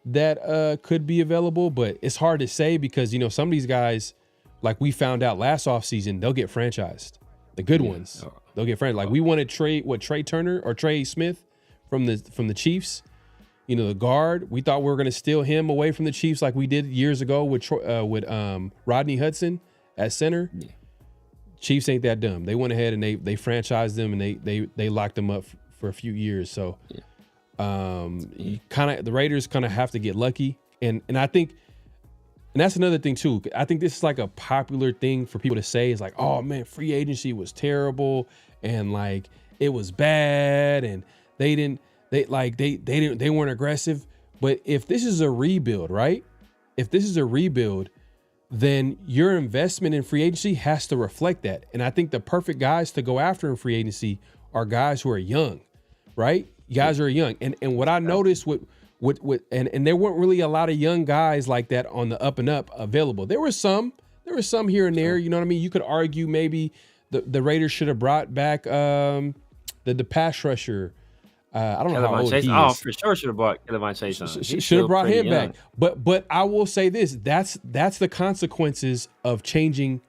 that could be available, but it's hard to say because, some of these guys, like we found out last offseason, they'll get franchised. The good ones, they'll get franchised. Like we wanted Trey Turner or Trey Smith from the Chiefs. The guard, we thought we were going to steal him away from the Chiefs like we did years ago with Rodney Hudson at center. Yeah. Chiefs ain't that dumb. They went ahead and they franchised them and they locked them up for a few years. So the Raiders kind of have to get lucky. And I think, and that's another thing too. I think this is like a popular thing for people to say is like, oh man, free agency was terrible and like it was bad and they weren't aggressive. But if this is a rebuild, right? If this is a rebuild, then your investment in free agency has to reflect that. And I think the perfect guys to go after in free agency are guys who are young, right? Guys are young. And what I noticed with there weren't really a lot of young guys like that on the up and up available. There were some here and there, you know what I mean? You could argue maybe the Raiders should have brought back the pass rusher. I don't know how old he is. Oh, for sure should have brought Kelvin Chase on. Should have brought him back. But I will say this, that's the consequences of changing,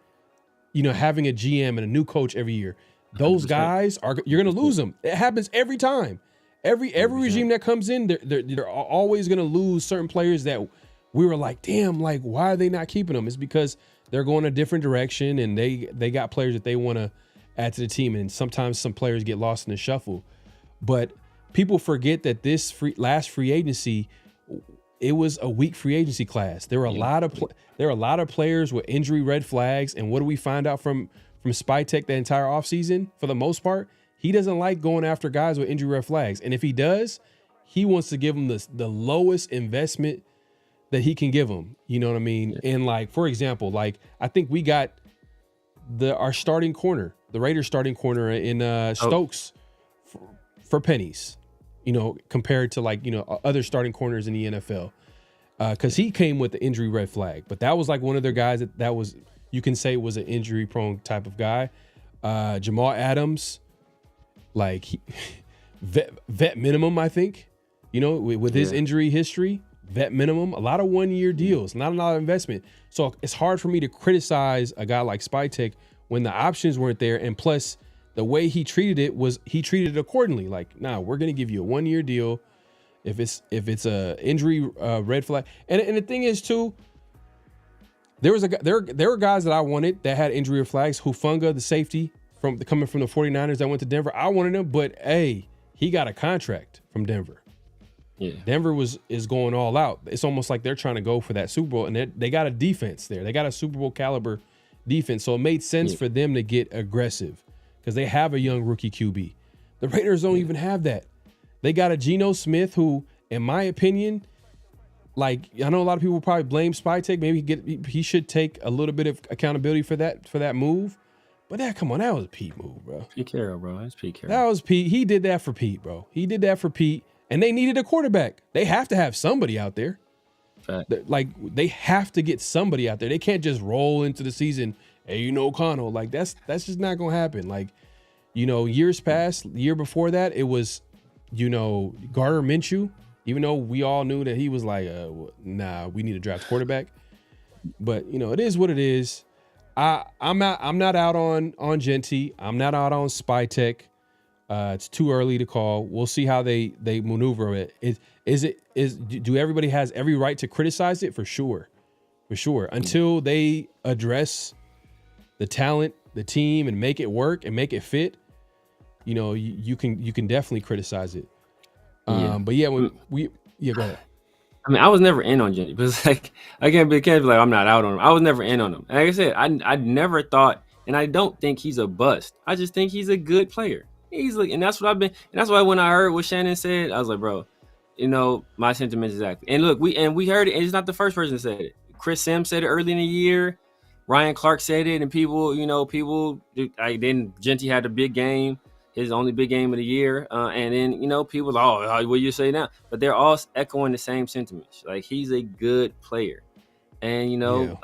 having a GM and a new coach every year. Those 100%. Guys you're going to lose them. It happens every time. Every regime that comes in, they're always going to lose certain players that we were like, damn, like why are they not keeping them? It's because they're going a different direction and they got players that they want to add to the team. And sometimes some players get lost in the shuffle. But people forget that this last free agency, it was a weak free agency class. There were a lot of players with injury red flags. And what do we find out from Spytek the entire offseason? For the most part, he doesn't like going after guys with injury red flags. And if he does, he wants to give them the lowest investment that he can give them. You know what I mean? Yeah. And like, for example, like I think we got our starting corner, the Raiders starting corner in Stokes for pennies, you know, compared to like, you know, other starting corners in the NFL. Because he came with the injury red flag. But that was like one of their guys that was, you can say, was an injury prone type of guy. Jamal Adams, like vet minimum, I think, you know, with his injury history, vet minimum, a lot of 1-year deals, not a lot of investment. So it's hard for me to criticize a guy like Spytek when the options weren't there. And plus the way he treated it accordingly. Like, nah, we're going to give you a 1-year deal. If it's a injury red flag. And the thing is too, there were guys that I wanted that had injury red flags. Hufanga, the safety coming from the 49ers that went to Denver. I wanted him, but hey, he got a contract from Denver. Yeah. Denver is going all out. It's almost like they're trying to go for that Super Bowl, and they got a defense there. They got a Super Bowl caliber defense, so it made sense for them to get aggressive because they have a young rookie QB. The Raiders don't even have that. They got a Geno Smith who, in my opinion, like I know a lot of people probably blame Spytek. Maybe he should take a little bit of accountability for that move. But that was a Pete move, bro. Pete Carroll, bro. That's Pete Carroll. That was Pete. He did that for Pete, bro. He did that for Pete. And they needed a quarterback. They have to have somebody out there. Fact. Like, they have to get somebody out there. They can't just roll into the season, hey, you know, O'Connell. Like, that's just not going to happen. Like, you know, years past, the year before that, it was, you know, Gardner Minshew. Even though we all knew that he was like, nah, we need to draft quarterback. But, you know, it is what it is. I'm not out on Genty. I'm not out on Spytek. It's too early to call. We'll see how they maneuver it. Do everybody has every right to criticize it? For sure. Until they address the talent, the team, and make it work and make it fit, you know, you can definitely criticize it. But yeah, go ahead. I mean, I was never in on Genty because like I can't be like I'm not out on him. I was never in on him. And like I said, I never thought, and I don't think he's a bust. I just think he's a good player. He's like, and that's what and that's why when I heard what Shannon said, I was like, bro, you know, my sentiments exactly. And look, we heard it, and it's not the first person that said it. Chris Sims said it early in the year. Ryan Clark said it, and people, then Genty had a big game, his only big game of the year, and then you know people, what do you say now? But they're all echoing the same sentiments. Like he's a good player, and you know,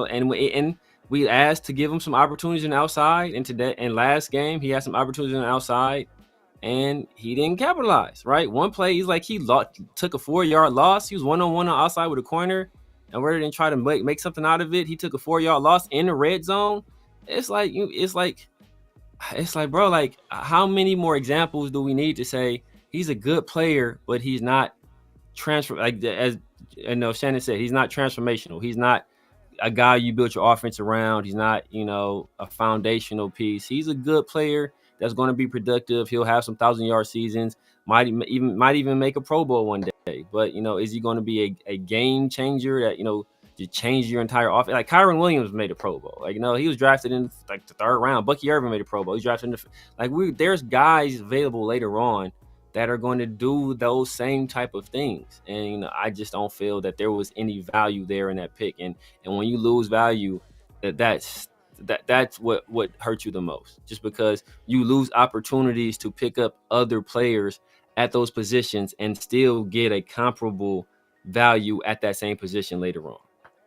and we asked to give him some opportunities on the outside, and today and last game he had some opportunities on the outside, and he didn't capitalize. Right, one play he took a 4-yard loss. He was 1-on-1 on the outside with a corner, and rather than try to make something out of it, he took a 4-yard loss in the red zone. It's like, bro, like how many more examples do we need to say he's a good player, but he's not transfer? Like as you know, Shannon said, he's not transformational. He's not a guy you built your offense around. He's not, you know, a foundational piece. He's a good player that's going to be productive. He'll have some 1,000-yard seasons. Might even make a Pro Bowl one day. But you know, is he going to be a game changer that, you know, to change your entire offense? Like Kyron Williams made a Pro Bowl. Like, you know, he was drafted in like the 3rd round. Bucky Irvin made a Pro Bowl. He's drafted in there's guys available later on that are going to do those same type of things. And you know, I just don't feel that there was any value there in that pick. And when you lose value, that's what hurts you the most. Just because you lose opportunities to pick up other players at those positions and still get a comparable value at that same position later on.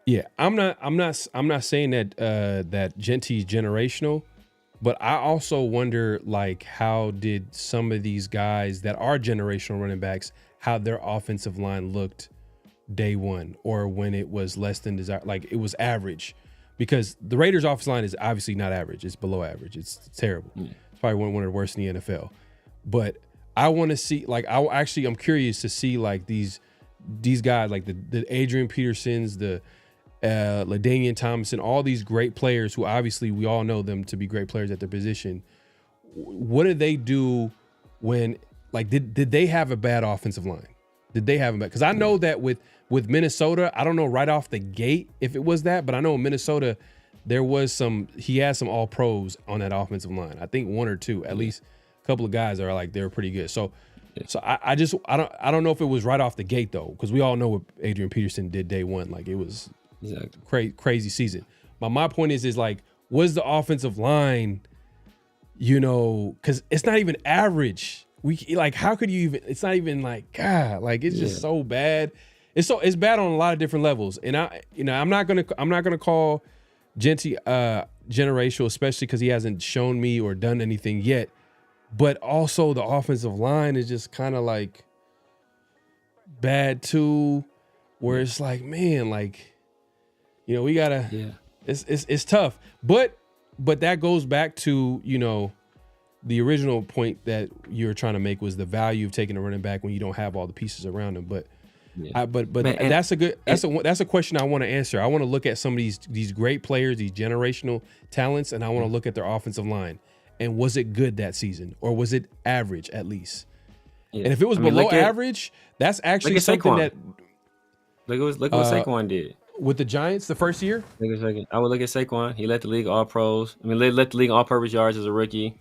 Yeah, I'm not saying that Genty's generational, but I also wonder, like, how did some of these guys that are generational running backs, how their offensive line looked day one, or when it was less than desired, like it was average, because the Raiders' offensive line is obviously not average; it's below average. It's terrible. It's probably one of the worst in the NFL. But I want to see, like, I'm curious to see like these guys, like the Adrian Petersons, the LaDainian Thompson, all these great players who obviously we all know them to be great players at their position. What did they do when, like, did they have a bad offensive line? Did they have a bad? Because I know that with Minnesota, I don't know right off the gate if it was that, but I know in Minnesota there was he had some all pros on that offensive line. I think one or two, at least a couple of guys are like, they're pretty good. So I don't know if it was right off the gate though, because we all know what Adrian Peterson did day one. Like, it was crazy season. But my point is like, was the offensive line, because it's not even average. How could you even? It's not even like, God, like, it's just so bad. It's bad on a lot of different levels. And I'm not gonna call Genty generational, especially because he hasn't shown me or done anything yet. But also the offensive line is just kind of like bad too, where it's like, man, like, we gotta. It's tough, but that goes back to the original point that you're trying to make was the value of taking a running back when you don't have all the pieces around him. But that's a question I want to answer. I want to look at some of these great players, these generational talents, and I want to look at their offensive line. And was it good that season, or was it average at least? And if it was below average, that's actually something that. Look what Saquon did with the Giants the first year. I would look at Saquon. He led the league all pros. I mean, led the league all-purpose yards as a rookie.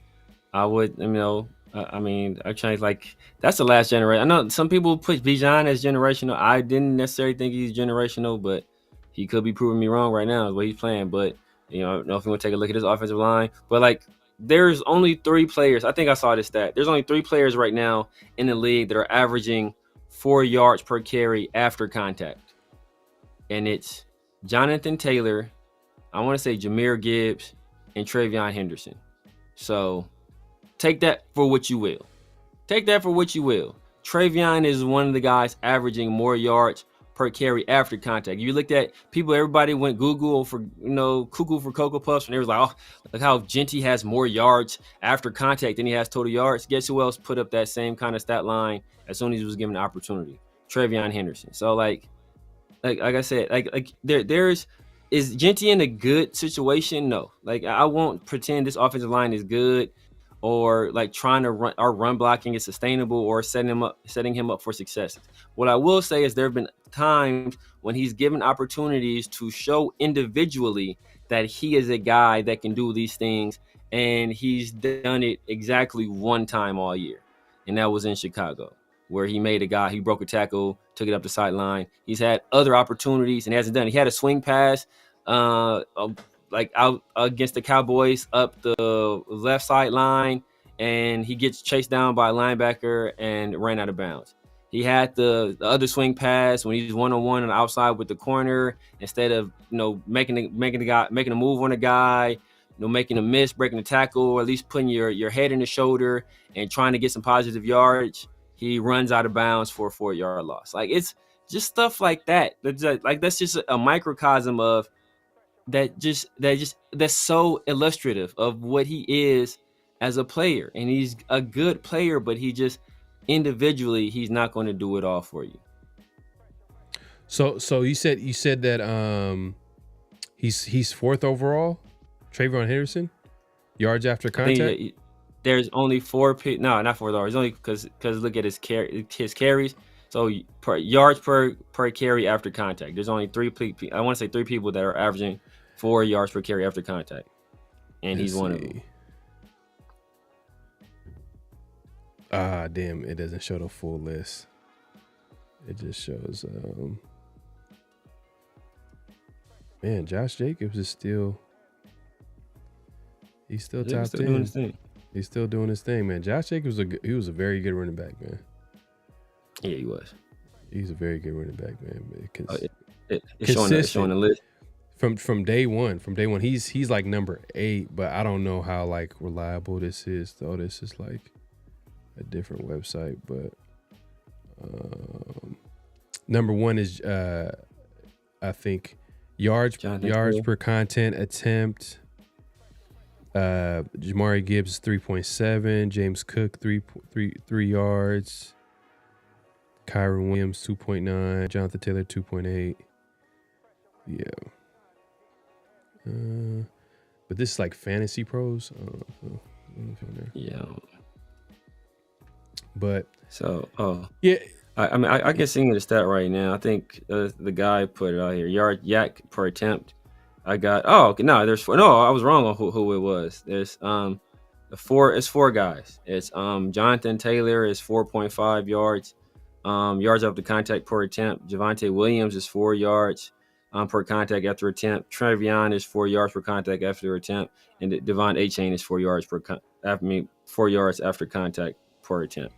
I would, I changed, like, that's the last generation. I know some people put Bijan as generational. I didn't necessarily think he's generational, but he could be proving me wrong right now the way he's playing. But I don't know if you want to take a look at his offensive line. But like, there's only 3 players. I think I saw this stat. There's only 3 players right now in the league that are averaging 4 yards per carry after contact. And it's Jonathan Taylor, I want to say Jahmyr Gibbs, and Travion Henderson. So take that for what you will. Travion is one of the guys averaging more yards per carry after contact. You looked at people, everybody went cuckoo for Cocoa Puffs, and they was like, oh, look how Genty has more yards after contact than he has total yards. Guess who else put up that same kind of stat line as soon as he was given the opportunity? Travion Henderson. So like I said, is Genty in a good situation? No. Like, I won't pretend this offensive line is good, or like trying to run blocking is sustainable, or setting him up for success. What I will say is there have been times when he's given opportunities to show individually that he is a guy that can do these things, and he's done it exactly one time all year, and that was in Chicago, where he broke a tackle, took it up the sideline. He's had other opportunities and he hasn't done it. He had a swing pass like out against the Cowboys up the left sideline, and he gets chased down by a linebacker and ran out of bounds. He had the other swing pass when he's one-on-one on the outside with the corner, instead of making a move on a guy, making a miss, breaking a tackle, or at least putting your head in the shoulder and trying to get some positive yards, he runs out of bounds for a 4-yard loss. Like, it's just stuff like that. That's just a microcosm of that's so illustrative of what he is as a player. And he's a good player, but he just individually, he's not going to do it all for you. So you said that he's 4th overall, Travion Henderson, yards after contact. There's only 4 people. No, not 4 yards. Only because look at his carries. So yards per carry after contact. There's only 3 people. I want to say 3 people that are averaging 4 yards per carry after contact, and he's one of them. Damn! It doesn't show the full list. It just shows. Man, Josh Jacobs is still. He's still top 10. Doing his thing. He's still doing his thing, man. Josh Jacobs was a very good running back, man. Yeah, he was. He's a very good running back, man. It's showing the list from day one. He's like number 8, but I don't know how like reliable this is. Though this is like a different website, but number 1 is I think yards per content attempt. Jamari Gibbs 3.7, James Cook 3 yards, Kyron Williams 2.9, Jonathan Taylor 2.8. Yeah. But this is like Fantasy Pros. Yeah. But yeah. I mean, I can sing the stat right now. I think the guy put it out here. Yard yak per attempt. I got. Oh, okay, no. There's four. No, I was wrong on who it was. There's It's four guys. It's Jonathan Taylor is 4.5 yards. Yards after contact per attempt. Javonte Williams is 4 yards per contact after attempt. Trevion is 4 yards per contact after attempt, and Devon Achane is 4 yards 4 yards after contact per attempt.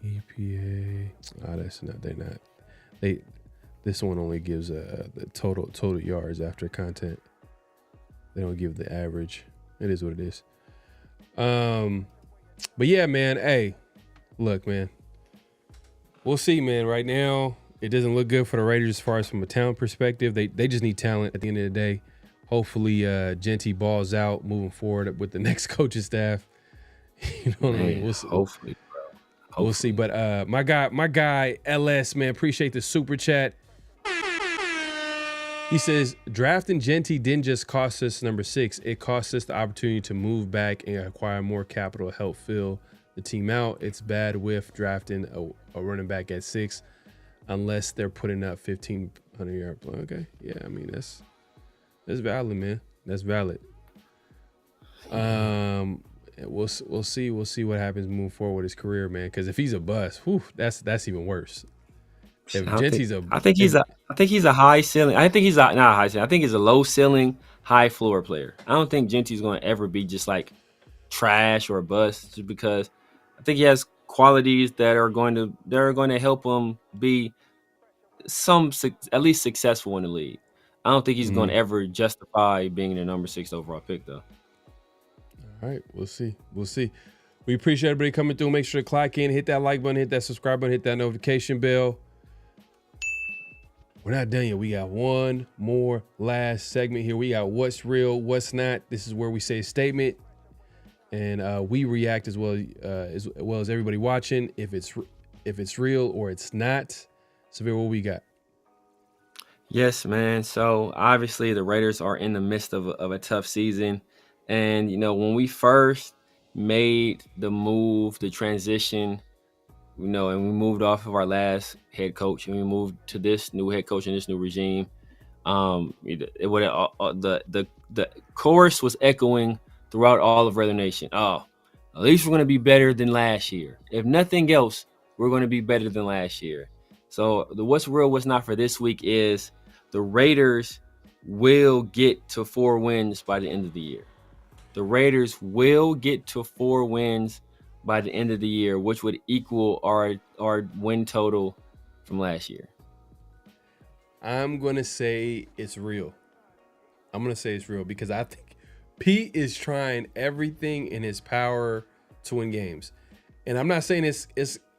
EPA. That's not. They're not. This one only gives the total yards after contact. They don't give the average. It is what it is. But yeah, man. Hey, look, man. We'll see, man. Right now, it doesn't look good for the Raiders as far as from a talent perspective. They just need talent at the end of the day. Hopefully, Genty balls out moving forward with the next coaching staff. You know what I mean? We'll see. Hopefully. We'll see. But my guy, LS, man, appreciate the super chat. He says, drafting Genty didn't just cost us number 6. It cost us the opportunity to move back and acquire more capital to help fill the team out. It's bad with drafting a running back at 6 unless they're putting up 1,500-yard play. Okay. Yeah, I mean, that's valid, man. That's valid. We'll see what happens moving forward with his career, man. Because if he's a bust, that's even worse. If Genty's I think he's a high ceiling. I think he's not a high ceiling. I think he's a low ceiling, high floor player. I don't think Genty's going to ever be just like trash or a bust, just because I think he has qualities that are going to help him be at least successful in the league. I don't think he's going to ever justify being the number 6 overall pick, though. All right, we'll see. We appreciate everybody coming through. Make sure to clock in, hit that like button, hit that subscribe button, hit that notification bell. We're not done yet. We got one more last segment here. We got what's real, what's not. This is where we say a statement, and we react as well as everybody watching. If it's real or it's not. Severe, what we got? Yes, man. So obviously the Raiders are in the midst of a tough season. And, when we first made the move, the transition, and we moved off of our last head coach and we moved to this new head coach and this new regime, the chorus was echoing throughout all of Raider Nation. Oh, at least we're going to be better than last year. If nothing else, we're going to be better than last year. So the what's real, what's not for this week is the Raiders will get to 4 wins by the end of the year. The Raiders will get to 4 wins by the end of the year, which would equal our win total from last year. I'm going to say it's real. Because I think Pete is trying everything in his power to win games. And I'm not saying it's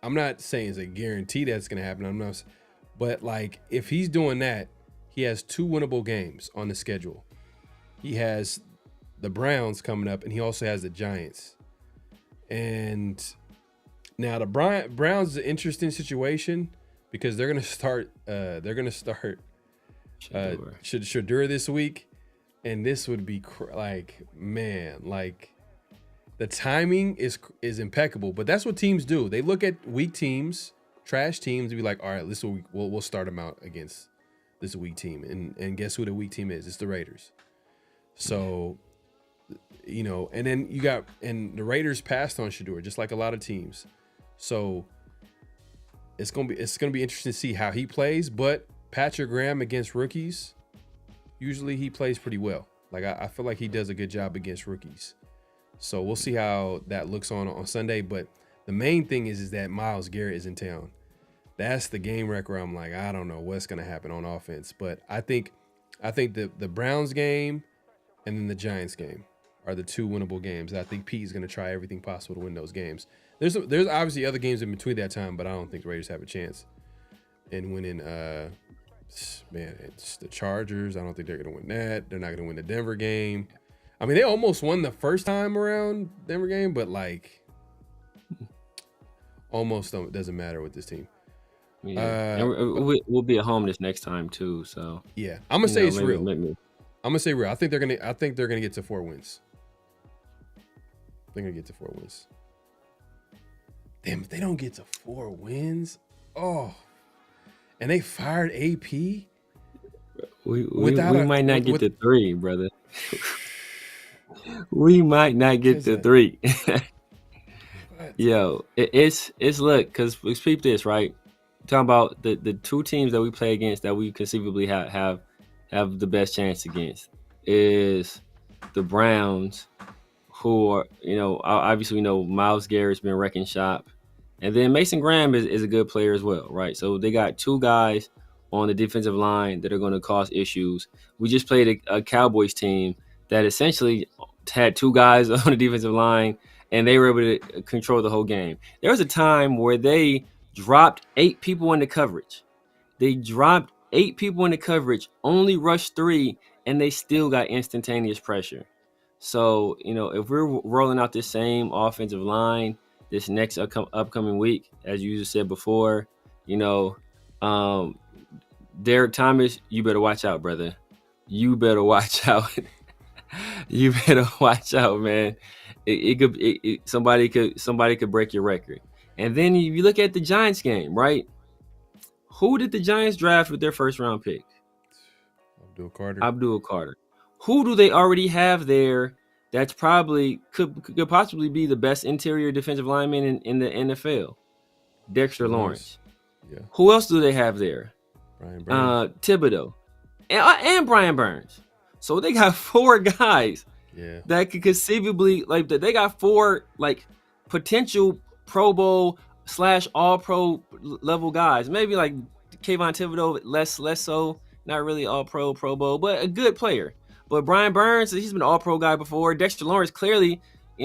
a guarantee that's going to happen. But like, if he's doing that, he has 2 winnable games on the schedule. He has the Browns coming up, and he also has the Giants. And now the Browns is an interesting situation because they're gonna start Shedeur this week, and this would be the timing is impeccable. But that's what teams do. They look at weak teams, trash teams, and be like, all right, we'll start them out against this weak team. And guess who the weak team is? It's the Raiders. So. And then the Raiders passed on Shedeur, just like a lot of teams. So it's gonna be interesting to see how he plays. But Patrick Graham against rookies, usually he plays pretty well. Like I feel like he does a good job against rookies. So we'll see how that looks on Sunday. But the main thing is that Myles Garrett is in town. That's the game wrecker. I'm like, I don't know what's gonna happen on offense. But I think the Browns game and then the Giants game are the 2 winnable games. I think Pete is going to try everything possible to win those games. There's obviously other games in between that time, but I don't think the Raiders have a chance in winning. It's the Chargers. I don't think they're going to win that. They're not going to win the Denver game. I mean, they almost won the first time around Denver game, but almost doesn't matter with this team. Yeah, and we'll be at home this next time too. So yeah, I'm gonna say it's maybe, real. Maybe. I'm gonna say real. I think they're gonna get to 4 wins. They're gonna get to 4 wins. Damn, if they don't get to 4 wins, oh, and they fired AP. We might not get to 3, brother. We might not get to 3. Yo, it's look, because we speak this, right? Talking about the 2 teams that we play against that we conceivably have the best chance against is the Browns, who are, obviously we know Myles Garrett's been wrecking shop. And then Mason Graham is a good player as well, right? So they got 2 guys on the defensive line that are going to cause issues. We just played a Cowboys team that essentially had 2 guys on the defensive line, and they were able to control the whole game. There was a time where they dropped 8 people into coverage. They dropped 8 people into coverage, only rushed 3, and they still got instantaneous pressure. So, if we're rolling out this same offensive line this next upcoming week, as you just said before, Derek Thomas, you better watch out, brother. You better watch out. You better watch out, man. Somebody could break your record. And then you look at the Giants game, right? Who did the Giants draft with their first round pick? Abdul Carter. Who do they already have there that's probably could possibly be the best interior defensive lineman in the NFL? Dexter Lawrence. Yeah. Who else do they have there? Brian Burns. Thibodeau. And Brian Burns. So they got 4 guys that could conceivably, they got 4 potential Pro Bowl / All Pro level guys. Maybe like Kayvon Thibodeau, less so, not really All Pro Bowl, but a good player. But Brian Burns, he's been an All Pro guy before. Dexter Lawrence, clearly,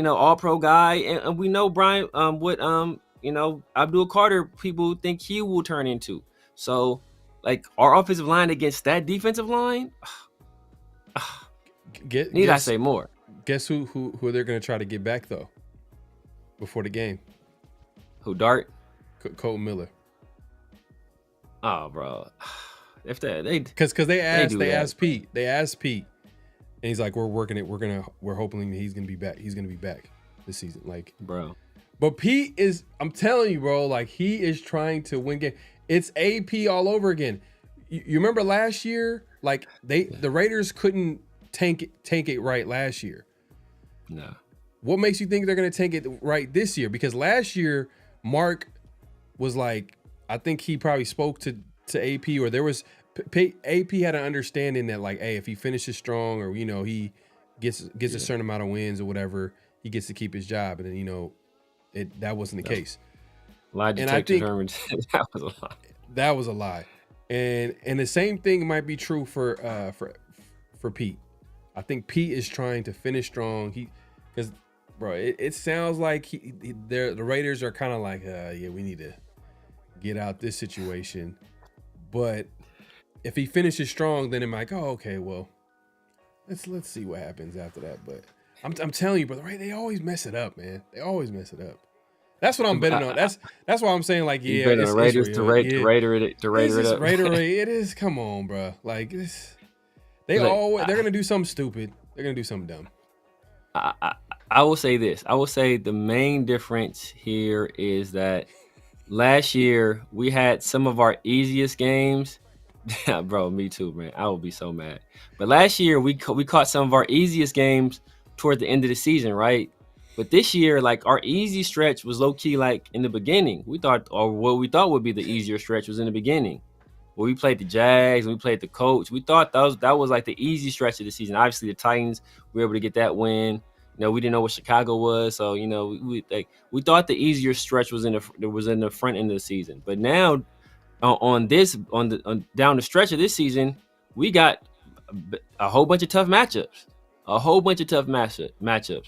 All Pro guy, and we know Brian Abdul Carter, people think he will turn into. So, our offensive line against that defensive line. I say more? Guess who they're going to try to get back though before the game? Who, Dart? Colton Miller. Oh, bro. If they because they asked Pete, and he's like, we're working it. We're hoping he's gonna be back. He's gonna be back this season, bro. But Pete is, I'm telling you, bro, he is trying to win game. It's AP all over again. You remember last year, the Raiders couldn't tank it right last year. No. What makes you think they're gonna tank it right this year? Because last year, Mark was I think he probably spoke to AP, or there was AP had an understanding that hey, if he finishes strong, or he gets a certain amount of wins or whatever, he gets to keep his job, and then that wasn't the case. Lie detector determined that was a lie. That was a lie, and the same thing might be true for Pete. I think Pete is trying to finish strong. Because bro, it sounds like the Raiders are kind of we need to get out this situation, but if he finishes strong, then I'm okay, well, let's see what happens after that. But I'm telling you, brother, right? They always mess it up, man. They always mess it up. That's what I'm betting on. That's why I'm saying it's Raiders to Raider it up. It is. Come on, bro. They're gonna do something stupid. They're gonna do something dumb. I will say this. I will say the main difference here is that last year we had some of our easiest games. Bro, me too, man. I will be so mad. But last year we caught some of our easiest games toward the end of the season, right? But this year, our easy stretch was low key in the beginning. What we thought would be the easier stretch was in the beginning. When we played the Jags and we played the Colts, we thought that was the easy stretch of the season. Obviously, the Titans were able to get that win. We didn't know what Chicago was, so we thought the easier stretch was in the front end of the season. But now, on down the stretch of this season, we got a whole bunch of tough matchups.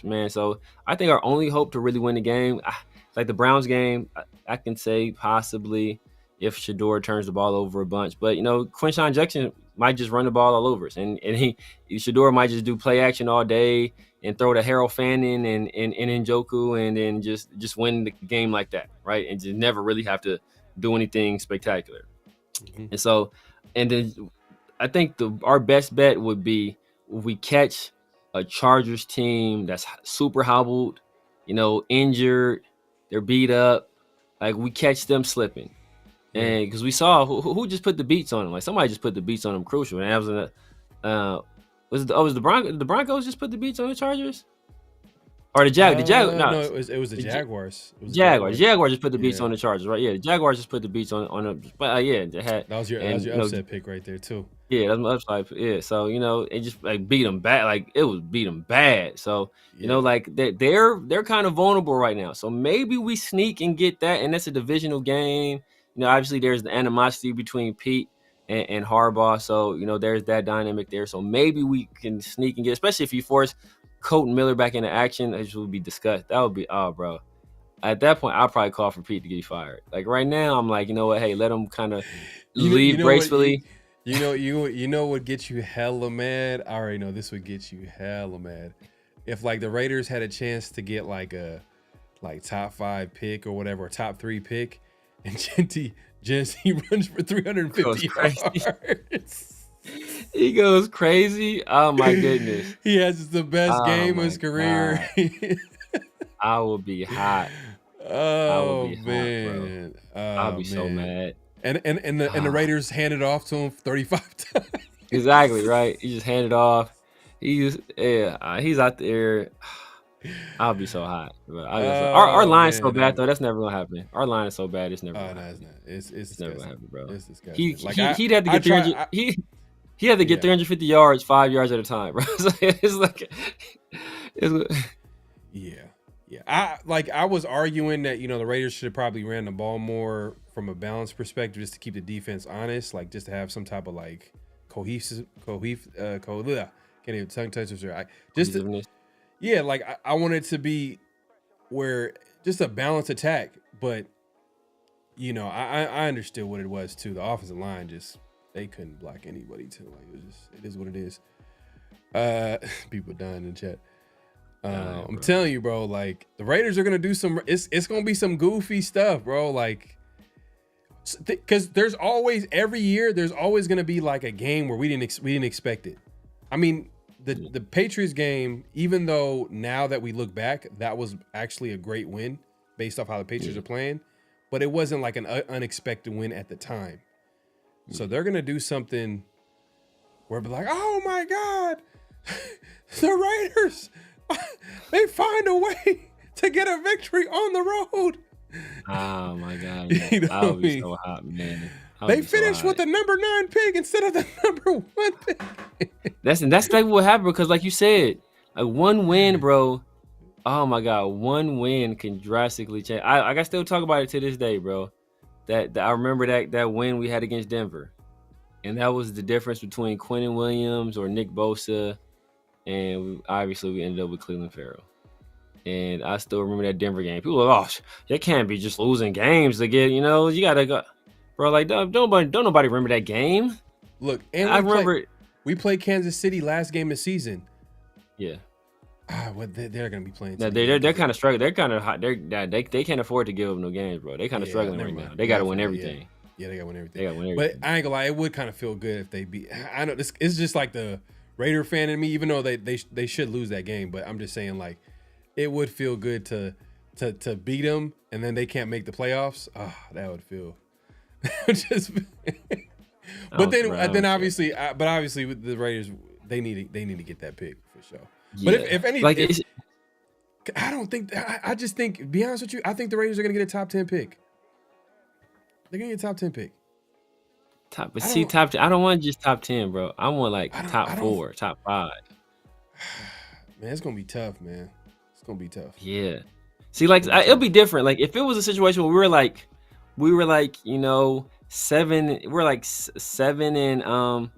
Man. So I think our only hope to really win the game, the Browns game, I can say possibly if Shador turns the ball over a bunch. But Quinshon Jackson might just run the ball all over us, and Shador might just do play action all day and throw to Harold Fannin and Njoku, and then just win the game like that, right? And just never really have to do anything spectacular. And so, and then I think our best bet would be if we catch a Chargers team that's super hobbled, injured, they're beat up, like we catch them slipping. And because we saw who just put the beats on them, like somebody just put the beats on them crucial. And that was the Broncos. The Broncos just put the beats on the Chargers, or the Jaguars? No, it was the Jaguars. The Jaguars just put the beats on the Chargers, right? Yeah, the Jaguars just put the beats on them. But they had that was your upset pick right there too. Yeah, that's my upside. Yeah, so it just like beat them bad. Like it was beat them bad. So like they're kind of vulnerable right now. So maybe we sneak and get that, and that's a divisional game. Obviously there's the animosity between Pete and Harbaugh. So there's that dynamic there. So maybe we can sneak and get, especially if you force Colton Miller back into action, which would be discussed. That would be bro. At that point, I'll probably call for Pete to get fired. Like right now, I'm like, you know what? Hey, let him kind of leave gracefully. You know what gets you hella mad? I already know this would get you hella mad. If like the Raiders had a chance to get like a top 5 pick or whatever, or top 3 pick, and Jesse runs for 350 yards. He goes crazy. Oh my goodness. He has the best game of his career. I will be hot. Oh man. I'll be so mad. And the Raiders handed off to him 35 times. Exactly, right. He just handed off. He's out there. I'll be so hot. Our line's so bad though. That's never gonna happen. Our line is so bad. It's never. No, it's not. It's never gonna happen, bro. It's disgusting. He'd have to get 300. He had to get 350 yards, 5 yards at a time, bro. Yeah. I was arguing that the Raiders should have probably ran the ball more from a balance perspective, just to keep the defense honest, like just to have some type of like cohesive. Can't even tongue twister. I want it to be where just a balanced attack, but I understood what it was too. The offensive line they couldn't block anybody too. Like it is what it is. People dying in the chat. I'm telling you, bro, like the Raiders are gonna do it's gonna be some goofy stuff, bro. Like, because there's always every year there's always gonna be like a game where we didn't expect it. I mean, the Patriots game, even though now that we look back, that was actually a great win based off how the Patriots are playing, but it wasn't like an unexpected win at the time. So they're gonna do something where be like, oh my God, the Raiders. They find a way to get a victory on the road. Oh my God! Yeah. I'll be so hot, man. They finished with the number 9 pick instead of the number 1 pick. That's exactly what happened, because, like you said, like one win, bro. Oh my God, one win can drastically change. I can still talk about it to this day, bro. That I remember that win we had against Denver, and that was the difference between Quentin Williams or Nick Bosa. And obviously we ended up with Cleveland Farrell. And I still remember that Denver game. People were like, oh, they can't be just losing games to get, you gotta go. Bro, like, don't nobody remember that game. Look, and I remember we played Kansas City last game of the season. Yeah. They're gonna be playing. No, they're kind of struggling. They're kind of hot. They can't afford to give up no games, bro. They kind of struggling right now. They gotta win everything. Yeah, they gotta win everything. But I ain't gonna lie, it would kind of feel good if they beat. I know this. It's just like the Raider fan in me, even though they should lose that game, but I'm just saying, like, it would feel good to beat them, and then they can't make the playoffs. That would feel just. But obviously with the Raiders, they need to get that pick for sure. Yeah. But if any, I don't think. I just think, to be honest with you, I think the Raiders are gonna get a top 10 pick. They're gonna get a top 10 pick. Top 10. I don't want just top 10, bro. I want like top 4, top 5. Man, it's gonna be tough, man. It's gonna be tough. Yeah. See, like it'll be different. Like if it was a situation where we were like 7. We're like 7 and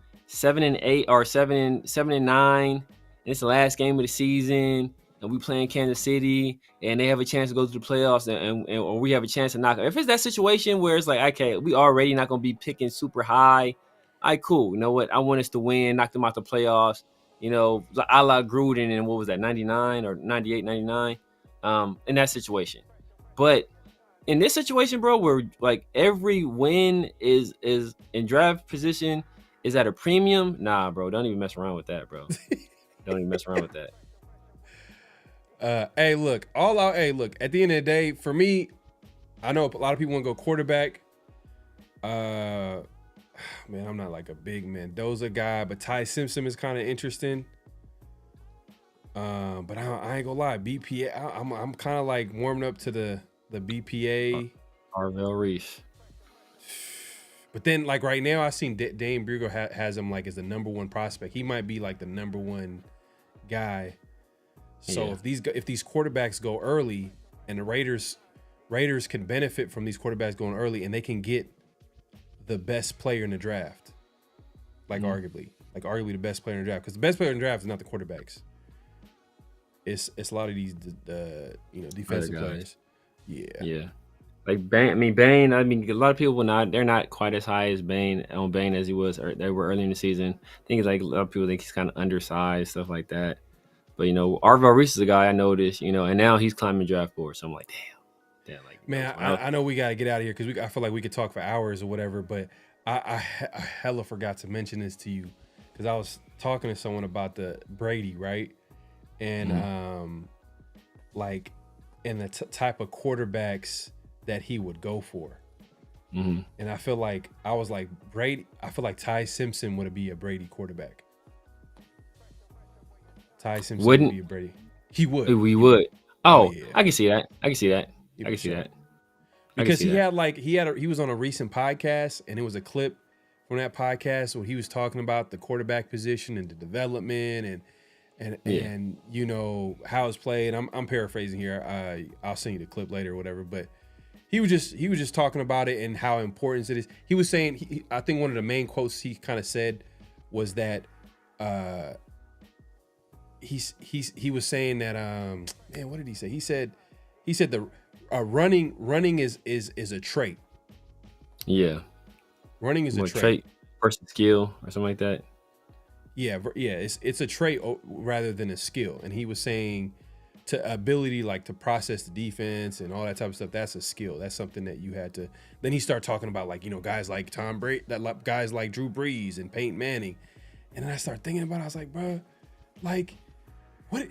8 or 7 and 9. And it's the last game of the season, and we playing Kansas City, and they have a chance to go to the playoffs, or we have a chance to knock them. If it's that situation where it's like, okay, we already not gonna be picking super high, all right, cool. You know what? I want us to win, knock them out the playoffs. A la Gruden and what was that, 99 or 98, 99, in that situation. But in this situation, bro, where like every win is in draft position is at a premium. Nah, bro, don't even mess around with that, bro. Don't even mess around with that. Hey, look, at the end of the day, for me, I know a lot of people want to go quarterback. Man, I'm not like a big Mendoza guy, but Ty Simpson is kind of interesting. But I ain't gonna lie, BPA, I'm kind of like warming up to the BPA. Arvell Reese. But then, like right now, I seen Dane Brugel has him like as the number one prospect. He might be like the number one guy. So if these quarterbacks go early, and the Raiders can benefit from these quarterbacks going early, and they can get the best player in the draft, like arguably the best player in the draft, because the best player in the draft is not the quarterbacks. It's a lot of these defensive players. Yeah. Like Bain. I mean, a lot of people they're not quite as high as Bain as he was, or they were early in the season. I think it's like a lot of people think he's kind of undersized, stuff like that. But Arvell Reese is a guy I noticed, and now he's climbing draft board. So I'm like, damn. Like, man, I know we gotta get out of here because I feel like we could talk for hours or whatever. But I hella forgot to mention this to you because I was talking to someone about the Brady, right? And like in the type of quarterbacks that he would go for. And I feel like Brady. I feel like Ty Simpson would be a Brady quarterback. Ty Simpson would be a Brady. He would. We would. Oh, yeah. I can see that. I can see that. Because he was on a recent podcast, and it was a clip from that podcast where he was talking about the quarterback position and the development and how it's played. I'm paraphrasing here. I'll send you the clip later or whatever, but he was just talking about it and how important it is. He was saying, I think one of the main quotes he kind of said was that he was saying that man, what did he say? He said the running is a trait. Yeah. Running is a trait versus skill or something like that. Yeah, it's a trait rather than a skill. And he was saying to ability like to process the defense and all that type of stuff, that's a skill. That's something that you had to. Then he started talking about like, guys like Tom Brady, guys like Drew Brees and Peyton Manning. And then I started thinking about it. I was like, bro, like what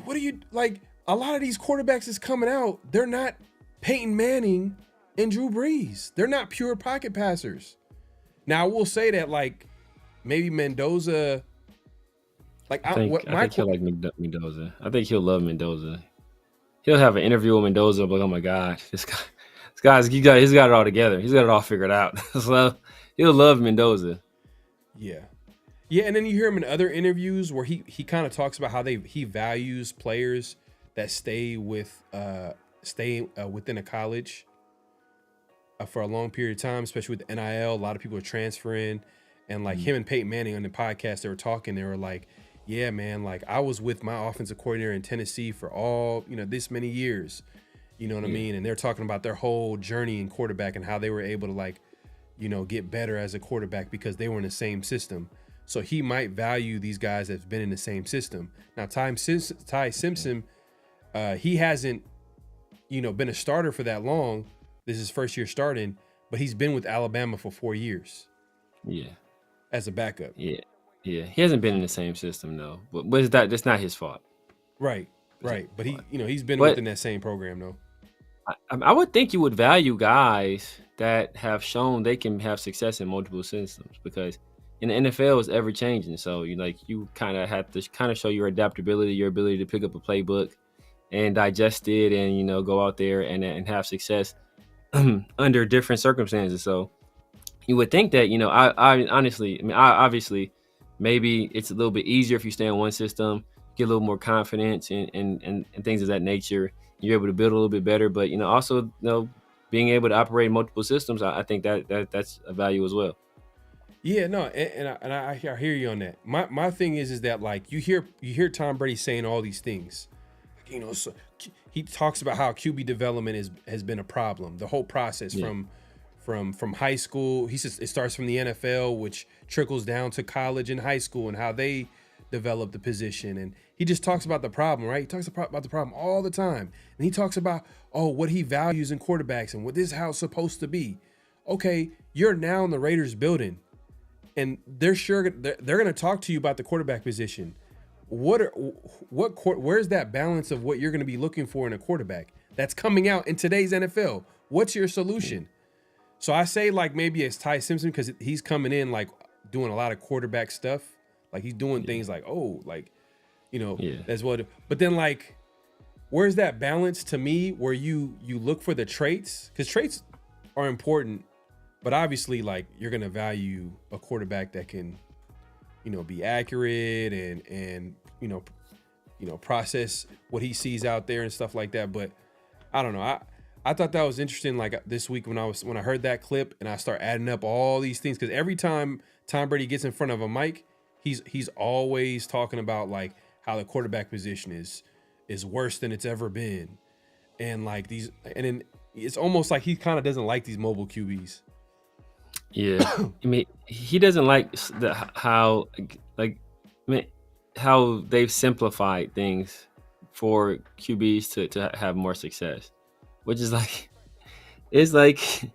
are you like? A lot of these quarterbacks is coming out. They're not Peyton Manning and Drew Brees. They're not pure pocket passers. Now I will say that like maybe Mendoza. Like I think he'll like Mendoza. I think he'll love Mendoza. He'll have an interview with Mendoza. Like, oh my God, he's got it all together. He's got it all figured out. So he'll love Mendoza. Yeah, and then you hear him in other interviews where he kind of talks about how he values players that stay within a college for a long period of time, especially with NIL. A lot of people are transferring, and like him and Peyton Manning on the podcast, they were talking. They were like, "Yeah, man, like I was with my offensive coordinator in Tennessee for all this many years." You know what I mean? And they're talking about their whole journey in quarterback and how they were able to get better as a quarterback because they were in the same system. So he might value these guys that's been in the same system. Now, Ty Simpson, he hasn't, been a starter for that long. This is his first year starting, but he's been with Alabama for 4 years. Yeah. As a backup. Yeah. He hasn't been in the same system though. But that's not his fault. Right. But he's been within that same program though. I would think you would value guys that have shown they can have success in multiple systems because in the NFL it's ever changing. So you kind of have to show your adaptability, your ability to pick up a playbook and digest it and go out there and have success under different circumstances. So you would think that I honestly, obviously maybe it's a little bit easier if you stay in one system, get a little more confidence and things of that nature. You're able to build a little bit better, but also being able to operate multiple systems, I think that's a value as well. Yeah, no, and I hear you on that. My thing is that like you hear Tom Brady saying all these things, so he talks about how QB development has been a problem. The whole process from high school, he says it starts from the NFL, which trickles down to college and high school, and how they develop the position. And he just talks about the problem, right? He talks about the problem all the time. And he talks about, what he values in quarterbacks and what this is how it's supposed to be. Okay, you're now in the Raiders building, and they're going to talk to you about the quarterback position. Where's that balance of what you're going to be looking for in a quarterback that's coming out in today's NFL? What's your solution? So I say like maybe it's Ty Simpson because he's coming in like doing a lot of quarterback stuff. Like he's doing things like, that's what. But then like, where's that balance to me where you look for the traits? Because traits are important, but obviously like you're going to value a quarterback that can, be accurate and process what he sees out there and stuff like that. But I don't know. I thought that was interesting. Like this week when I heard that clip and I start adding up all these things, because every time Tom Brady gets in front of a mic, he's always talking about like how the quarterback position is worse than it's ever been, and like and then it's almost like he kind of doesn't like these mobile QBs. Yeah, I mean, he doesn't like how they've simplified things for QBs to have more success, which is like, it's the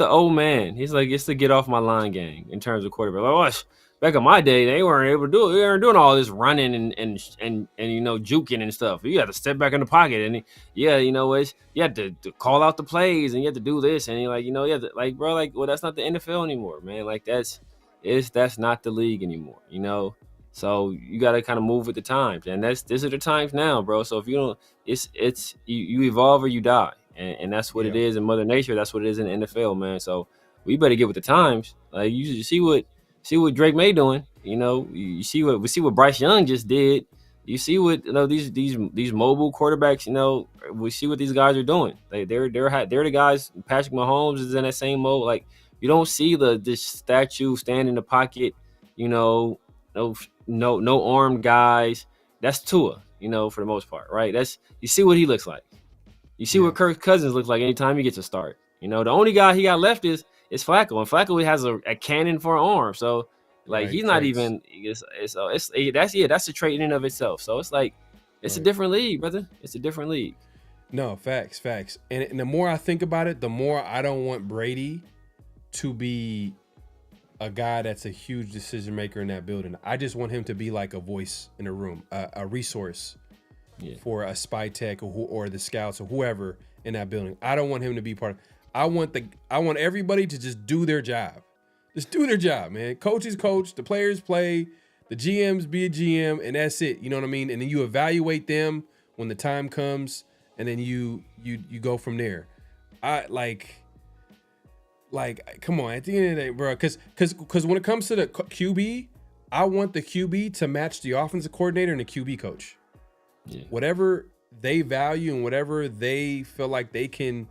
old man. He's like, it's the get off my line gang in terms of quarterback. Like, back in my day, they weren't able to do it. They weren't doing all this running and juking and stuff. You had to step back in the pocket and you had to call out the plays and you had to do this and you had to that's not the NFL anymore, man. Like that's not the league anymore, So you got to kind of move with the times, and these are the times now, bro. So if you don't, you evolve or you die, and that's what it is in Mother Nature. That's what it is in the NFL, man. So we better get with the times. Like you see what Drake May doing. You see what Bryce Young just did. You see what these mobile quarterbacks. We see what these guys are doing. They're the guys. Patrick Mahomes is in that same mode. Like you don't see this statue stand in the pocket. No armed guys. That's Tua, for the most part, right? You see what he looks like. You see what Kirk Cousins looks like anytime he gets a start. The only guy he got left is Flacco, and Flacco has a cannon for an arm. So he's not even. That's a trait in and of itself. So it's like it's a different league, brother. It's a different league. No, facts. And the more I think about it, the more I don't want Brady to be a guy that's a huge decision maker in that building. I just want him to be like a voice in the room, a resource for a spy tech or the scouts or whoever in that building. I don't want him to be part of. I want everybody to just do their job. Just do their job, man. Coaches coach, the players play, the GMs be a GM, and that's it. You know what I mean? And then you evaluate them when the time comes, and then you go from there. Come on, at the end of the day, bro, because when it comes to the QB, I want the QB to match the offensive coordinator and the QB coach. Yeah. Whatever they value and whatever they feel like they can,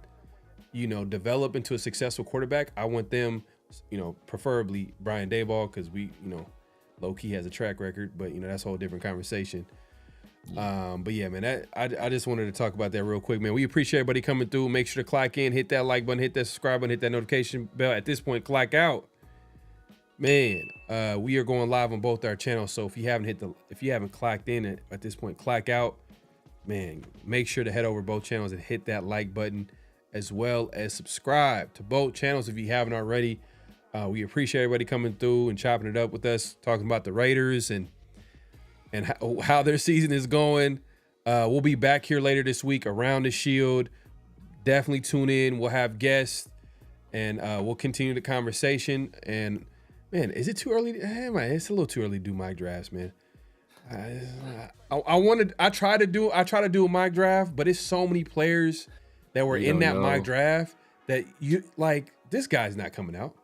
develop into a successful quarterback, I want them, preferably Brian Daboll, because we, low-key has a track record, but, that's a whole different conversation. But yeah, man, I just wanted to talk about that real quick, man. We appreciate everybody coming through. Make sure to clock in, hit that like button, hit that subscribe button, hit that notification bell. At this point, clock out, man. We are going live on both our channels, so if you haven't clocked in at this point, clock out, man. Make sure to head over to both channels and hit that like button, as well as subscribe to both channels if you haven't already. We appreciate everybody coming through and chopping it up with us, talking about the Raiders and how their season is going. We'll be back here later this week around the Shield. Definitely tune in. We'll have guests, and we'll continue the conversation. And man, is it too early? It's a little too early to do mock drafts, man. I try to do a mock draft, but it's so many players that were in that mock draft that you like. This guy's not coming out.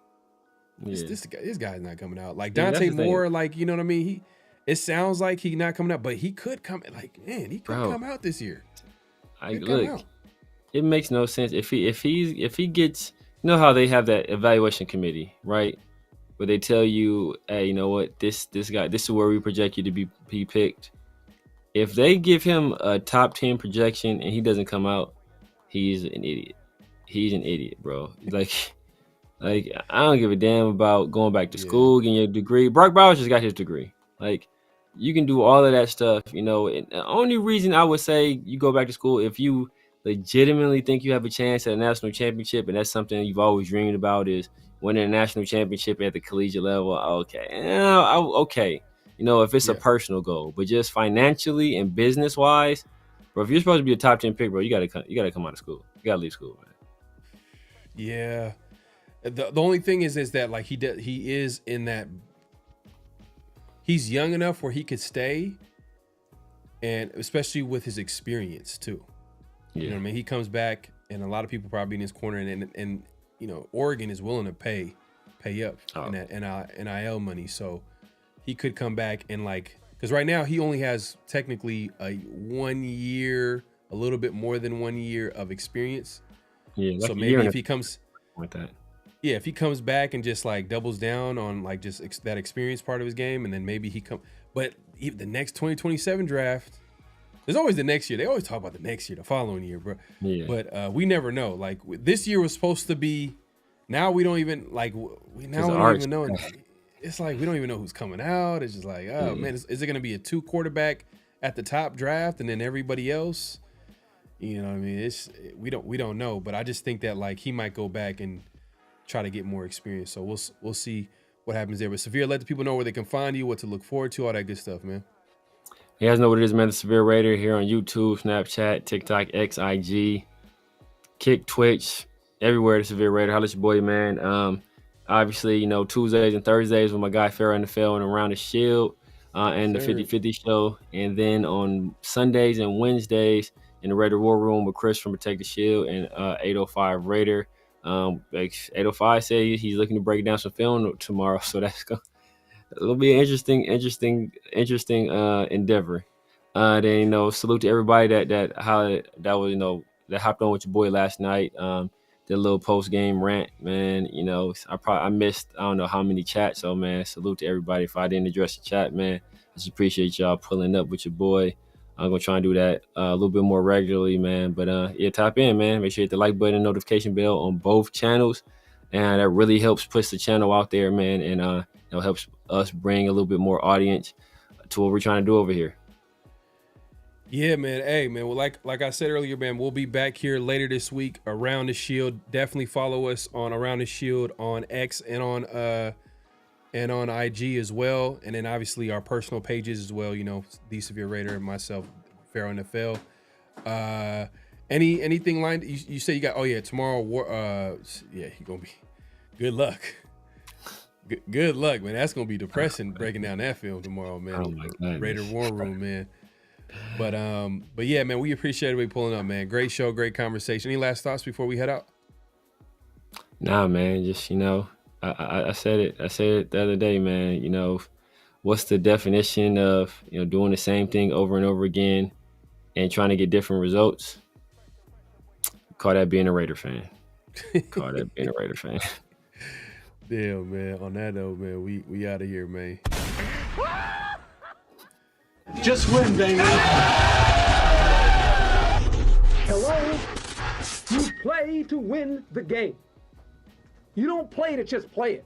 Yeah. This guy's not coming out. Like Dante Moore, like you know what I mean. It sounds like he's not coming out, but he could come. Like, man, he could come out this year. It makes no sense if he gets. You know how they have that evaluation committee, right? Where they tell you, hey, you know what, this guy, this is where we project you to be picked. If they give him a top 10 projection and he doesn't come out, he's an idiot. He's an idiot, bro. Like, Like, I don't give a damn about going back to school, getting your degree. Brock Bowers just got his degree. Like, you can do all of that stuff, you know. And the only reason I would say you go back to school if you legitimately think you have a chance at a national championship, and that's something you've always dreamed about, is winning a national championship at the collegiate level. Okay, okay, you know, if it's a personal goal, but just financially and business wise, bro, if you're supposed to be a top 10 pick, bro, you gotta come out of school. You gotta leave school, man. Yeah. The only thing is that like he is in that, he's young enough where he could stay, and especially with his experience too. You know what I mean? He comes back, and a lot of people probably in his corner, and you know, Oregon is willing to pay up in that NIL money, so he could come back and like, because right now he only has technically a 1 year, a little bit more than 1 year of experience. Yeah, like so maybe if he comes with that. Yeah, if he comes back and just like doubles down on like just that experience part of his game, and then maybe but the next 2027 draft, there's always the next year. They always talk about the next year, the following year, bro. Yeah. But we never know. Like this year was supposed to be. Now we don't even like. We don't even know. It's like we don't even know who's coming out. It's just like, oh man, is it going to be a 2 quarterback at the top draft, and then everybody else? You know what I mean? We don't know. But I just think that like he might go back and try to get more experience. So we'll see what happens there. But Severe, let the people know where they can find you, what to look forward to, all that good stuff, man. You guys know what it is, man. The Severe Raider here on YouTube, Snapchat, TikTok, X, IG, Kick, Twitch, everywhere. The Severe Raider. Holla at your boy, man. Obviously, you know, Tuesdays and Thursdays with my guy PharoahNFL and Around the Shield and the 50-50 show. And then on Sundays and Wednesdays in the Raider War Room with Chris from Protect the Shield and 805 Raider. Like 805 said he's looking to break down some film tomorrow, so it'll be an interesting endeavor. Then, you know, salute to everybody that was, you know, that hopped on with your boy last night. Did a little post game rant, man. You know, I missed I don't know how many chats, so man, salute to everybody. If I didn't address the chat, man, I just appreciate y'all pulling up with your boy. I'm gonna try and do that a little bit more regularly, man. But yeah, tap in, man. Make sure you hit the like button and notification bell on both channels, and that really helps push the channel out there, man. And it helps us bring a little bit more audience to what we're trying to do over here. Yeah, man. Hey, man. Well, like I said earlier, man, we'll be back here later this week. Around the Shield. Definitely follow us on Around the Shield on X and on IG as well, and then obviously our personal pages as well. You know, the Severe Raider and myself, PharoahNFL. Anything lined? You say you got? Oh yeah, tomorrow. Yeah, you're gonna be. Good luck. Good luck, man. That's gonna be depressing breaking down that film tomorrow, man. Oh my God. Raider War Room, man. But yeah, man, we appreciate everybody pulling up, man. Great show, great conversation. Any last thoughts before we head out? Nah, man. Just, you know. I said it the other day, man. You know, what's the definition of, you know, doing the same thing over and over again and trying to get different results? Call that being a Raider fan. Call that being a Raider fan. Damn, man. On that note, man, we out of here, man. Just win, baby. Hello? You play to win the game. You don't play to just play it.